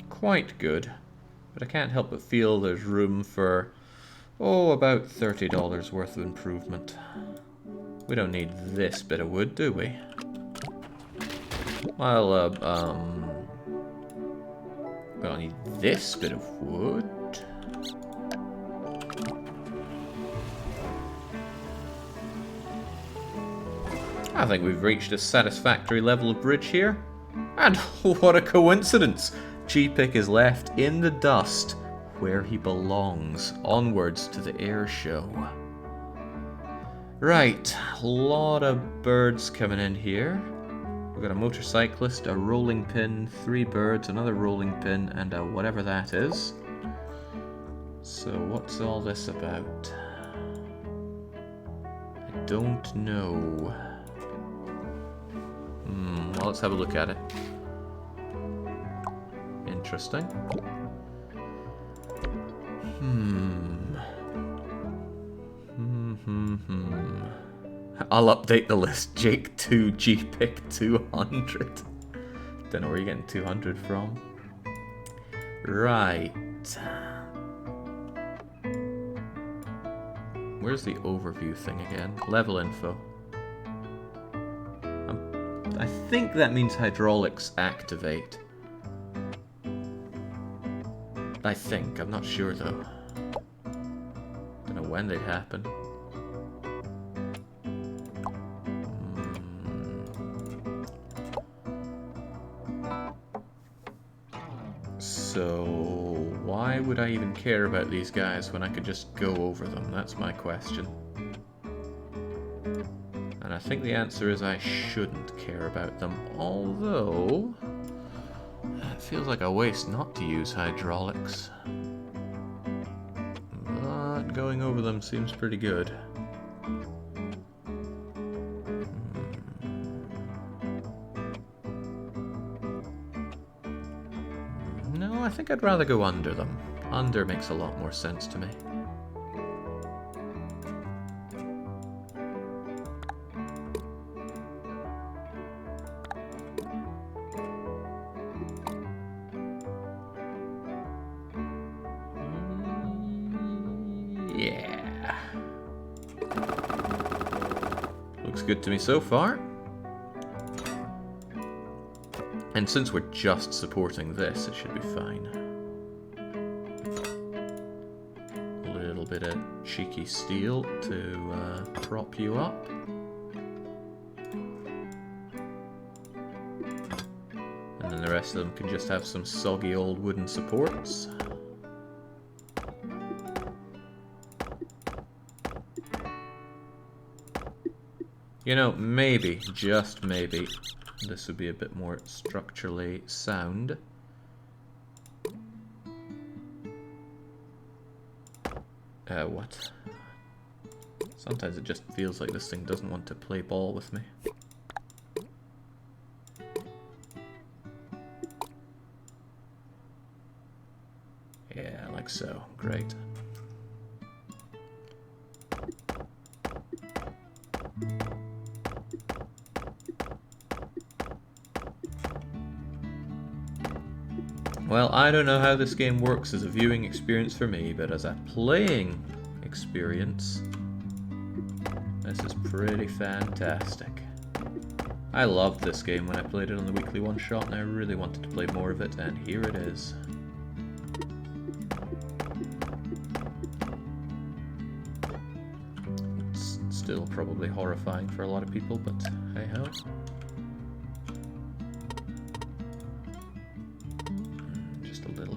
Quite good. But I can't help but feel there's room for, about $30 worth of improvement. We don't need this bit of wood, do we? Well, we don't need this bit of wood. I think we've reached a satisfactory level of bridge here. And what a coincidence! G-Pick is left in the dust where he belongs, onwards to the air show. Right, a lot of birds coming in here. We've got a motorcyclist, a rolling pin, 3 birds, another rolling pin, and a whatever that is. So what's all this about? I don't know. Well, let's have a look at it. Interesting. I'll update the list. Jake 2, G-Pick 200. Don't know where you're getting 200 from. Right. Where's the overview thing again? Level info. I think that means hydraulics activate. I think. I'm not sure, though. Don't know when they'd happen. So, why would I even care about these guys when I could just go over them? That's my question. And I think the answer is I shouldn't care about them, although... it feels like a waste not to use hydraulics. But going over them seems pretty good. think I'd rather go under them. Under makes a lot more sense to me. Yeah. Looks good to me so far. And since we're just supporting this, it should be fine. A little bit of cheeky steel to prop you up. And then the rest of them can just have some soggy old wooden supports. You know, maybe, just maybe, this would be a bit more structurally sound. What? Sometimes it just feels like this thing doesn't want to play ball with me. Yeah, like so. Great. Well, I don't know how this game works as a viewing experience for me, but as a playing experience, this is pretty fantastic. I loved this game when I played it on the weekly one-shot, and I really wanted to play more of it, and here it is. It's still probably horrifying for a lot of people, but hey-ho.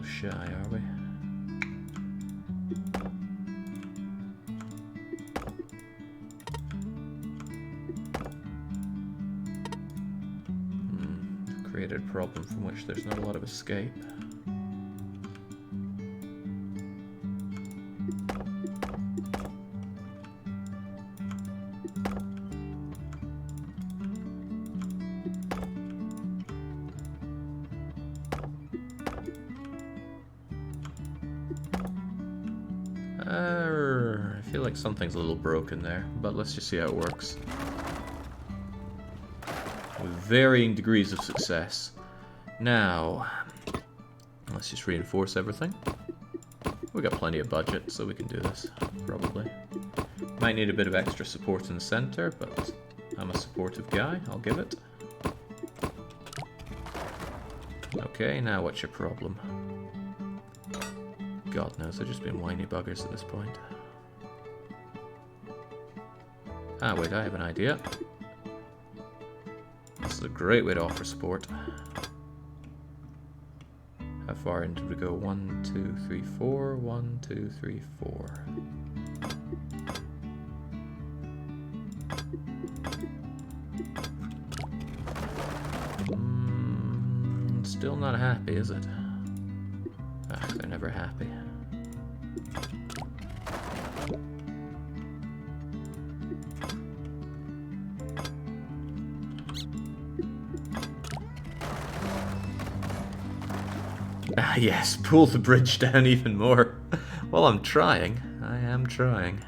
Shy, are we? Created a problem from which there's not a lot of escape. I feel like something's a little broken there, but let's just see how it works. With varying degrees of success. Now, let's just reinforce everything. We got plenty of budget, so we can do this, probably. Might need a bit of extra support in the center, but I'm a supportive guy, I'll give it. Okay, now what's your problem? God knows, they've just been whiny buggers at this point. Ah, wait, I have an idea. This is a great way to offer support. How far in did we go? 1, 2, 3, 4. 1, 2, 3, 4. Still not happy, is it? Ah, they're never happy. Ah, yes, pull the bridge down even more. Well, I'm trying. I am trying.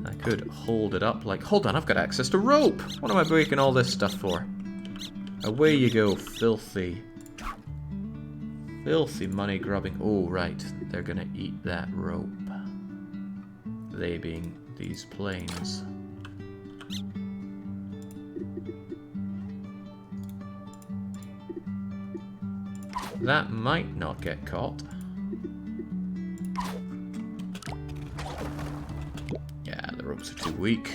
I could hold it up like... Hold on, I've got access to rope! What am I breaking all this stuff for? Away you go, filthy. Filthy money grubbing. Oh, right. They're gonna eat that rope. They being these planes. That might not get caught. Yeah, the ropes are too weak.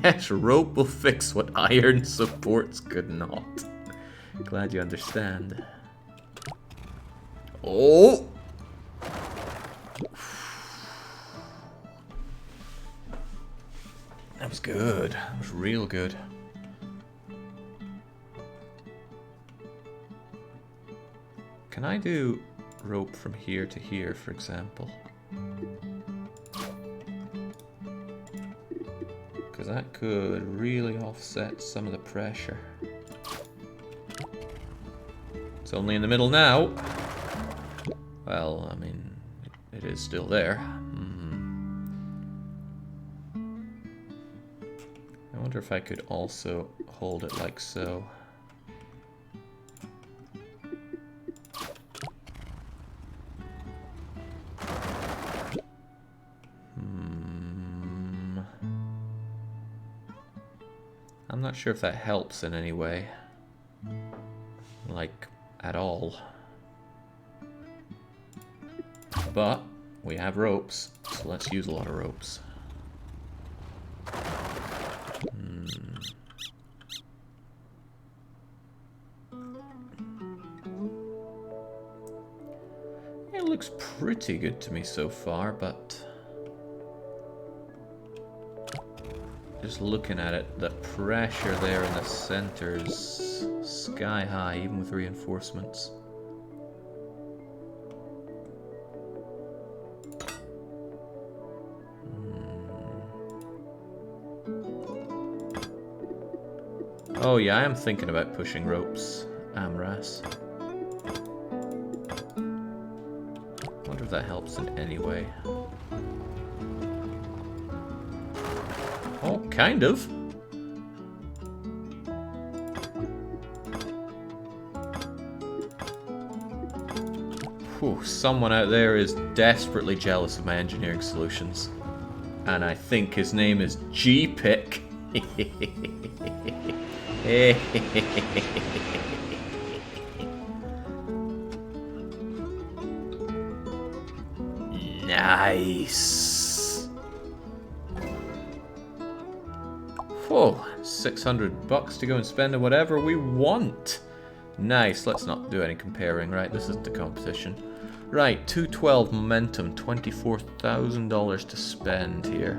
Yes, rope will fix what iron supports could not. Glad you understand. Oh! That was good. That was real good. Can I do rope from here to here, for example? Because that could really offset some of the pressure. only in the middle now. Well, I mean, it is still there. I wonder if I could also hold it like so. I'm not sure if that helps in any way. Like, at all. But we have ropes, so let's use a lot of ropes. It looks pretty good to me so far, but just looking at it, the pressure there in the center is sky high, even with reinforcements. Oh yeah, I am thinking about pushing ropes, Amras. Wonder if that helps in any way. Oh, kind of. Whew, someone out there is desperately jealous of my engineering solutions. And I think his name is G-Pick. Nice. Whoa, $600 to go and spend on whatever we want. Nice, let's not do any comparing, right? This isn't a competition. Right, 212 momentum, $24,000 to spend here.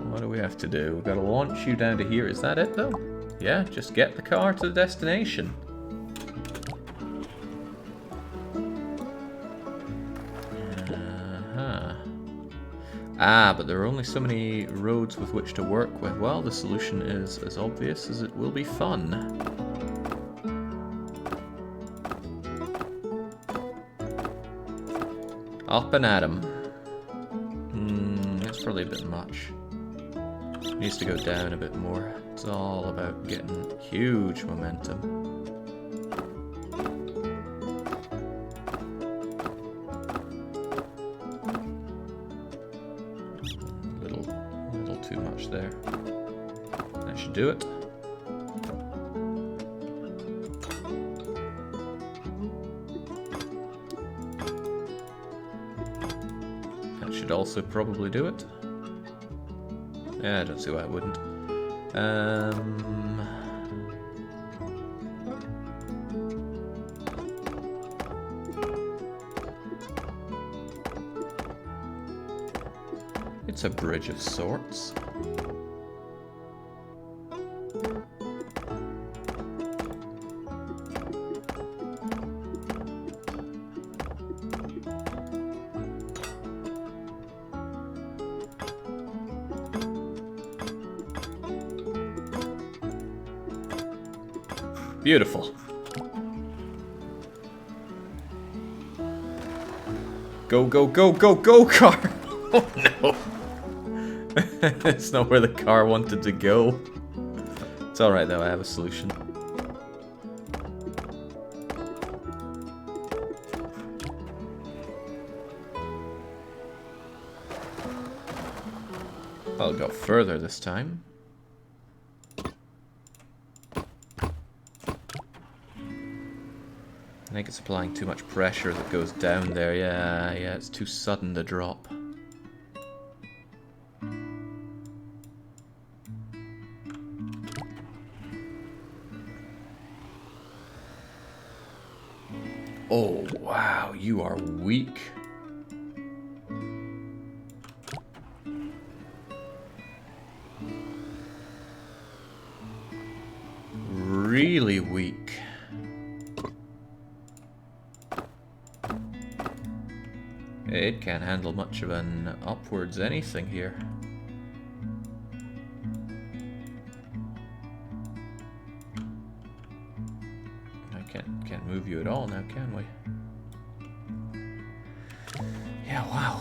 What do we have to do? We've got to launch you down to here. Is that it, though? Yeah, just get the car to the destination. Ah, but there are only so many roads with which to work with. Well, the solution is as obvious as it will be fun. Up and at 'em. That's probably a bit much. Needs to go down a bit more. It's all about getting huge momentum. A little too much there. That should do it. That should also probably do it. Yeah, I don't see why it wouldn't. It's a bridge of sorts. Beautiful. Go, go, go, go, go, car! Oh no! It's not where the car wanted to go. It's alright though, I have a solution. I'll go further this time. I think it's applying too much pressure that goes down there. Yeah, it's too sudden, the drop. Oh, wow, you are weak. Really weak. It can't handle much of an upwards anything here. Can't move you at all now, can we? Yeah, wow.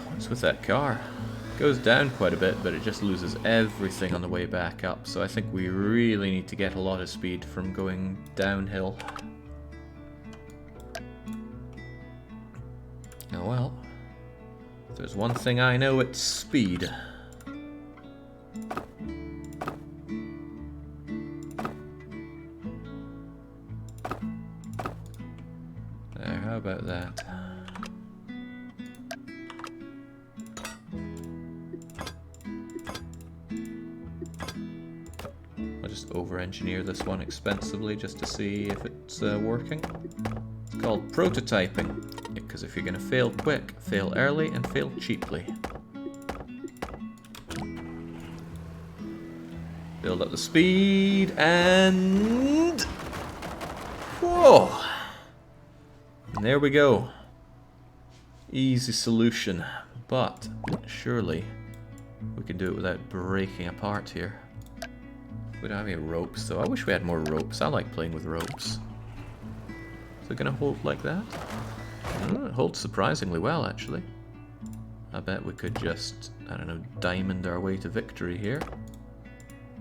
What's with that car? Goes down quite a bit, but it just loses everything on the way back up. So I think we really need to get a lot of speed from going downhill. Oh well. If there's one thing I know, it's speed. There, how about that? I'll just over-engineer this one expensively just to see if it's working. It's called prototyping, because if you're going to fail quick, fail early and fail cheaply. Build up the speed and... whoa! And there we go. Easy solution, but surely we can do it without breaking apart here. We don't have any ropes, though. I wish we had more ropes. I like playing with ropes. Is it going to hold like that? Oh, it holds surprisingly well, actually. I bet we could just, I don't know, diamond our way to victory here.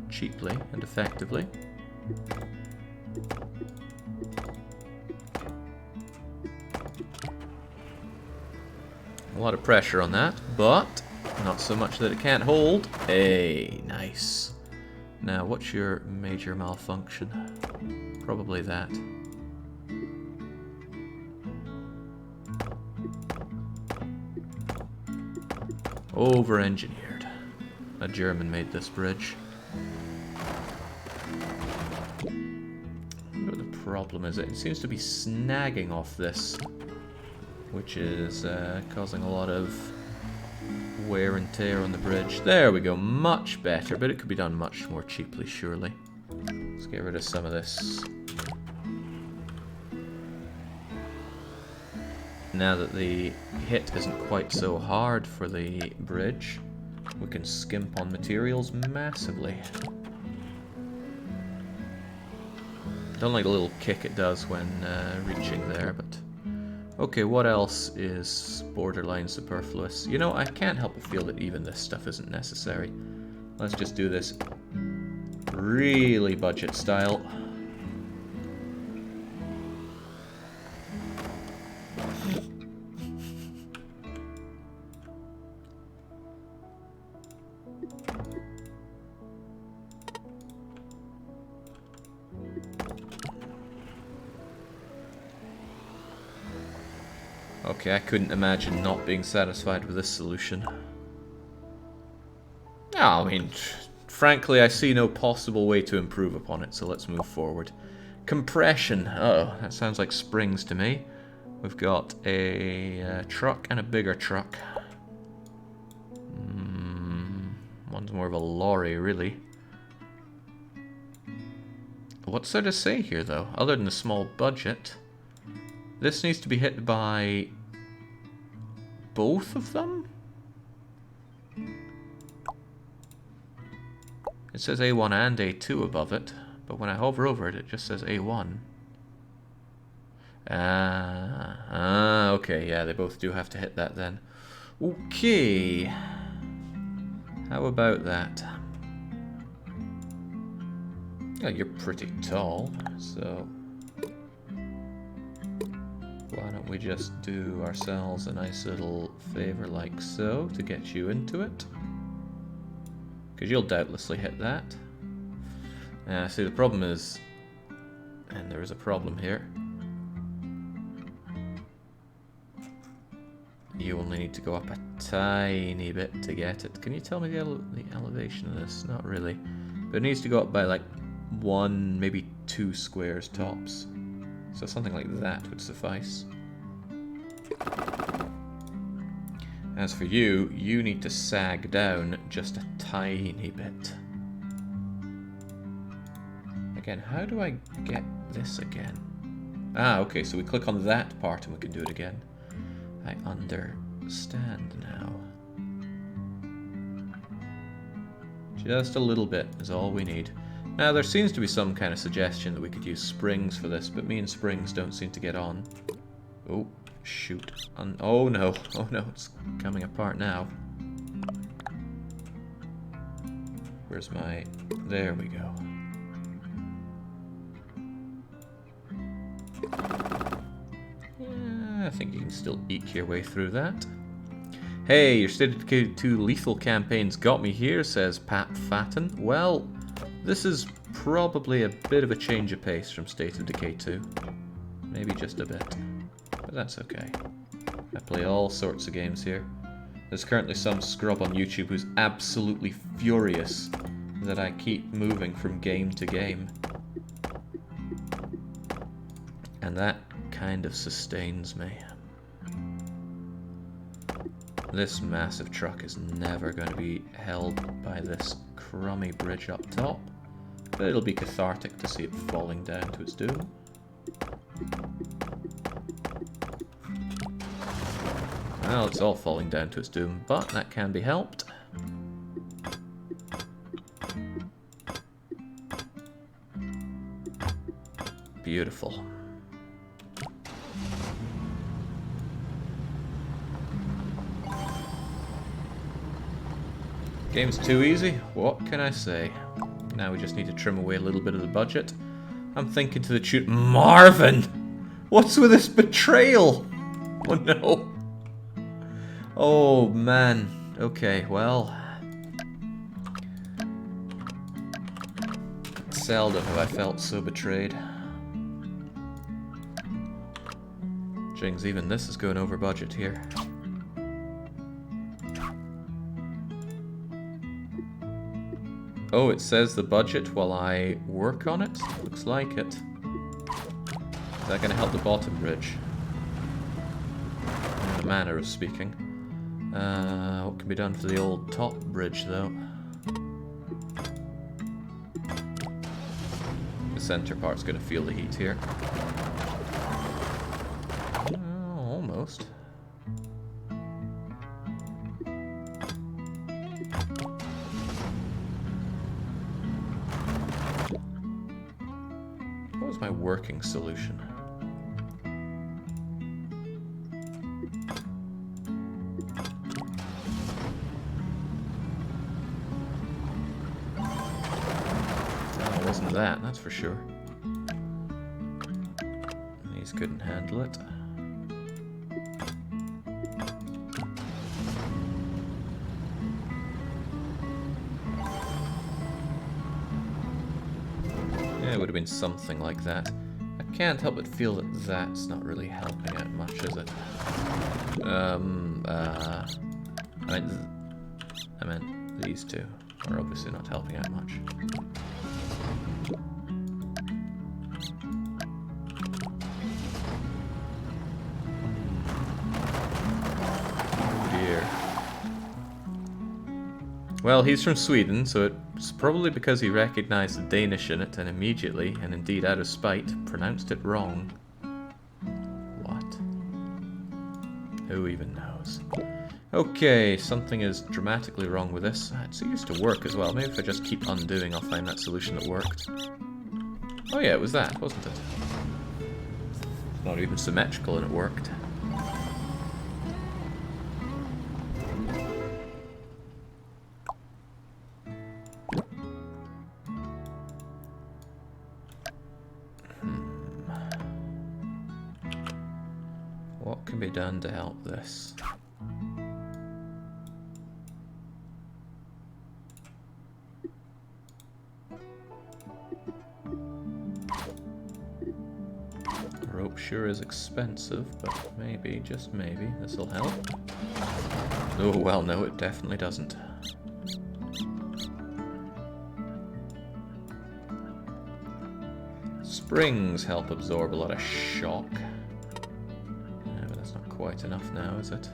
Cheaply and effectively. A lot of pressure on that, but not so much that it can't hold. Hey, nice. Now, what's your major malfunction? Probably that. Over-engineered. A German made this bridge. I wonder what the problem is. It seems to be snagging off this, which is causing a lot of wear and tear on the bridge. There we go, much better, but it could be done much more cheaply, surely. Let's get rid of some of this. Now that the hit isn't quite so hard for the bridge, we can skimp on materials massively. Don't like the little kick it does when reaching there, but... okay, what else is borderline superfluous? You know, I can't help but feel that even this stuff isn't necessary. Let's just do this really budget style. Okay, I couldn't imagine not being satisfied with this solution. No, I mean, frankly, I see no possible way to improve upon it, so let's move forward. Compression. Oh, that sounds like springs to me. We've got a truck and a bigger truck. One's more of a lorry, really. What's there to say here, though, other than a small budget? This needs to be hit by both of them? It says A1 and A2 above it, but when I hover over it, it just says A1. Okay, yeah, they both do have to hit that then. Okay. How about that? Yeah, you're pretty tall, so... why don't we just do ourselves a nice little favor like so to get you into it? Because you'll doubtlessly hit that. See, the problem is... and there is a problem here. You only need to go up a tiny bit to get it. Can you tell me the elevation of this? Not really. But it needs to go up by like 1, maybe 2 squares tops. So something like that would suffice. As for you, you need to sag down just a tiny bit. Again, how do I get this again? Ah, okay, so we click on that part and we can do it again. I understand now. Just a little bit is all we need. Now, there seems to be some kind of suggestion that we could use springs for this, but me and springs don't seem to get on. Oh, shoot. Oh no, it's coming apart now. Where's my... There we go. Yeah, I think you can still eke your way through that. Hey, your State of Decay 2 lethal campaign's got me here, says Pat Fatten. Well, this is probably a bit of a change of pace from State of Decay 2. Maybe just a bit. But that's okay. I play all sorts of games here. There's currently some scrub on YouTube who's absolutely furious that I keep moving from game to game. And that kind of sustains me. This massive truck is never going to be held by this crummy bridge up top, but it'll be cathartic to see it falling down to its doom. Well, it's all falling down to its doom, but that can be helped. Beautiful. Game's too easy? What can I say? Now we just need to trim away a little bit of the budget. I'm thinking to the tune... Marvin! What's with this betrayal? Oh no. Oh man. Okay, well... Seldom have I felt so betrayed. Jings, even this is going over budget here. Oh, it says the budget while I work on it? Looks like it. Is that going to help the bottom bridge? In a manner of speaking. What can be done for the old top bridge, though? The center part's going to feel the heat here. Almost. What was my working solution? Oh, it wasn't that, that's for sure. These couldn't handle it. It would have been something like that. I can't help but feel that that's not really helping out much, is it? I meant these two are obviously not helping out much. Oh dear. Well, he's from Sweden, so it's probably because he recognized the Danish in it and immediately, and indeed out of spite, pronounced it wrong. What? Who even knows? Okay, something is dramatically wrong with this. It used to work as well. Maybe if I just keep undoing, I'll find that solution that worked. Oh yeah, it was that, wasn't it? It's not even symmetrical and it worked. What can be done to help this? Rope sure is expensive, but maybe, just maybe, this'll help. Oh, well, no, it definitely doesn't. Springs help absorb a lot of shock. Yeah, but that's not quite enough now, is it?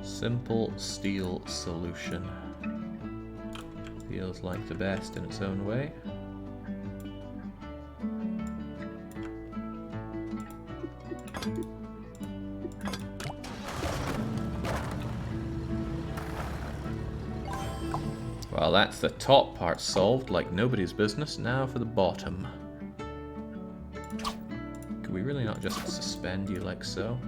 Simple steel solution. Feels like the best in its own way. Well, that's the top part solved like nobody's business. Now for the bottom. Could we really not just suspend you like so?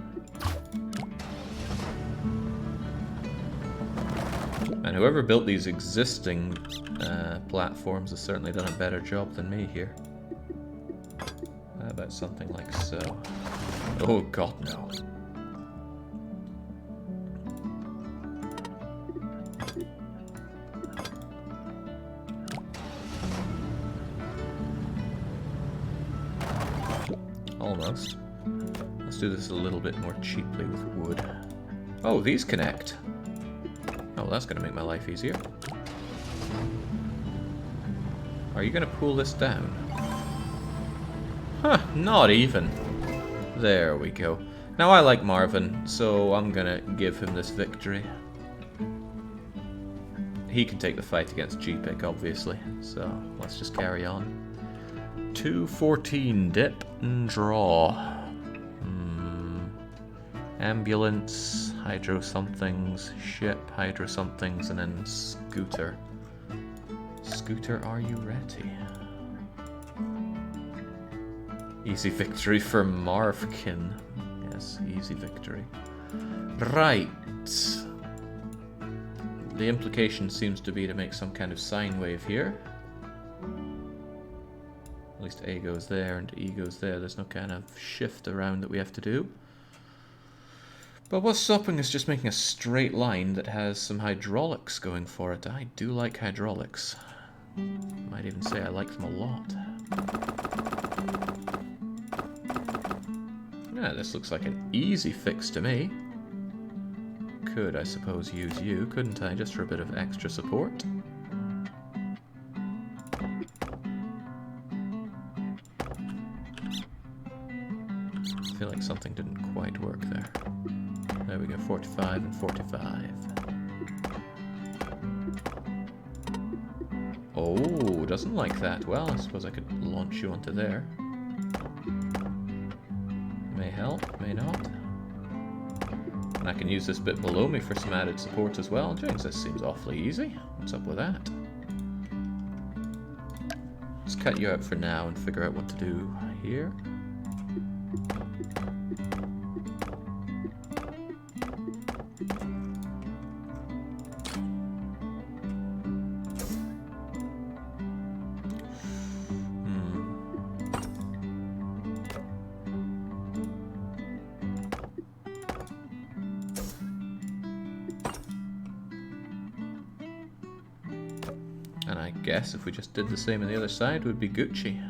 And whoever built these existing platforms has certainly done a better job than me here. How about something like so? Oh god, no. Almost. Let's do this a little bit more cheaply with wood. Oh, these connect. Oh, that's going to make my life easier. Are you going to pull this down? Huh, not even. There we go. Now I like Marvin, so I'm going to give him this victory. He can take the fight against GPIC, obviously, so let's just carry on. 214, dip and draw. Ambulance, hydro somethings, ship, hydro somethings, and then scooter. Scooter, are you ready? Easy victory for Marvkin. Yes, easy victory. Right. The implication seems to be to make some kind of sine wave here. At least A goes there and E goes there. There's no kind of shift around that we have to do. But what's stopping is just making a straight line that has some hydraulics going for it. I do like hydraulics. Might even say I like them a lot. Yeah, this looks like an easy fix to me. Could, I suppose, use you, couldn't I, just for a bit of extra support? I feel like something didn't quite work there. There we go, 45 and 45. Oh, doesn't like that. Well, I suppose I could launch you onto there. May help, may not. And I can use this bit below me for some added support as well. James, this seems awfully easy. What's up with that? Let's cut you out for now and figure out what to do here. And I guess if we just did the same on the other side, we'd be Gucci.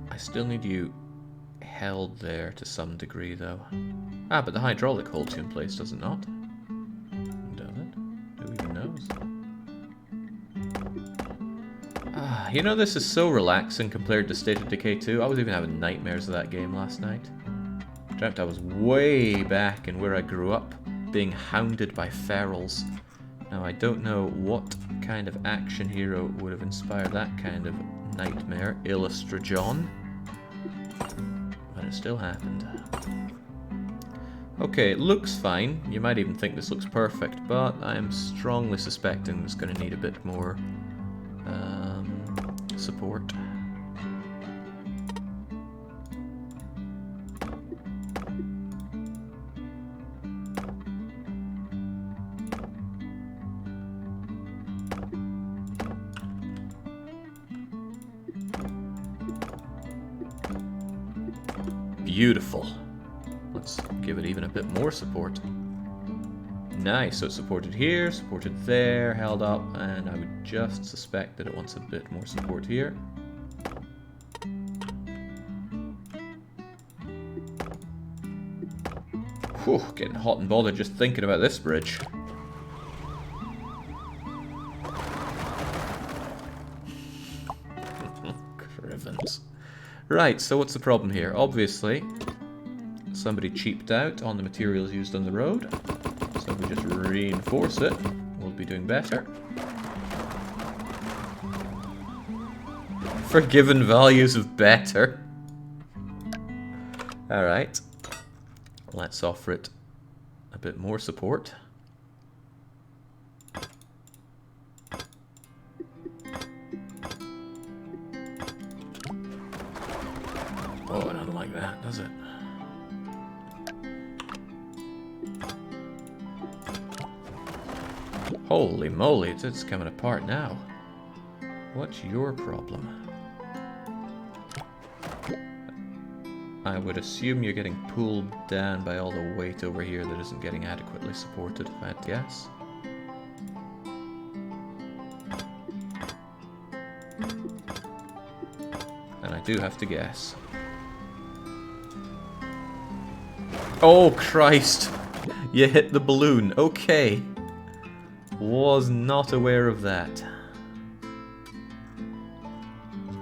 I still need you held there to some degree, though. Ah, but the hydraulic holds you in place, does it not? Does it? Who even knows? Ah, you know, this is so relaxing compared to State of Decay 2. I was even having nightmares of that game last night. Dreamt I was way back in where I grew up, being hounded by ferals. Now, I don't know what kind of action hero would have inspired that kind of nightmare, Illustra John. But it still happened. Okay, it looks fine. You might even think this looks perfect, but I am strongly suspecting it's going to need a bit more support. Beautiful. Let's give it even a bit more support. Nice, so it's supported here, supported there, held up, and I would just suspect that it wants a bit more support here. Whew, getting hot and bothered just thinking about this bridge. Crivens. Right, so what's the problem here? Obviously, somebody cheaped out on the materials used on the road. So if we just reinforce it, we'll be doing better. Forgiven values of better. Alright. Let's offer it a bit more support. Oh, it doesn't like that, does it? Holy moly, it's coming apart now. What's your problem? I would assume you're getting pulled down by all the weight over here that isn't getting adequately supported, if I had to guess. And I do have to guess. Oh, Christ! You hit the balloon. Okay. Was not aware of that.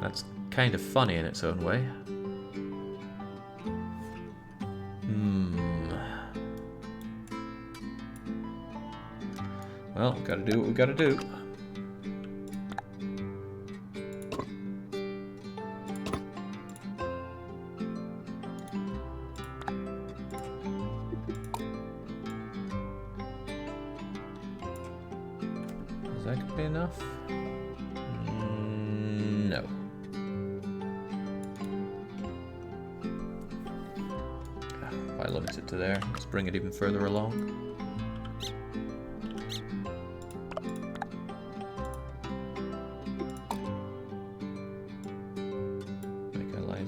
That's kind of funny in its own way. Well, we gotta do what we gotta do. Is that gonna be enough? No. If I limit it to there, let's bring it even further along.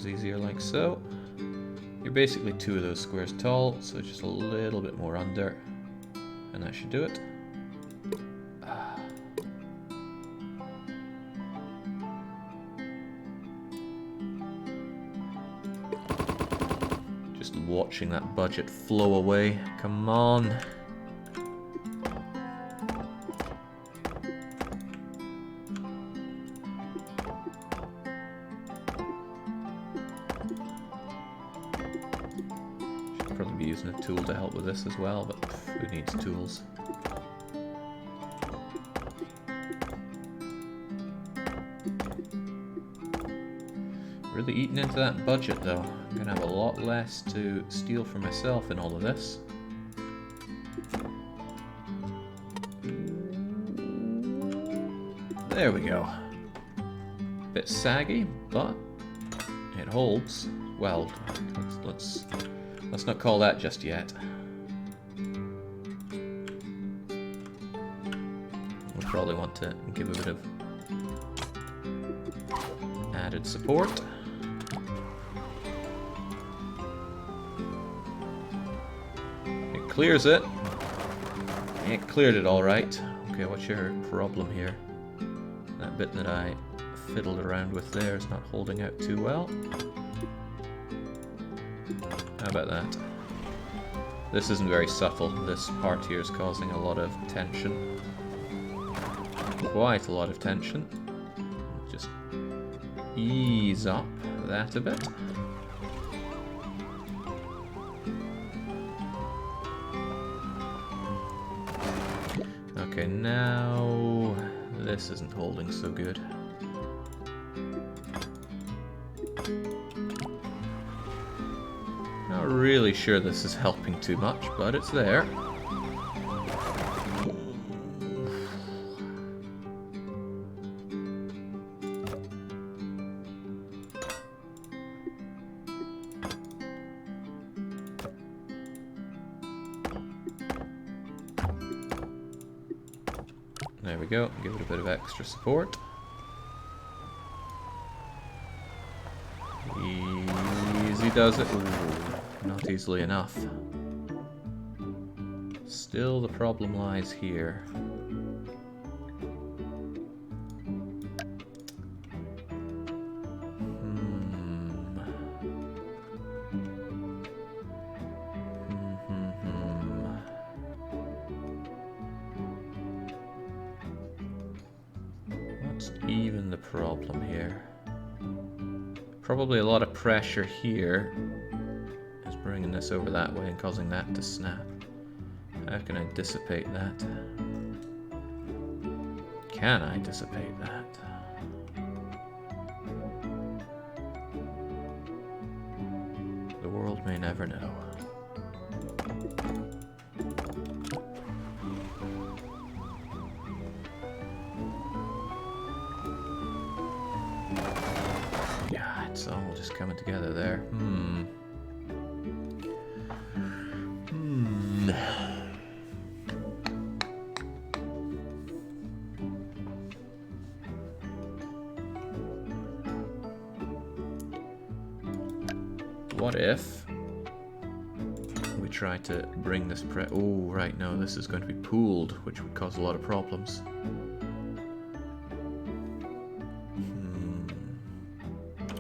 Easier like so. You're basically 2 of those squares tall, so just a little bit more under, and that should do it. Just watching that budget flow away. Come on. Probably be using a tool to help with this as well, but who needs tools? Really eating into that budget though. I'm gonna have a lot less to steal for myself in all of this. There we go. Bit saggy, but it holds. Well, let's not call that just yet. We'll probably want to give a bit of added support. It clears it. It cleared it all right. Okay, what's your problem here? That bit that I fiddled around with there is not holding out too well. How about that? This isn't very subtle. This part here is causing a lot of tension. Quite a lot of tension. Just ease up that a bit. Okay, now this isn't holding so good. Not really sure this is helping too much, but it's there. There we go, give it a bit of extra support. Easy does it. Ooh, not easily enough. Still the problem lies here. What's even the problem here? Probably a lot of pressure here is bringing this over that way and causing that to snap. How can I dissipate that? Can I dissipate that? The world may never know. just coming together there. What if we try to bring this oh, right, no, this is going to be pooled, which would cause a lot of problems.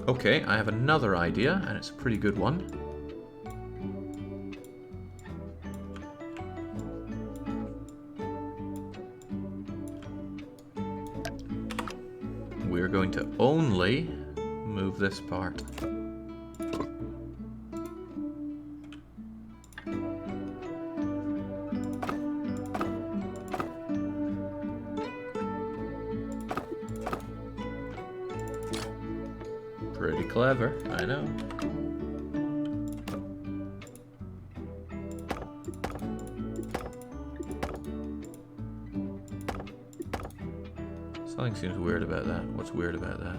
Okay, I have another idea, and it's a pretty good one. We're going to only move this part. Pretty clever, I know. Something seems weird about that. What's weird about that?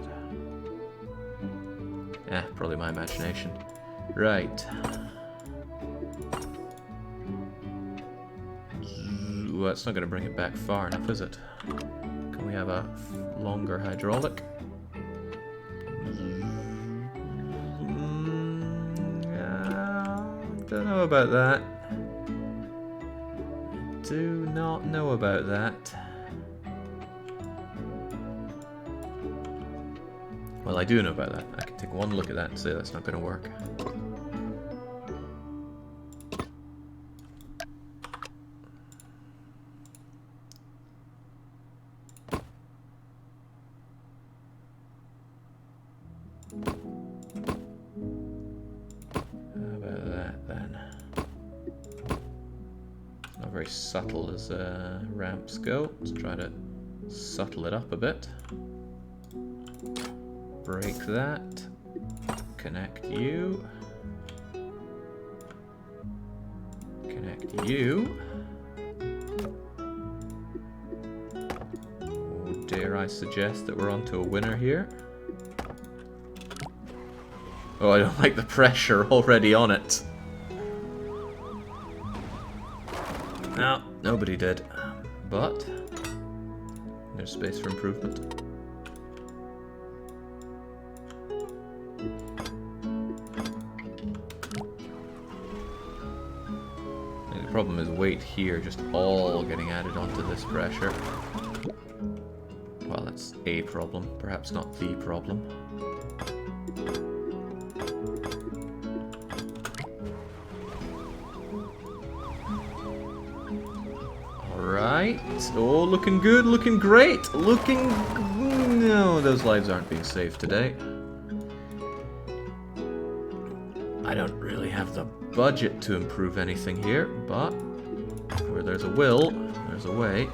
Probably my imagination. Right. Ooh, that's not going to bring it back far enough, is it? Can we have a longer hydraulic? Don't know about that. Do not know about that. Well, I do know about that. I can take one look at that and say that's not going to work. How about that then? It's not very subtle as ramps go. Let's try to subtle it up a bit. Break that. Connect you. Connect you. Oh, dare I suggest that we're onto a winner here? Oh, I don't like the pressure already on it. No, nobody did. But there's space for improvement. The problem is weight here just all getting added onto this pressure. Well, that's a problem, perhaps not the problem. Alright. Oh, looking good, looking great, looking... No, those lives aren't being saved today. I don't really have the budget to improve anything here, but where there's a will, there's a way.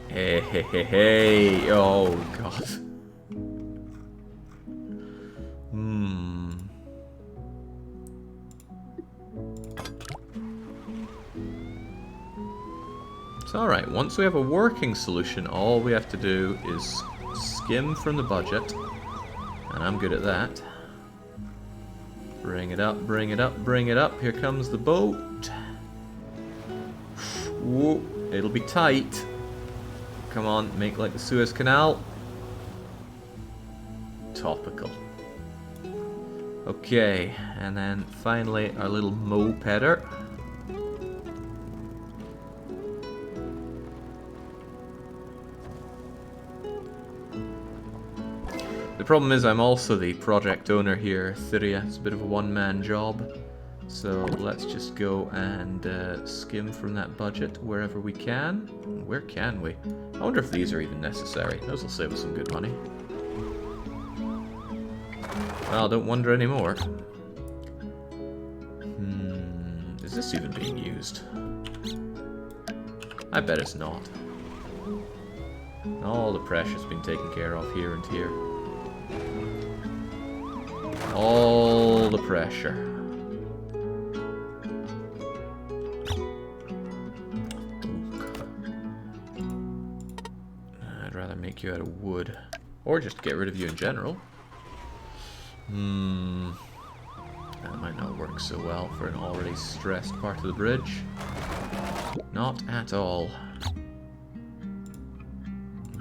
Hey, hey, hey, hey. Oh, God. It's alright, once we have a working solution, all we have to do is skim from the budget, and I'm good at that. Bring it up, bring it up, bring it up. Here comes the boat. Whoa, it'll be tight. Come on, make like the Suez Canal. Topical. Okay, and then finally our little mopeder. The problem is I'm also the project owner here, Thyria. It's a bit of a one-man job. So let's just go and skim from that budget wherever we can. Where can we? I wonder if these are even necessary. Those will save us some good money. Well, don't wonder anymore. Is this even being used? I bet it's not. All the pressure's been taken care of here and here. All the pressure. make you out of wood. Or just get rid of you in general. That might not work so well for an already stressed part of the bridge. Not at all.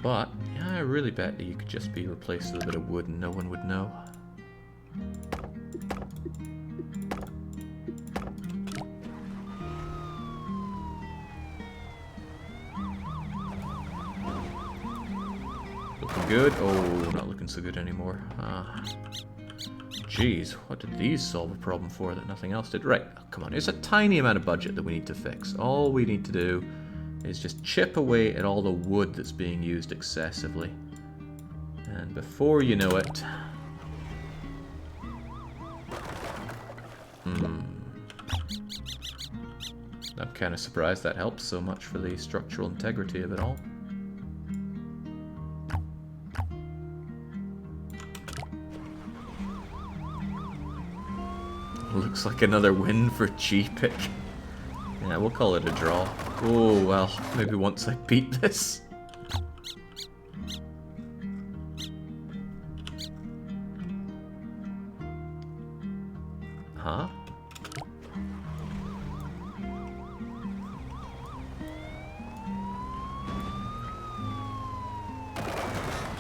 But, yeah, I really bet that you could just be replaced with a bit of wood and no one would know. Looking good? Oh, not looking so good anymore. Jeez, what did these solve a problem for that nothing else did? Right, oh, come on, it's a tiny amount of budget that we need to fix. All we need to do is just chip away at all the wood that's being used excessively. And before you know it... I'm kind of surprised that helps so much for the structural integrity of it all. Looks like another win for G-Pick. Yeah, we'll call it a draw. Oh, well, maybe once I beat this. Huh?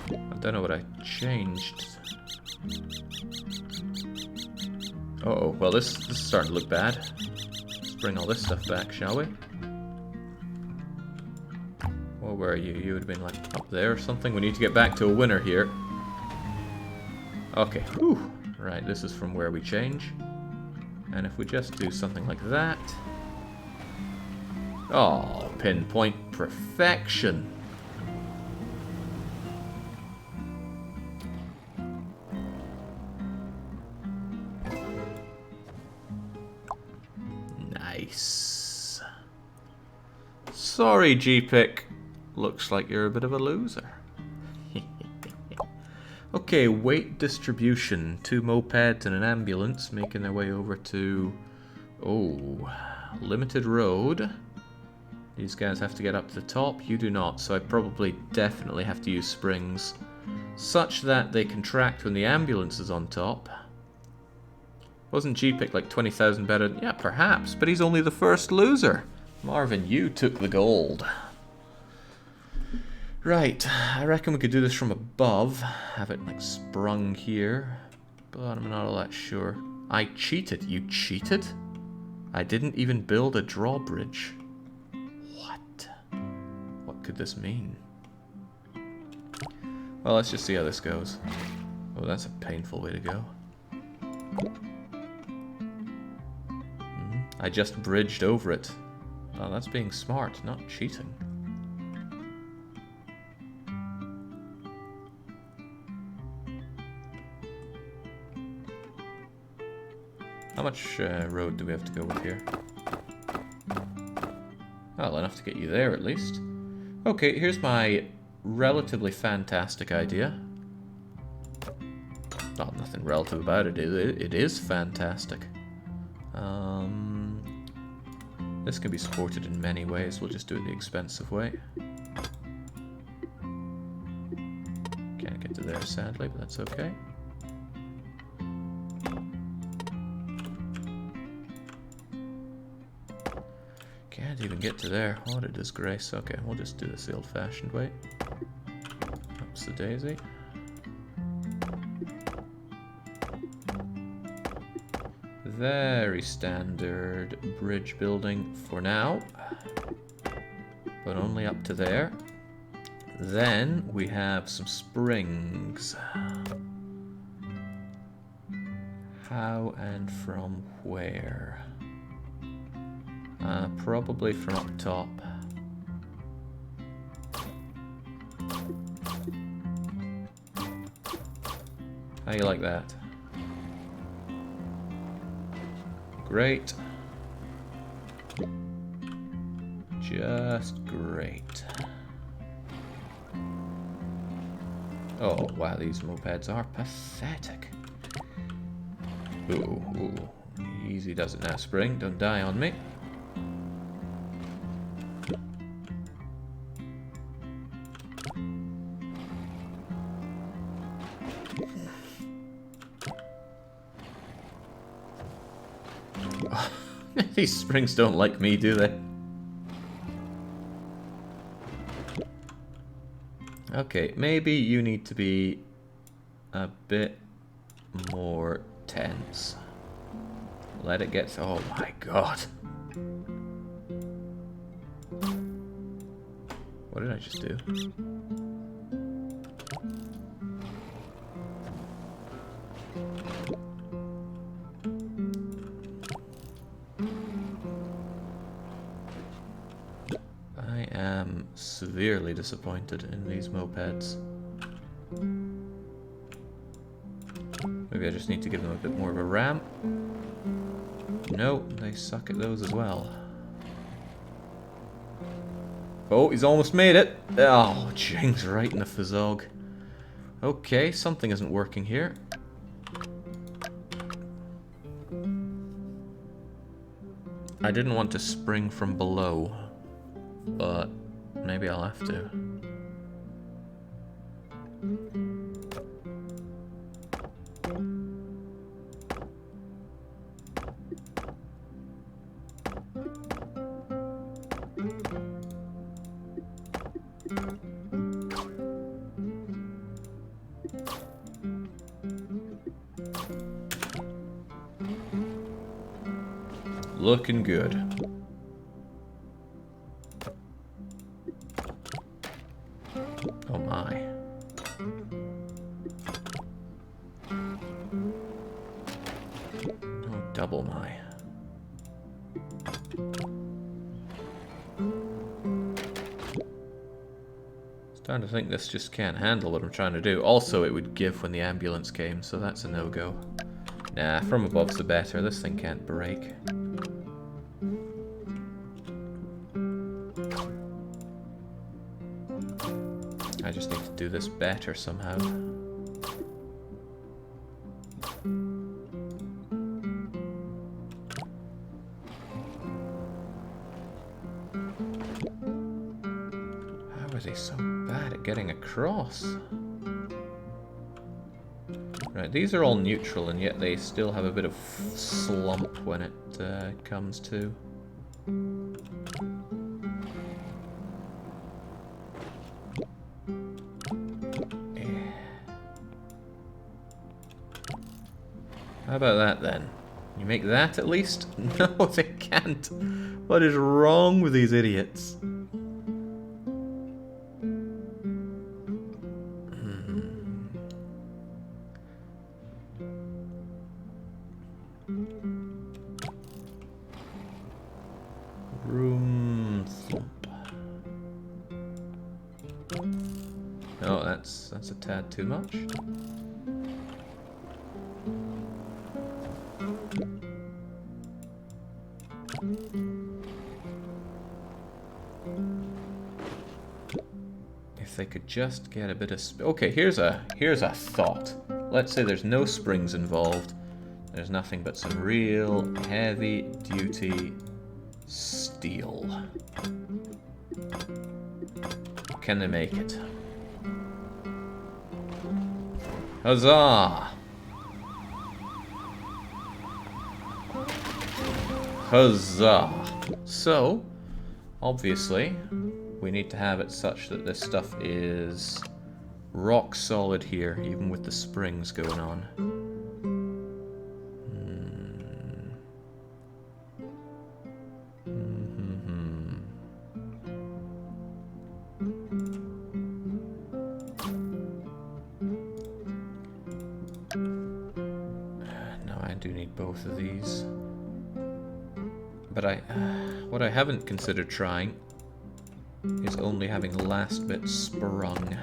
I don't know what I changed. Uh-oh, well this is starting to look bad. Let's bring all this stuff back, shall we? Well, where are you? You would have been like up there or something. We need to get back to a winner here. Okay, whew. Right, this is from where we change. And if we just do something like that... Oh, pinpoint perfection! Nice. Sorry, G-Pick. Looks like you're a bit of a loser. Okay, weight distribution. 2 mopeds and an ambulance making their way over to... Oh, limited road. These guys have to get up to the top. You do not, so I probably definitely have to use springs. Such that they contract when the ambulance is on top. Wasn't G-Pick like 20,000 better? Yeah, perhaps, but he's only the first loser. Marvin, you took the gold. Right, I reckon we could do this from above. Have it like sprung here. But I'm not all that sure. I cheated. You cheated? I didn't even build a drawbridge. What? What could this mean? Well, let's just see how this goes. Oh, that's a painful way to go. I just bridged over it. Oh, that's being smart, not cheating. How much road do we have to go with here? Well, enough to get you there at least. Okay, here's my relatively fantastic idea. Not nothing relative about it. It is fantastic. This can be supported in many ways. We'll just do it the expensive way. Can't get to there, sadly, but that's okay. Can't even get to there. What a disgrace. Okay, we'll just do this the old-fashioned way. Oops, the daisy. Very standard bridge building for now, but only up to there. Then we have some springs. How and from where? Probably from up top. How you like that? Great. Just great. Oh, wow, these mopeds are pathetic. Ooh, ooh. Easy does it now, Spring. Don't die on me. These springs don't like me, do they? Okay, maybe you need to be a bit more tense. Let it get... Oh my god. What did I just do? I am severely disappointed in these mopeds. Maybe I just need to give them a bit more of a ramp. No, they suck at those as well. Oh, he's almost made it. Oh, jings, right in the fizzog. Okay, something isn't working here. I didn't want to spring from below, but maybe I'll have to. Looking good. Oh my. Oh, double my. Starting to think this just can't handle what I'm trying to do. Also, it would give when the ambulance came, so that's a no-go. Nah, from above's the better. This thing can't break. I just need to do this better somehow. How are they so bad at getting across? Right, these are all neutral, and yet they still have a bit of slump when it comes to. How about that then? You make that at least? No, they can't. What is wrong with these idiots? Room thump. No, that's a tad too much. If they could just get a bit of okay, here's a thought. Let's say there's no springs involved. There's nothing but some real heavy duty steel. Can they make it? Huzzah! Huzzah! So, obviously, we need to have it such that this stuff is rock solid here, even with the springs going on. No, I do need both of these. But what I haven't considered trying is only having the last bit sprung.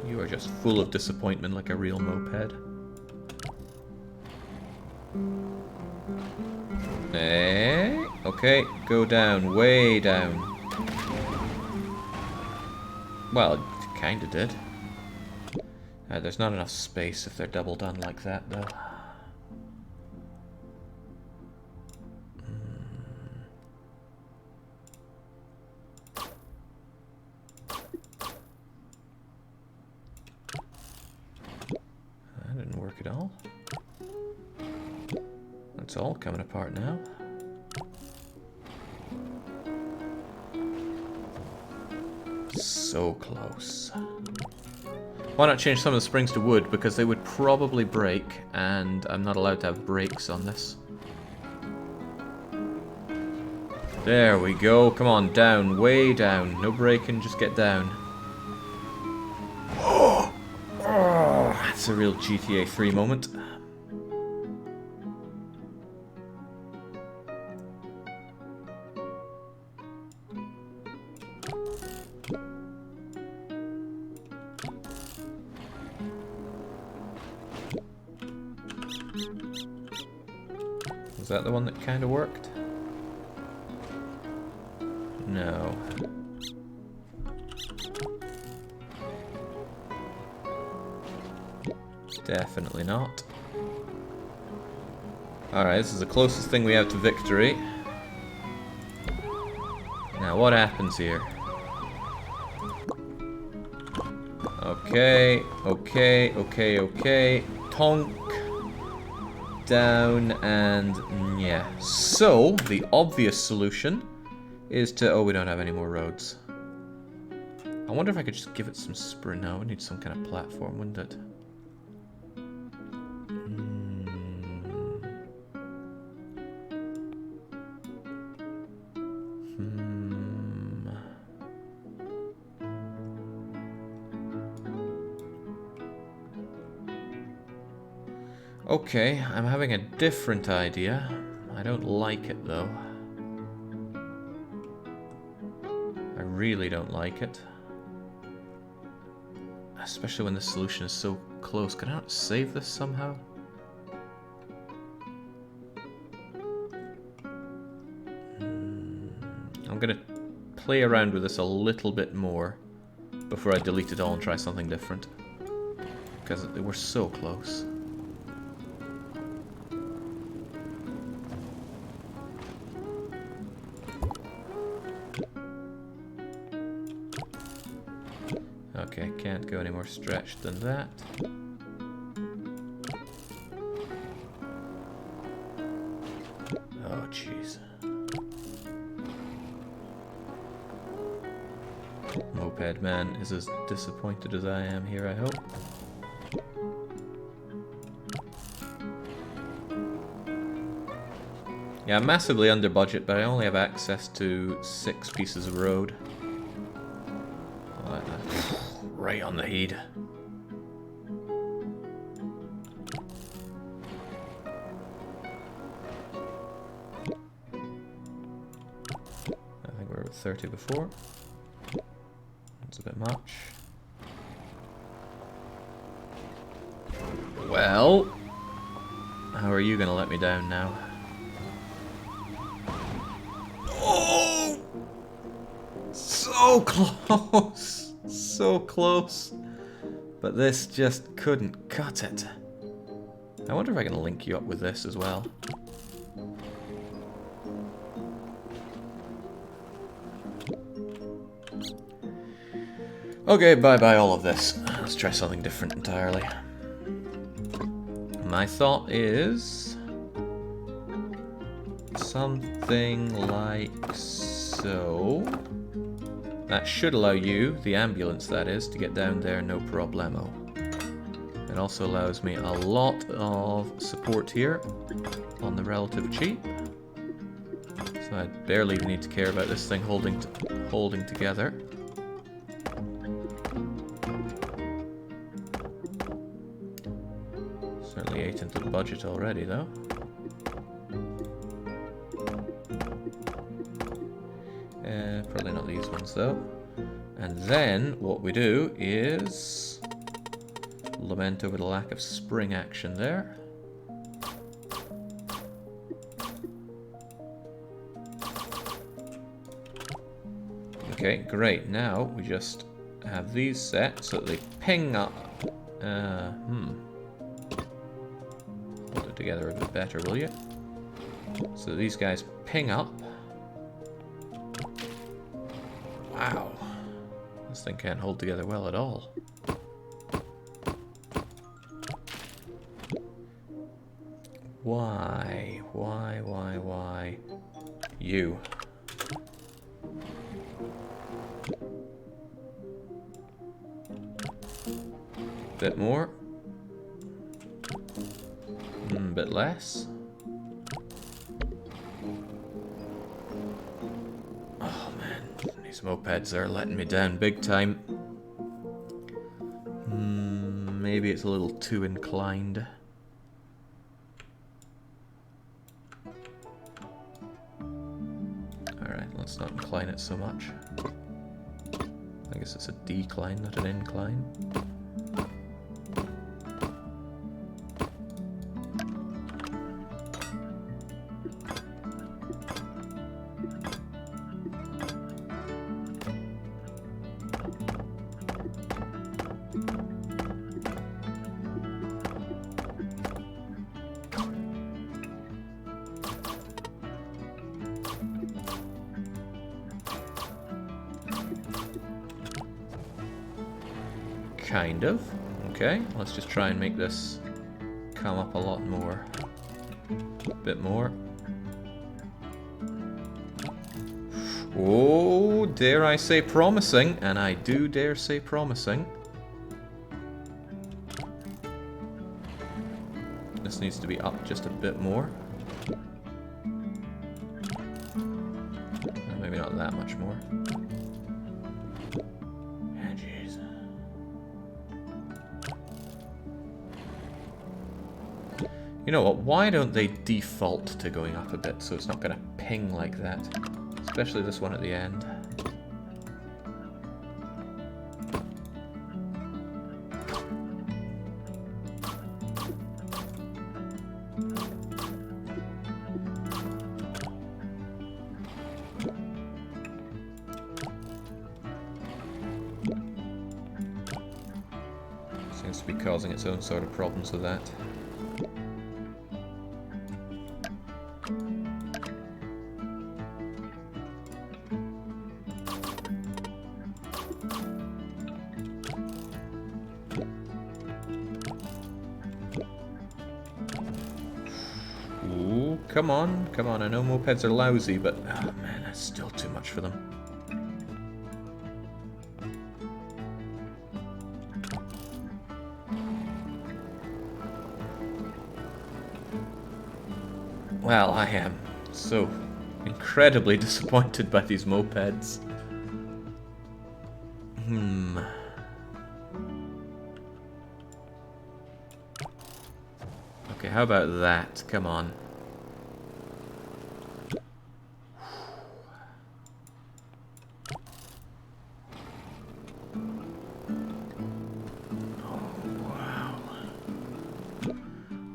You are just full of disappointment like a real moped. Eh? Okay, go down, way down. Well, it kinda did. There's not enough space if they're double done like that, though. It's all coming apart now. So close. Why not change some of the springs to wood? Because they would probably break, and I'm not allowed to have brakes on this. There we go. Come on, down, way down. No braking, just get down. Oh, that's a real GTA 3 moment. Was that the one that kind of worked? No. Definitely not. Alright, this is the closest thing we have to victory. Now, what happens here? Okay, okay. Tonk. Down, and yeah. So, the obvious solution is to... Oh, we don't have any more roads. I wonder if I could just give it some sprint. No, we need some kind of platform, wouldn't it? Okay, I'm having a different idea. I don't like it, though. I really don't like it. Especially when the solution is so close. Can I not save this somehow? I'm gonna play around with this a little bit more before I delete it all and try something different. Because we're so close. Okay, can't go any more stretched than that. Oh, jeez. Moped Man is as disappointed as I am here, I hope. Yeah, I'm massively under budget, but I only have access to 6 pieces of road. Right on the head. I think we were at 30 before. That's a bit much. Well, how are you going to let me down now? Oh! So close! So close. But this just couldn't cut it. I wonder if I can link you up with this as well. Okay, bye-bye all of this. Let's try something different entirely. My thought is... something like so. That should allow you, the ambulance that is, to get down there no problemo. It also allows me a lot of support here on the relative cheap. So I barely even need to care about this thing holding together. Certainly ate into the budget already though. Probably not these ones though. And then what we do is lament over the lack of spring action there. Okay, great. Now we just have these set so that they ping up. Hold it together a bit better, will you? So these guys ping up. Wow. This thing can't hold together well at all. Why? Why? You. Bit more. Bit less. Oh man, these mopeds are letting me down big time. Maybe it's a little too inclined. Alright, let's not incline it so much. I guess it's a decline, not an incline. Kind of. Okay, let's just try and make this come up a lot more. A bit more. Oh, dare I say promising, and I do dare say promising. This needs to be up just a bit more. Maybe not that much more. You know what, why don't they default to going up a bit so it's not going to ping like that? Especially this one at the end. Seems to be causing its own sort of problems with that. Come on, come on, I know mopeds are lousy, but oh man, that's still too much for them. Well, I am so incredibly disappointed by these mopeds. Okay, how about that? Come on.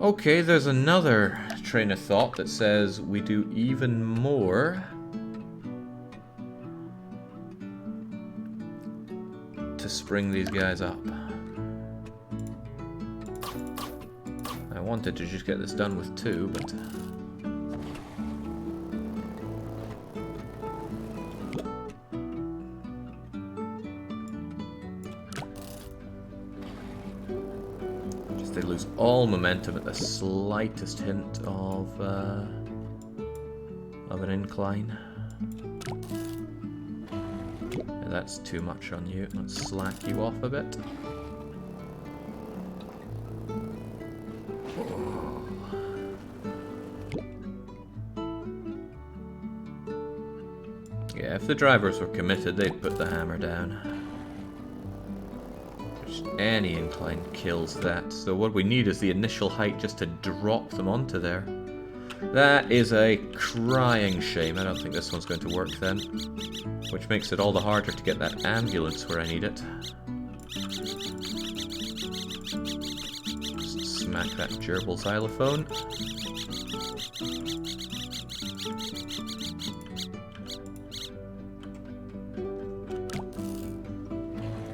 Okay, there's another train of thought that says we do even more to spring these guys up. I wanted to just get this done with 2, but... they lose all momentum at the slightest hint of an incline. And that's too much on you. Let's slack you off a bit. Yeah, if the drivers were committed, they'd put the hammer down. Any incline kills that. So what we need is the initial height just to drop them onto there. That is a crying shame. I don't think this one's going to work then. Which makes it all the harder to get that ambulance where I need it. Just smack that gerbil xylophone.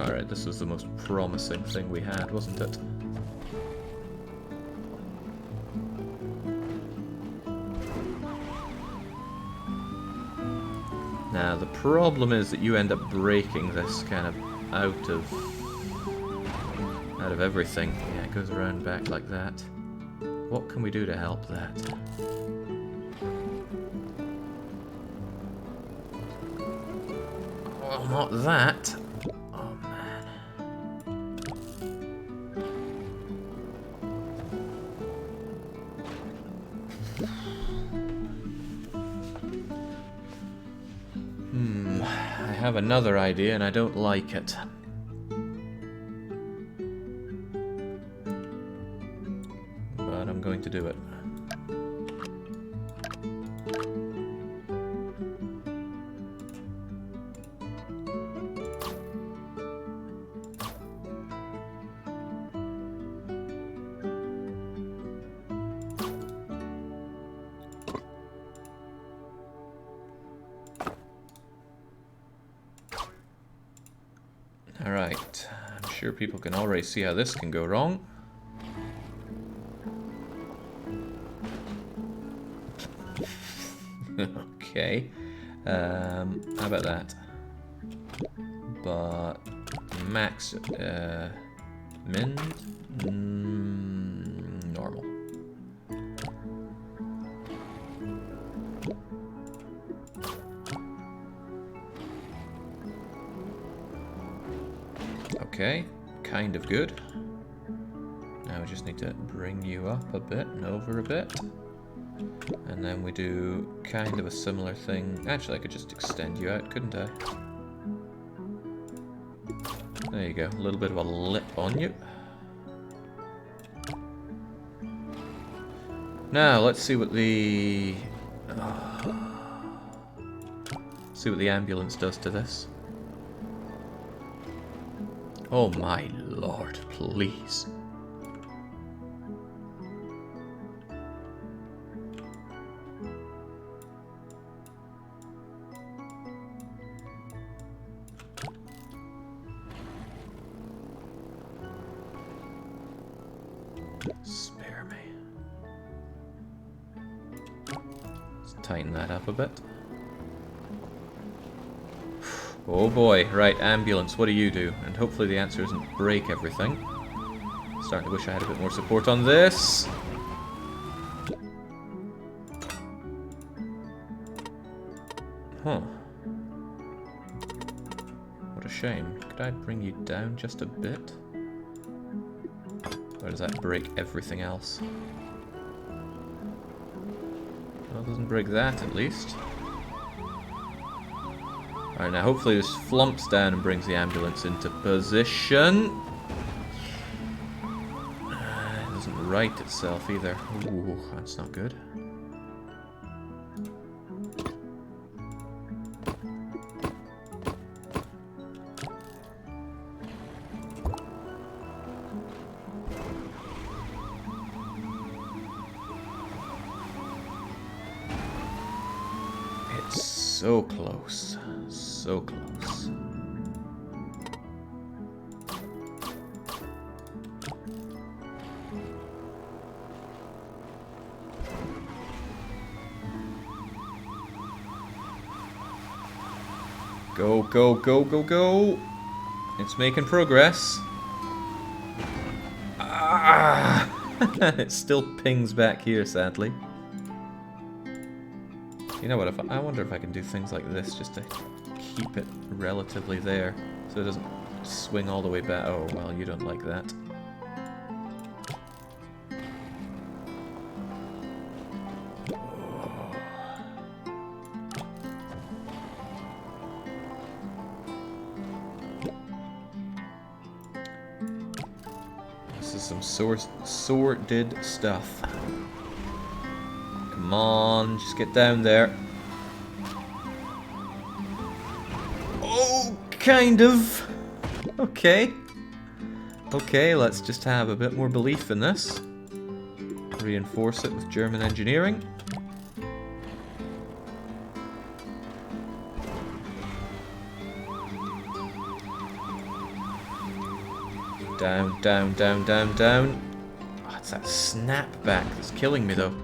Alright, this was the most promising thing we had, wasn't it? Now, the problem is that you end up breaking this kind of out of everything. Yeah, it goes around back like that. What can we do to help that? Oh, not that. Oh, man. I have another idea and I don't like it. But I'm going to do it. Alright, I'm sure people can already see how this can go wrong. Okay, how about that? But max, min, normal. Okay, kind of good. Now we just need to bring you up a bit and over a bit. And then we do kind of a similar thing. Actually, I could just extend you out, couldn't I? There you go, a little bit of a lip on you. Now, let's see what the... see what the ambulance does to this. Oh my lord, please. Spare me. Let's tighten that up a bit. Oh boy, right, ambulance, what do you do? And hopefully the answer isn't break everything. Starting to wish I had a bit more support on this. Huh. What a shame. Could I bring you down just a bit? Or does that break everything else? Well, it doesn't break that, at least. Alright, now hopefully this flumps down and brings the ambulance into position. It doesn't right itself either. Ooh, that's not good. It's so close. So close. Go, go, go, go, go! It's making progress. Ah! It still pings back here, sadly. You know what, I wonder if I can do things like this just to keep it relatively there, so it doesn't swing all the way back. Oh, well, you don't like that. This is some sordid stuff. Come on, just get down there. Oh, kind of. Okay. Okay, let's just have a bit more belief in this. Reinforce it with German engineering. Down, down, down, down, down. Oh, it's that snapback that's killing me, though.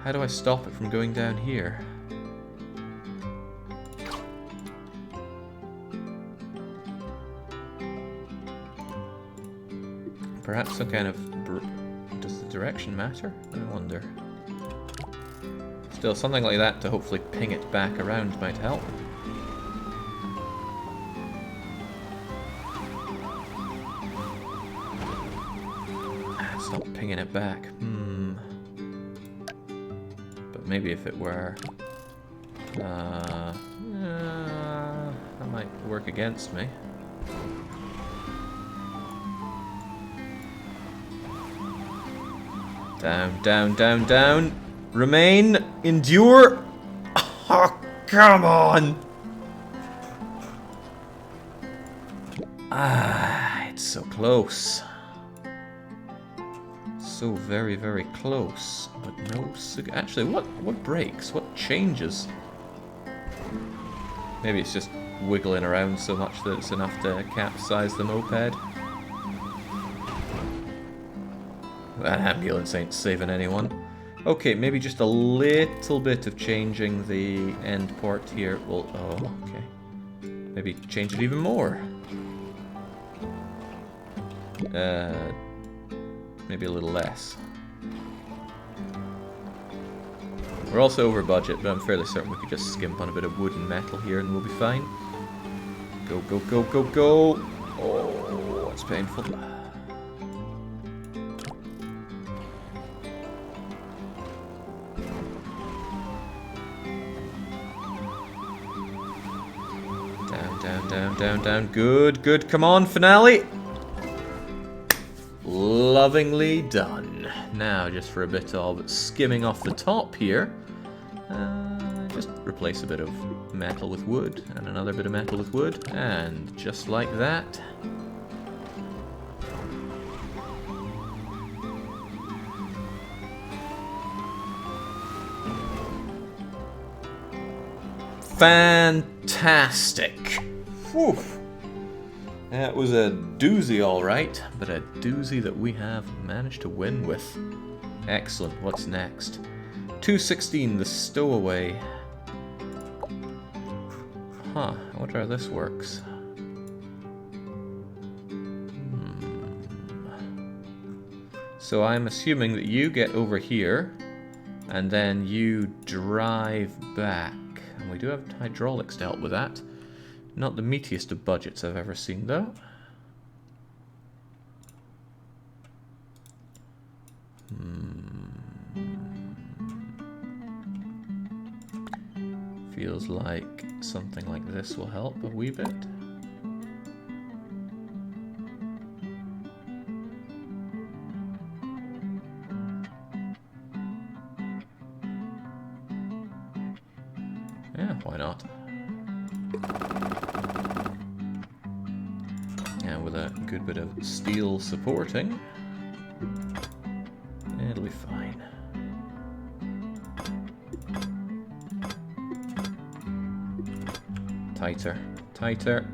How do I stop it from going down here? Perhaps some kind of... direction matter? I wonder. Still, something like that to hopefully ping it back around might help. It's not pinging it back. But maybe if it were... that might work against me. Down, down, down, down. Remain. Endure. Oh, come on. It's so close. So very, very close. But no... Actually, what breaks? What changes? Maybe it's just wiggling around so much that it's enough to capsize the moped. That ambulance ain't saving anyone. Okay, maybe just a little bit of changing the end port here will... Oh, okay. Maybe change it even more. Maybe a little less. We're also over budget, but I'm fairly certain we could just skimp on a bit of wood and metal here and we'll be fine. Go, go, go, go, go! Oh, it's painful. Down, down, down, down. Good, good. Come on, finale! Lovingly done. Now, just for a bit of skimming off the top here, just replace a bit of metal with wood, and another bit of metal with wood, and just like that. Fantastic! Whew. That was a doozy, alright, but a doozy that we have managed to win with. Excellent, what's next? 216, the stowaway. Huh, I wonder how this works. So I'm assuming that you get over here, and then you drive back. And we do have hydraulics to help with that. Not the meatiest of budgets I've ever seen, though. Feels like something like this will help a wee bit. Yeah, why not? And with a good bit of steel supporting, it'll be fine. Tighter, tighter.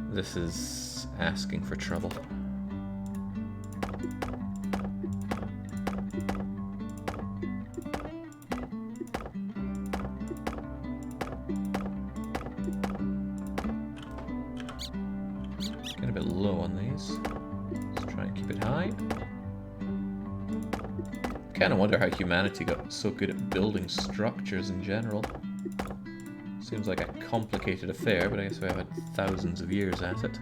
This is asking for trouble. Getting a bit low on these. Let's try and keep it high. Kind of wonder how humanity got so good at building structures in general. Seems like a complicated affair, but I guess we have had thousands of years at it.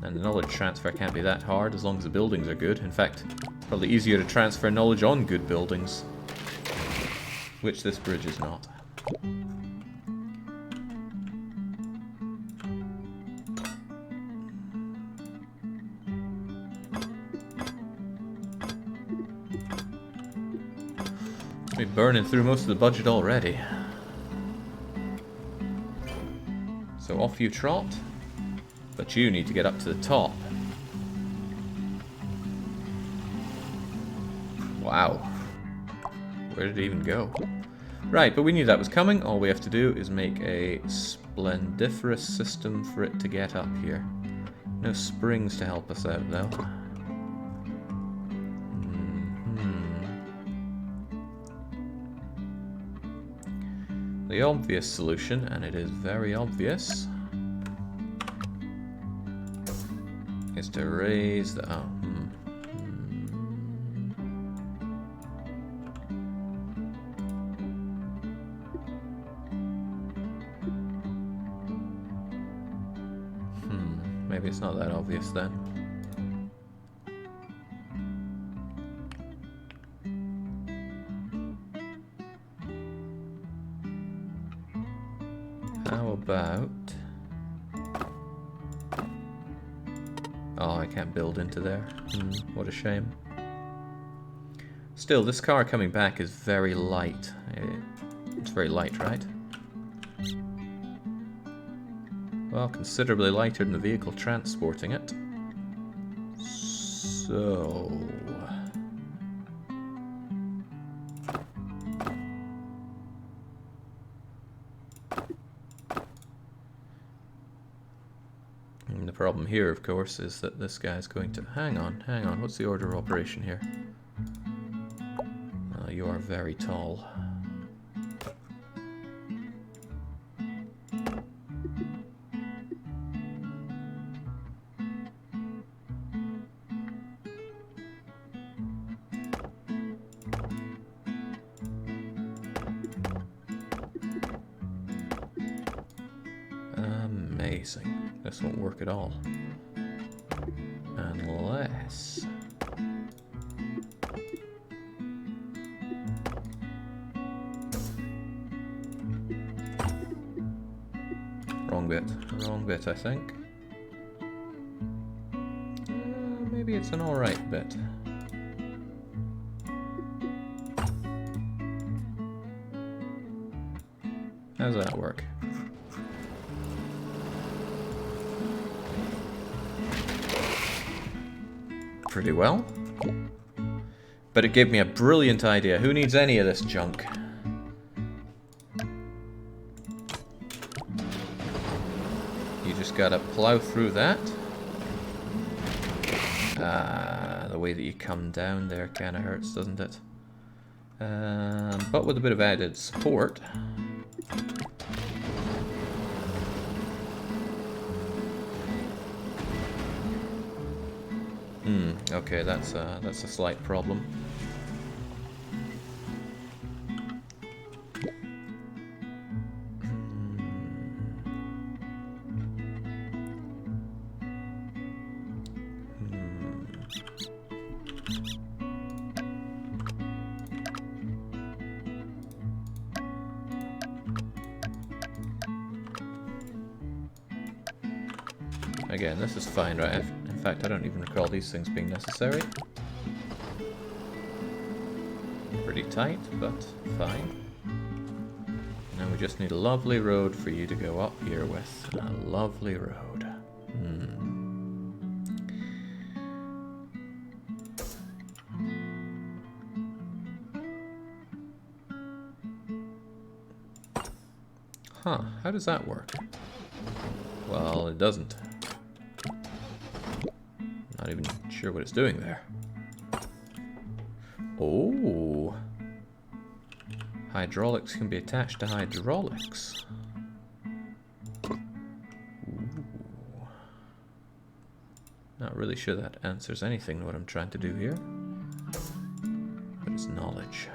And the knowledge transfer can't be that hard as long as the buildings are good. In fact, probably easier to transfer knowledge on good buildings. Which this bridge is not. We're burning through most of the budget already. So off you trot. But you need to get up to the top. Wow. Where did it even go? Right, but we knew that was coming. All we have to do is make a splendiferous system for it to get up here. No springs to help us out, though. The obvious solution, and it is very obvious, is to raise the... Oh, maybe it's not that obvious then. How about... Oh, I can't build into there. What a shame. Still, this car coming back is very light. It's very light, right? Well, considerably lighter than the vehicle transporting it. So... And the problem here, of course, is that this guy's going to... Hang on. What's the order of operation here? You are very tall. Amazing. This won't work at all. Unless... Wrong bit, I think. Maybe it's an alright bit. How's that work? Pretty well. But it gave me a brilliant idea. Who needs any of this junk? You just gotta plow through that. The way that you come down there kinda hurts, doesn't it? But with a bit of added support. Okay, that's a slight problem. Again, this is fine, right? In fact, I don't even recall these things being necessary. Pretty tight, but fine. Now we just need a lovely road for you to go up here with. A lovely road. Huh, how does that work? Well, it doesn't. Not even sure what it's doing there. Oh! Hydraulics can be attached to hydraulics. Ooh. Not really sure that answers anything what I'm trying to do here. But it's knowledge.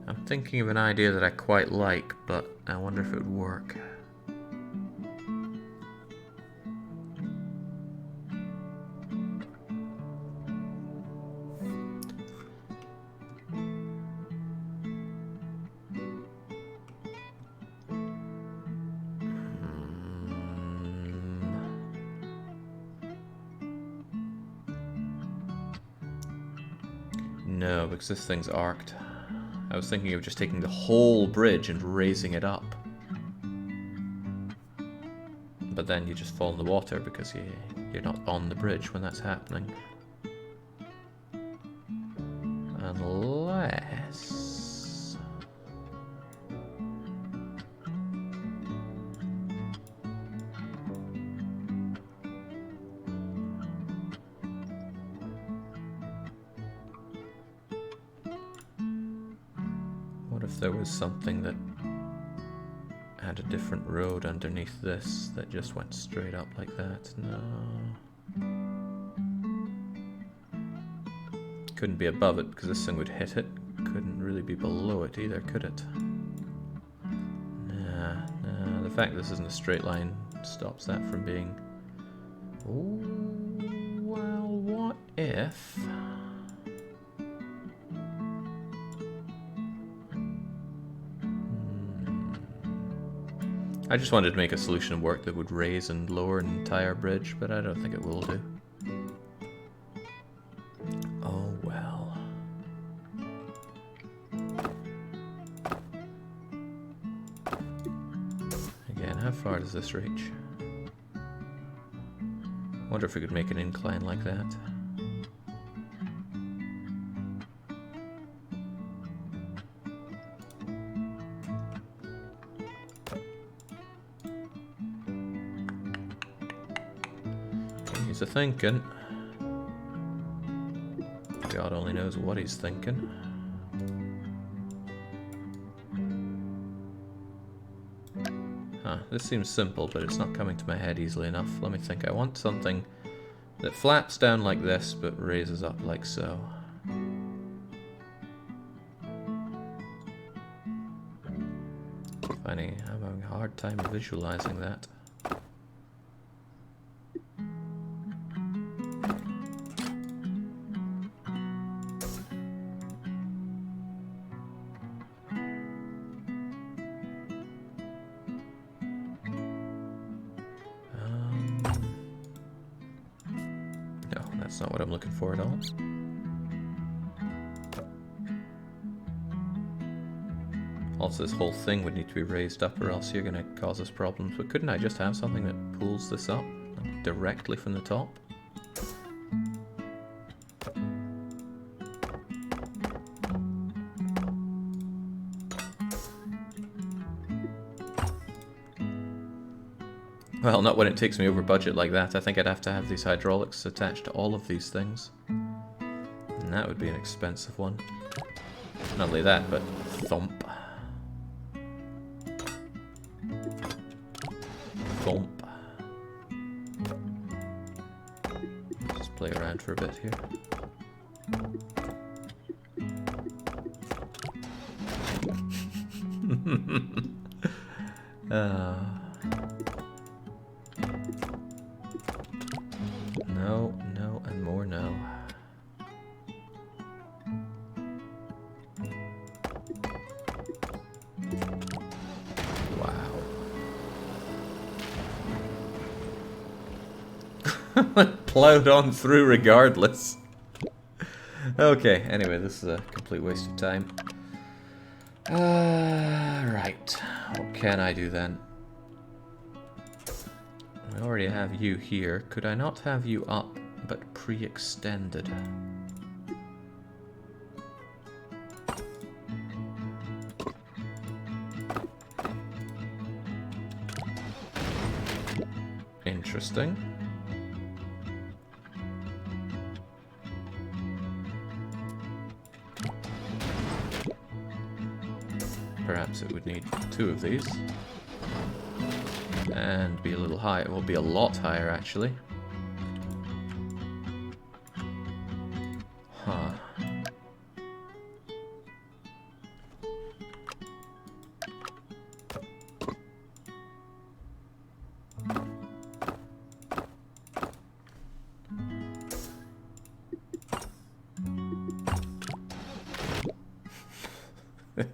I'm thinking of an idea that I quite like, but I wonder if it would work. No, because this thing's arced. I was thinking of just taking the whole bridge and raising it up. But then you just fall in the water because you're not on the bridge when that's happening. Unless... What if there was something that had a different road underneath this that just went straight up like that? No. Couldn't be above it because this thing would hit it. Couldn't really be below it either, could it? Nah. The fact this isn't a straight line stops that from being... Ooh, well, what if... I just wanted to make a solution work that would raise and lower an entire bridge, but I don't think it will do. Oh well. Again, how far does this reach? Wonder if we could make an incline like that. He's a thinking. God only knows what he's thinking. Huh, this seems simple, but it's not coming to my head easily enough. Let me think. I want something that flaps down like this, but raises up like so. I'm having a hard time visualizing that. That's not what I'm looking for at all. Also, this whole thing would need to be raised up or else you're going to cause us problems. But couldn't I just have something that pulls this up like, directly from the top? Well, not when it takes me over budget like that. I think I'd have to have these hydraulics attached to all of these things. And that would be an expensive one. Not only that, but thump. Thump. Just play around for a bit here. No, no, and more no. Wow. Plowed on through regardless. Okay, anyway, this is a complete waste of time. Right. What can I do then? I already have you here. Could I not have you up, but pre-extended? Interesting. Perhaps it would need two of these. And be a little higher. It will be a lot higher, actually. Huh.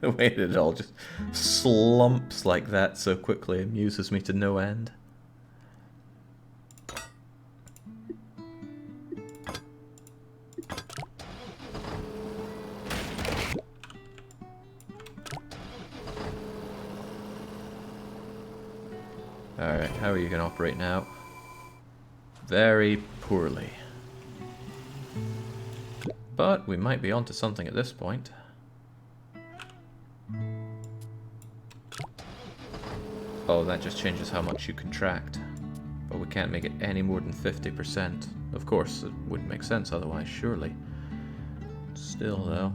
The way that it all just slumps like that so quickly amuses me to no end. Alright, how are you going to operate now? Very poorly. But we might be onto something at this point. Oh, that just changes how much you contract. But we can't make it any more than 50%. Of course, it wouldn't make sense otherwise, surely. Still, though.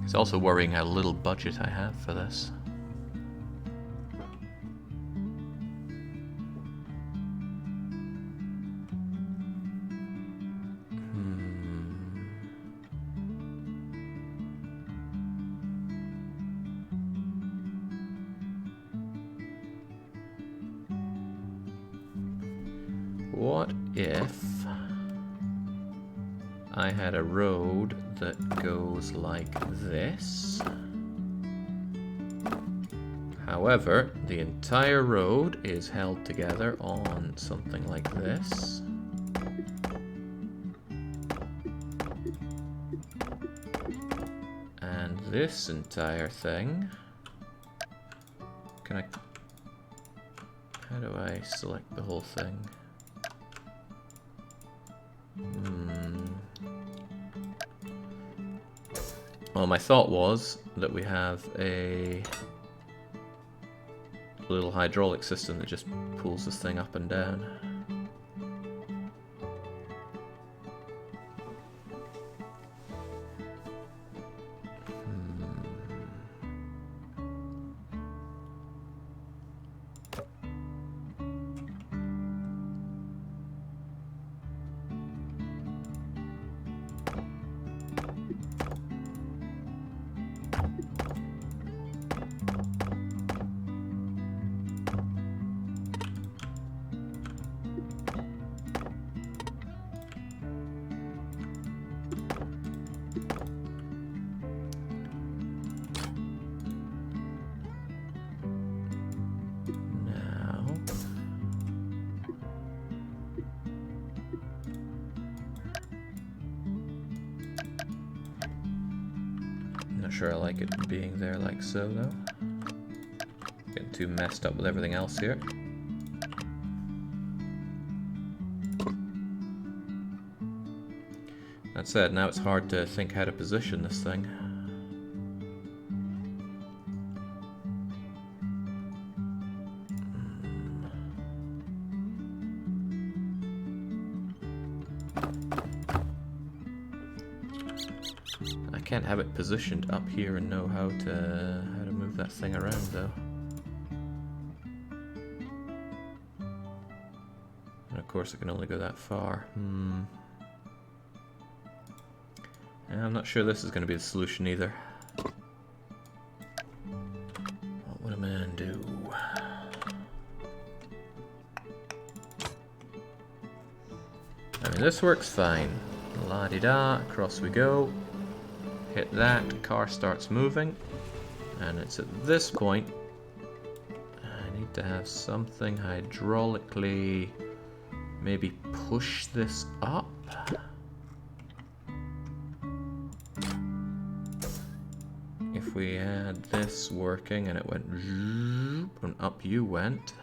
It's also worrying how little budget I have for this. What if I had a road that goes like this? However, the entire road is held together on something like this. And this entire thing... Can I... How do I select the whole thing? Well, my thought was that we have a little hydraulic system that just pulls this thing up and down. Sure, I like it being there like so, though. Getting too messed up with everything else here. That said, now it's hard to think how to position this thing. I can't have it positioned up here and know how to move that thing around, though. And of course, it can only go that far. And I'm not sure this is going to be the solution either. What would a man do? I mean, this works fine. La-di-da, across we go. Hit that, car starts moving, and it's at this point I need to have something hydraulically maybe push this up. If we had this working and it went and up you went.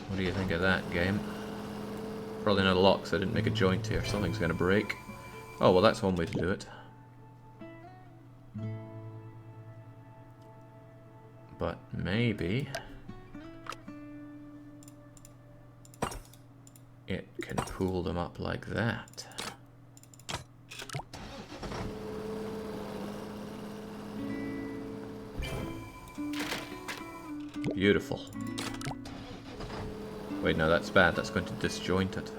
What do you think of that, game? Probably not a lot because I didn't make a joint here. Something's going to break. Oh, well, that's one way to do it. But maybe it can pull them up like that. Beautiful. Wait, no, that's bad. That's going to disjoint it.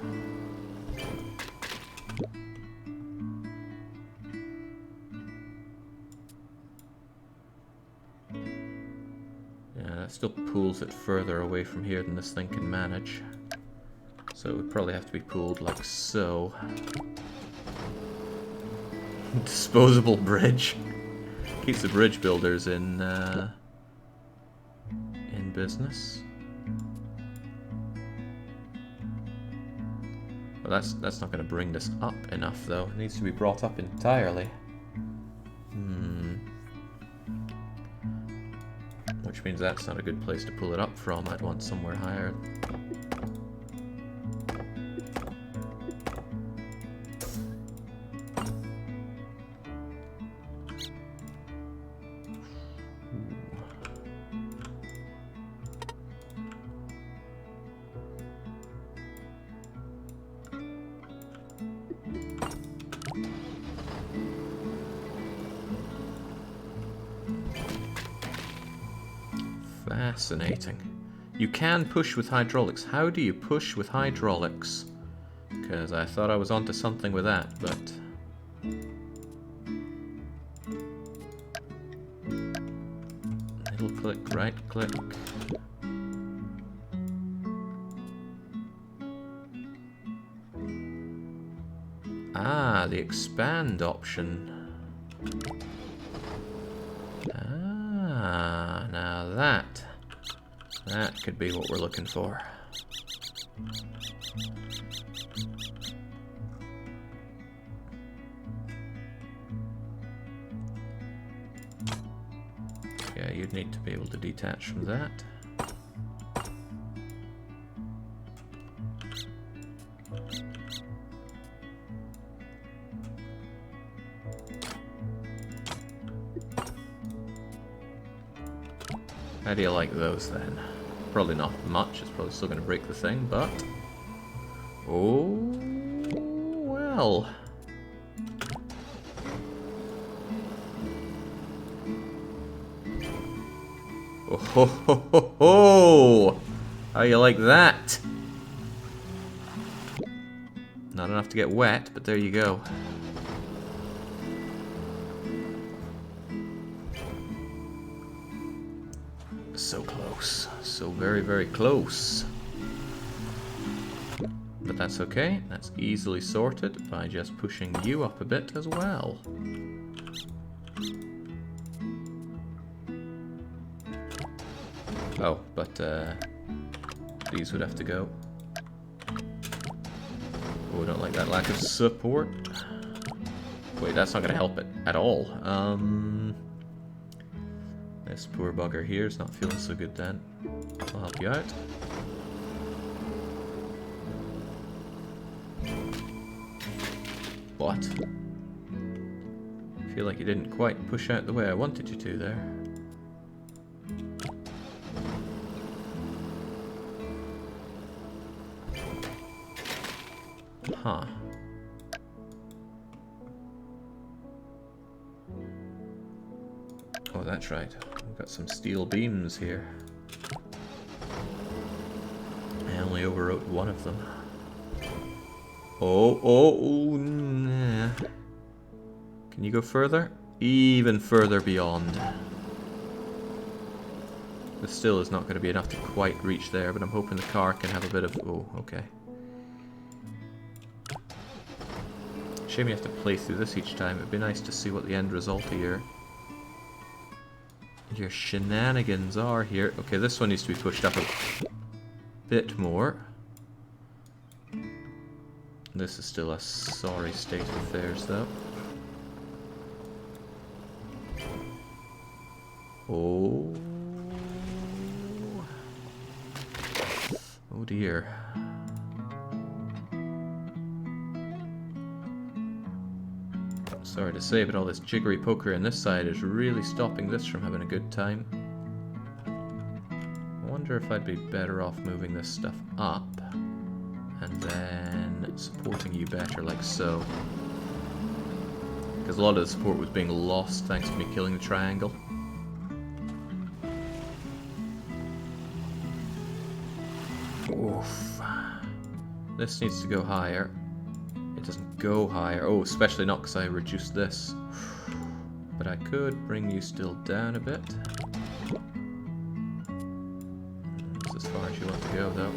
Yeah, that still pulls it further away from here than this thing can manage. So it would probably have to be pulled like so. Disposable bridge. Keeps the bridge builders in business. Well, that's not going to bring this up enough, though. It needs to be brought up entirely. Which means that's not a good place to pull it up from. I'd want somewhere higher. Fascinating. You can push with hydraulics. How do you push with hydraulics? Because I thought I was onto something with that, but... Middle click, right click. Ah, the expand option. Ah, now that could be what we're looking for. Yeah, you'd need to be able to detach from that. How do you like those then? Probably not much, it's probably still going to break the thing, but... Oh, well. Oh ho ho ho ho! How you like that? Not enough to get wet, but there you go. So close. So very, very close. But that's okay. That's easily sorted by just pushing you up a bit as well. Oh, but these would have to go. Oh, I don't like that lack of support. Wait, that's not going to help it at all. This poor bugger here is not feeling so good then. I'll help you out. What? I feel like you didn't quite push out the way I wanted you to there. Huh. Oh, that's right. We've got some steel beams here. I only overwrote one of them. Oh, nah. Can you go further? Even further beyond. This still is not going to be enough to quite reach there, but I'm hoping the car can have a bit of... Oh, okay. Shame you have to play through this each time. It'd be nice to see what the end result of your shenanigans are here. Okay, this one needs to be pushed up a bit more. This is still a sorry state of affairs, though. Oh. Oh dear. Sorry to say, but all this jiggery pokery on this side is really stopping this from having a good time. I wonder if I'd be better off moving this stuff up and then supporting you better, like so. Because a lot of the support was being lost thanks to me killing the triangle. Oof. This needs to go higher. It doesn't go higher. Oh, especially not because I reduced this. But I could bring you still down a bit. That's as far as you want to go, though.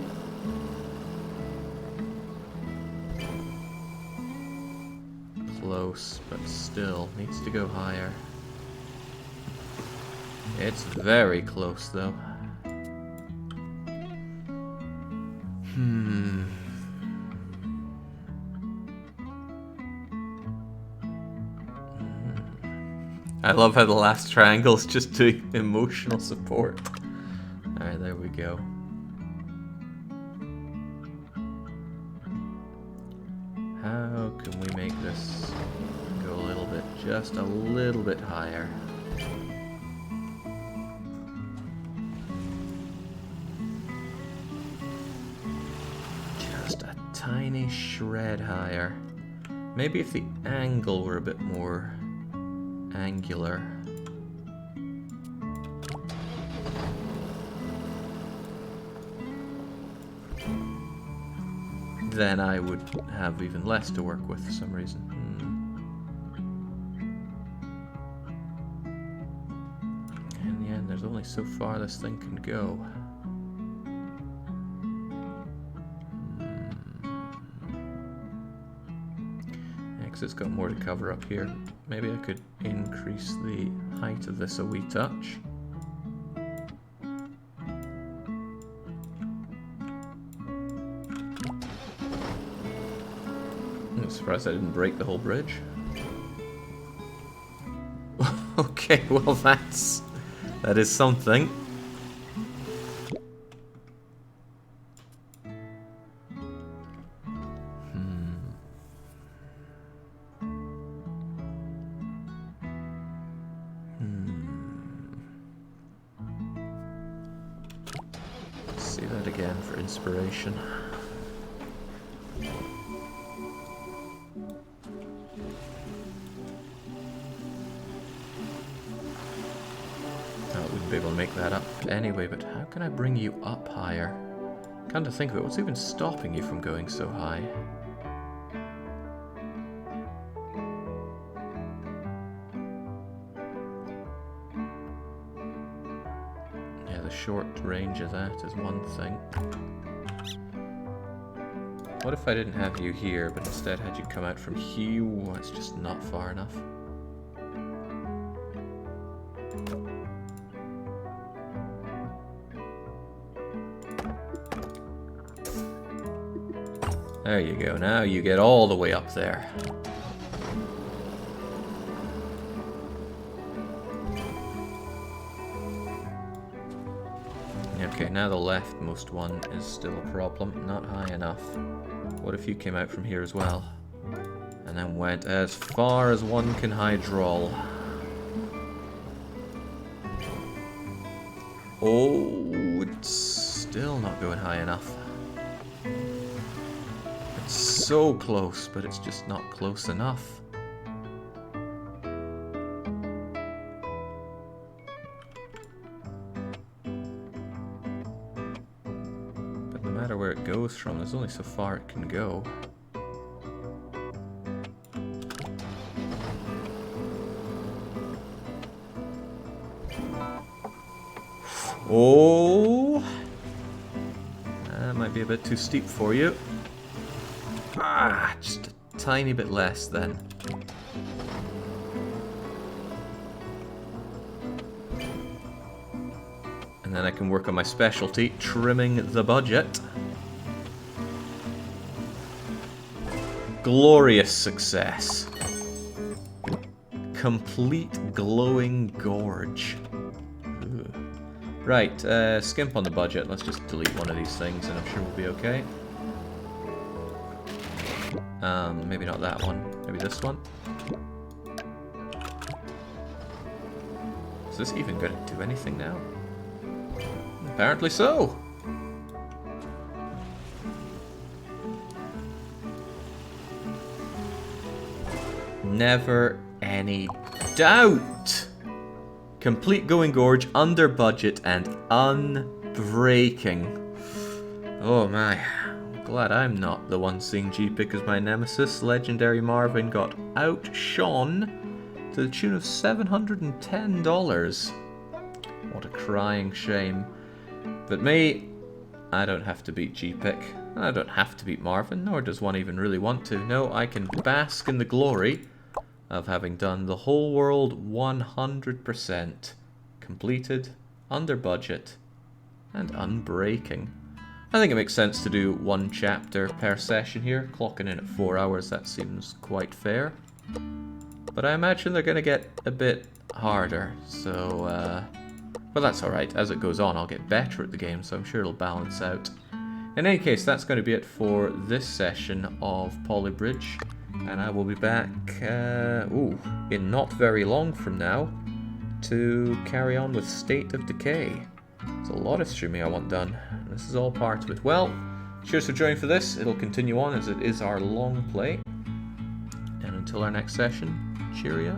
Close, but still needs to go higher. It's very close, though. I love how the last triangle's just doing emotional support. Alright, there we go. How can we make this go a little bit, just a little bit higher? Just a tiny shred higher. Maybe if the angle were a bit more angular. Then I would have even less to work with for some reason. In the end, there's only so far this thing can go. Yeah, 'cause it's got more to cover up here. Maybe I could increase the height of this a wee touch. I'm surprised I didn't break the whole bridge. Okay, well that is something. Let's see that again for inspiration. Be able to make that up anyway, but how can I bring you up higher? Come to think of it, what's even stopping you from going so high? Yeah, the short range of that is one thing. What if I didn't have you here, but instead had you come out from here? It's just not far enough. There you go, now you get all the way up there. Okay, now the leftmost one is still a problem, not high enough. What if you came out from here as well? And then went as far as one can hydraul. Oh, it's still not going high enough. So close, but it's just not close enough. But no matter where it goes from, there's only so far it can go. Oh, that might be a bit too steep for you. Ah, just a tiny bit less then. And then I can work on my specialty, trimming the budget. Glorious success. Complete glowing gorge. Ooh. Right, skimp on the budget. Let's just delete one of these things and I'm sure we'll be okay. Maybe not that one. Maybe this one. Is this even going to do anything now? Apparently so. Never any doubt. Complete going gorge, under budget, and unbreaking. Oh my. Glad I'm not the one seeing G-Pick as my nemesis. Legendary Marvin got outshone to the tune of $710. What a crying shame. But me, I don't have to beat G-Pick. I don't have to beat Marvin, nor does one even really want to. No, I can bask in the glory of having done the whole world 100%. Completed, under budget, and unbreaking. I think it makes sense to do one chapter per session here. Clocking in at 4 hours, that seems quite fair. But I imagine they're going to get a bit harder, so, but that's alright. As it goes on, I'll get better at the game, so I'm sure it'll balance out. In any case, that's going to be it for this session of Polybridge, and I will be back, in not very long from now, to carry on with State of Decay. There's a lot of streaming I want done, and this is all part of it. Well, cheers for joining for this. It'll continue on as it is our long play. And until our next session, cheerio.